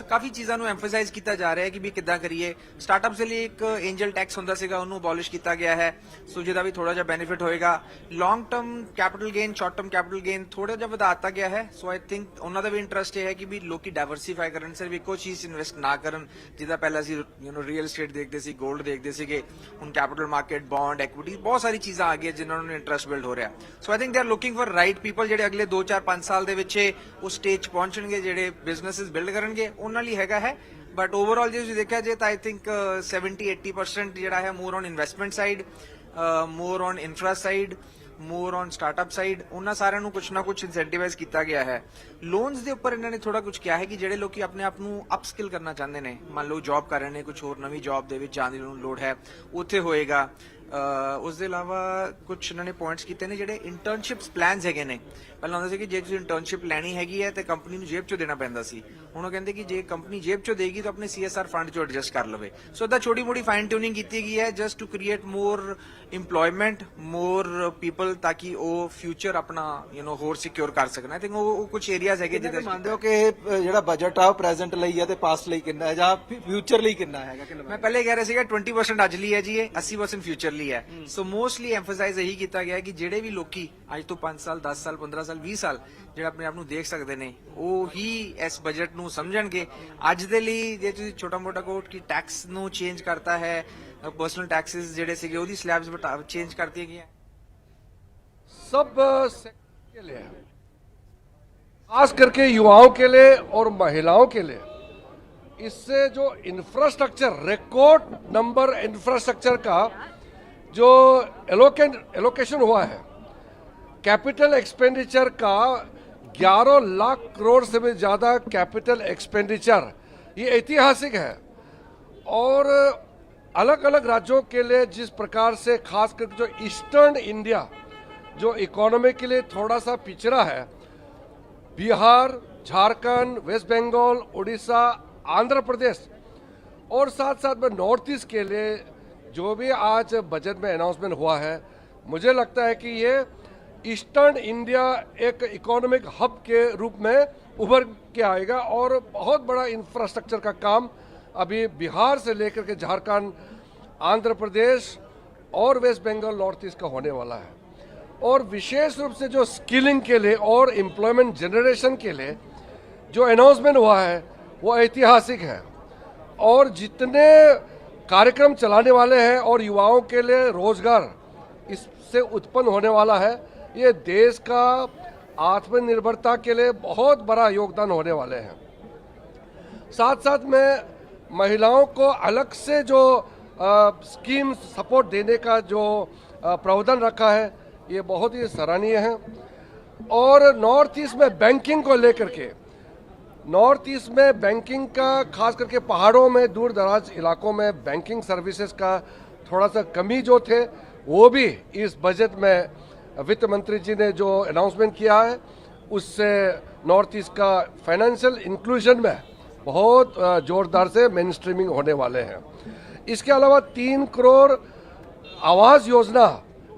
ਕਾਫੀ ਚੀਜ਼ਾਂ ਨੂੰ ਐਮਫਸਾਈਜ਼ ਕੀਤਾ ਜਾ ਰਿਹਾ ਹੈ ਕਿ ਵੀ ਕਿੱਦਾਂ ਕਰੀਏ। ਸਟਾਰਟਅਪਸ ਦੇ ਲਈ ਇੱਕ ਐਂਜਲ ਟੈਕਸ ਹੁੰਦਾ ਸੀਗਾ, ਉਹਨੂੰ ਅਬੋਲਿਸ਼ ਕੀਤਾ ਗਿਆ ਹੈ, ਸੋ ਜਿਹਦਾ ਵੀ ਥੋੜਾ ਜਿਹਾ ਬੈਨੀਫਿਟ ਹੋਏਗਾ। Long term capital gain, short term capital gain ਥੋੜਾ ਜਿਹਾ ਵਧਾ ਦਿੱਤਾ ਗਿਆ ਹੈ। ਸੋ ਆਈ ਥਿੰਕ ਉਹਨਾਂ ਦਾ ਵੀ ਇੰਟਰਸਟ ਇਹ ਹੈ ਕਿ ਵੀ ਲੋਕੀ ਡਾਇਵਰਸੀਫਾਈ ਕਰਨ, ਸਿਰਫ ਇੱਕੋ ਚੀਜ਼ ਇਨਵੈਸਟ ਨਾ ਕਰਨ, ਜਿੱਦਾਂ ਪਹਿਲਾਂ ਅਸੀਂ ਰੀਅਲ ਏਸਟੇਟ ਦੇਖਦੇ ਸੀ, ਗੋਲਡ ਦੇਖਦੇ ਸੀਗੇ, ਹੁਣ ਕੈਪੀਟਲ ਮਾਰਕੀਟ, ਬੌਂਡ, ਐਕੁਇਟੀ, ਬਹੁਤ ਸਾਰੀ ਚੀਜ਼ਾਂ ਆ ਗਈਆਂ ਜਿਨ੍ਹਾਂ ਨੂੰ ਇੰਟਰਸਟ ਬਿਲਡ ਹੋ ਰਿਹਾ। So I think they are looking for right people ਜਿਹੜੇ ਅਗਲੇ 2-4-5 ਸਾਲ ਦੇ ਵਿੱਚ ਉਸ ਸਟੇਜ 'ਚ ਪਹੁੰਚਣਗੇ, ਜਿਹੜੇ ਬਿਜ਼ਨੈਸਿਸ ਬਿਲਡ ਕਰਨਗੇ, ਉਹਨਾਂ ਲਈ ਹੈਗਾ ਹੈ। ਬਟ ਓਵਰਆਲ ਜੇ ਤੁਸੀਂ ਦੇਖਿਆ ਜੇ ਤਾਂ ਆਈ ਥਿੰਕ 70-80% ਜਿਹੜਾ ਹੈ more on investment side, more on infra side, more on startup side, ਉਹਨਾਂ ਸਾਰਿਆਂ ਨੂੰ ਕੁਝ ਨਾ ਕੁਝ ਇਨਸੈਂਟੀਵਾਈਜ਼ ਕੀਤਾ ਗਿਆ ਹੈ। ਲੋਨਸ ਦੇ ਉੱਪਰ ਇਹਨਾਂ ਨੇ ਥੋੜਾ ਕੁਝ ਕਿਹਾ ਹੈ ਕਿ ਜਿਹੜੇ ਲੋਕੀ ਆਪਣੇ ਆਪ ਨੂੰ ਅਪਸਕਿਲ ਕਰਨਾ ਚਾਹੁੰਦੇ ਨੇ, ਮੰਨ ਲਓ ਜੌਬ ਕਰ ਰਹੇ ਨੇ, ਕੁਝ ਹੋਰ ਨਵੀਂ ਜੌਬ ਦੇ ਵਿੱਚ ਜਾਣ ਦੀ ਲੋੜ ਹੈ, ਉੱਥੇ ਹੋਏਗਾ। ਉਸ ਦੇ ਇਲਾਵਾ ਕੁਝ ਇਹਨਾਂ ਨੇ ਪੁਆਇੰਟਸ ਕੀਤੇ ਨੇ ਜਿਹੜੇ ਇੰਟਰਨਸ਼ਿਪਸ ਪਲਾਨਸ ਹੈਗੇ ਨੇ। ਪਹਿਲਾਂ ਹੁੰਦਾ ਸੀ ਕਿ ਜੇ ਤੁਸੀਂ ਇੰਟਰਨਸ਼ਿਪ ਲੈਣੀ ਹੈਗੀ ਹੈ ਤੇ ਕੰਪਨੀ ਨੂੰ ਜੇਬ 'ਚੋਂ ਦੇਣਾ ਪੈਂਦਾ ਸੀ, ਹੁਣ ਉਹ ਕਹਿੰਦੇ ਕਿ ਜੇ ਕੰਪਨੀ ਜੇਬ 'ਚੋਂ ਦੇਗੀ ਤਾਂ ਆਪਣੇ CSR ਫੰਡ 'ਚੋਂ ਐਡਜਸਟ ਕਰ ਲਵੇ। ਸੋ ਦਾ ਛੋਟੀ ਮੋਟੀ ਫਾਈਨ ਟਿਊਨਿੰਗ ਕੀਤੀ ਗਈ ਹੈ just to create more employment, more people, ਤਾਂ ਕਿ ਉਹ ਫਿਊਚਰ ਆਪਣਾ ਹੋਰ ਸਿਕਿਉਰ ਕਰ ਸਕਣ। ਆਈ ਥਿੰਕ ਉਹ ਕੁਝ ਏਰੀਆਜ਼ ਹੈਗੇ ਜਿਹਦੇ ਮੰਨਦੇ ਹੋ ਕਿ ਇਹ ਜਿਹੜਾ ਬਜਟ ਆ ਉਹ ਪ੍ਰੈਜ਼ੈਂਟ ਲਈ ਹੈ ਤੇ ਪਾਸਟ ਲਈ ਕਿੰਨਾ ਹੈ ਜਾਂ ਫਿਊਚਰ ਲਈ ਕਿੰਨਾ ਹੈਗਾ? ਮੈਂ ਪਹਿਲੇ ਕਹਿ ਰਿਹਾ ਸੀਗਾ 20% ਅੱਜ ਲਈ ਹੈ ਜੀ, ਇਹ 80% ਫਿਊਚਰ ਲਈ ਹੈ। ਸੋ ਮੋਸਟਲੀ ਐਮਫਸਾਈਜ਼ ਇਹੀ ਕੀਤਾ ਗਿਆ ਕਿ ਜਿਹੜੇ ਵੀ ਲੋਕੀ ਅੱਜ ਤੋਂ 5 ਸਾਲ, 10 ਸਾਲ, 15 ਸਾਲ, 20 ਸਾਲ ਜਿਹੜਾ ਆਪਣੇ ਆਪ ਨੂੰ ਦੇਖ ਸਕਦੇ ਨੇ, ਉਹ ਹੀ ਇਸ ਬਜਟ ਨੂੰ ਸਮਝਣਗੇ। ਅੱਜ ਦੇ ਲਈ ਜੇ ਤੁਸੀਂ ਛੋਟਾ ਮੋਟਾ ਕੋਟ ਕਿ ਟੈਕਸ ਨੂੰ ਚੇਂਜ ਕਰਤਾ ਹੈ, पर्सनल टैक्सेस ਜਿਹੜੇ ਸੀਗੇ ਉਹਦੀ स्लैब्स चेंज कर दी गई हैं, सब के लिए, खास करके युवाओं के लिए और महिलाओं के लिए। इससे जो इंफ्रास्ट्रक्चर, रिकॉर्ड नंबर इंफ्रास्ट्रक्चर का जो एलोकेशन हुआ है, कैपिटल एक्सपेंडिचर का 11 लाख करोड़ से भी ज़्यादा कैपिटल एक्सपेंडिचर, ये ऐतिहासिक है। और अलग अलग राज्यों के लिए जिस प्रकार से खास करके जो ईस्टर्न इंडिया जो इकोनॉमी के लिए थोड़ा सा पिछड़ा है, बिहार, झारखंड, वेस्ट बंगाल, उड़ीसा, आंध्र प्रदेश और साथ साथ में नॉर्थ ईस्ट के लिए जो भी आज बजट में अनाउंसमेंट हुआ है, मुझे लगता है कि ये ईस्टर्न इंडिया एक इकोनॉमिक हब के रूप में उभर के आएगा और बहुत बड़ा इंफ्रास्ट्रक्चर का काम अभी बिहार से लेकर के झारखंड, आंध्र प्रदेश और वेस्ट बंगाल, नॉर्थ ईस्ट का होने वाला है। और विशेष रूप से जो स्किलिंग के लिए और एम्प्लॉयमेंट जनरेशन के लिए जो अनाउंसमेंट हुआ है वो ऐतिहासिक है। और जितने कार्यक्रम चलाने वाले हैं और युवाओं के लिए रोजगार इससे उत्पन्न होने वाला है, ये देश का आत्मनिर्भरता के लिए बहुत बड़ा योगदान होने वाले हैं। साथ साथ में महिलाओं को अलग से जो स्कीम सपोर्ट देने का जो प्रावधान रखा है, ये बहुत ही सराहनीय है। और नॉर्थ ईस्ट में बैंकिंग को लेकर के नॉर्थ ईस्ट में बैंकिंग का, खास करके पहाड़ों में, दूर दराज इलाकों में बैंकिंग सर्विसेज का थोड़ा सा कमी जो थे, वो भी इस बजट में वित्त मंत्री जी ने जो अनाउंसमेंट किया है उससे नॉर्थ ईस्ट का फाइनेंशियल इंक्लूजन में बहुत जोरदार से मेन स्ट्रीमिंग होने वाले हैं। इसके अलावा 3 करोड़ आवास योजना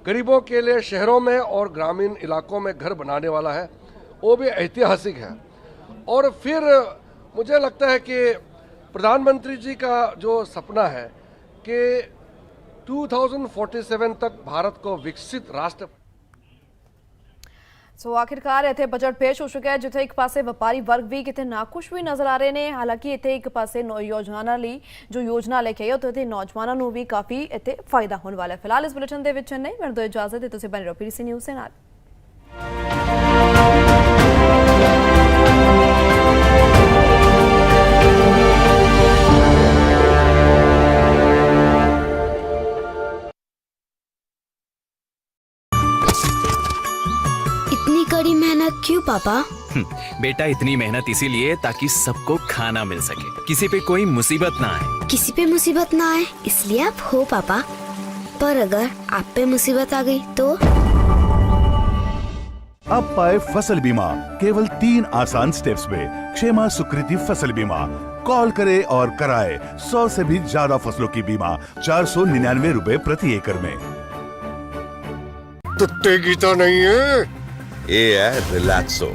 गरीबों के लिए शहरों में और ग्रामीण इलाकों में घर बनाने वाला है, वो भी ऐतिहासिक है। और फिर मुझे लगता है कि प्रधानमंत्री जी का जो सपना है कि 2047 तक भारत को विकसित राष्ट्र। सो आखिरकार इत्थे बजट पेश हो चुका है जिथे एक पासे व्यापारी वर्ग भी कितने नाखुश भी नजर आ रहे हैं। हालांकि इत्थे एक पासे योजना ली जो योजना लेके आई तो नौजवानों को भी काफ़ी इत्थे फायदा होने वाला है। फिलहाल इस बुलेटिन दे विच नहीं, मैं दो इजाजत है, तुसीं बने रहो PTC न्यूज़ दे नाल। इतनी कड़ी मेहनत क्यों पापा? बेटा इतनी मेहनत इसीलिए ताकि सबको खाना मिल सके, किसी पे कोई मुसीबत ना आए। किसी पे मुसीबत ना आए इसलिए आप हो पापा, पर अगर आप पे मुसीबत आ गई तो? अब पाए फसल बीमा केवल 3 आसान स्टेप्स में। 𝒑𝒓𝒐𝒃 फसल बीमा। कॉल करे और कराए 100 से भी ज्यादा फसलों की बीमा 499 रुपए प्रति एकड़ में। कुत्ते की तो नहीं है, ये है रिलैक्सो।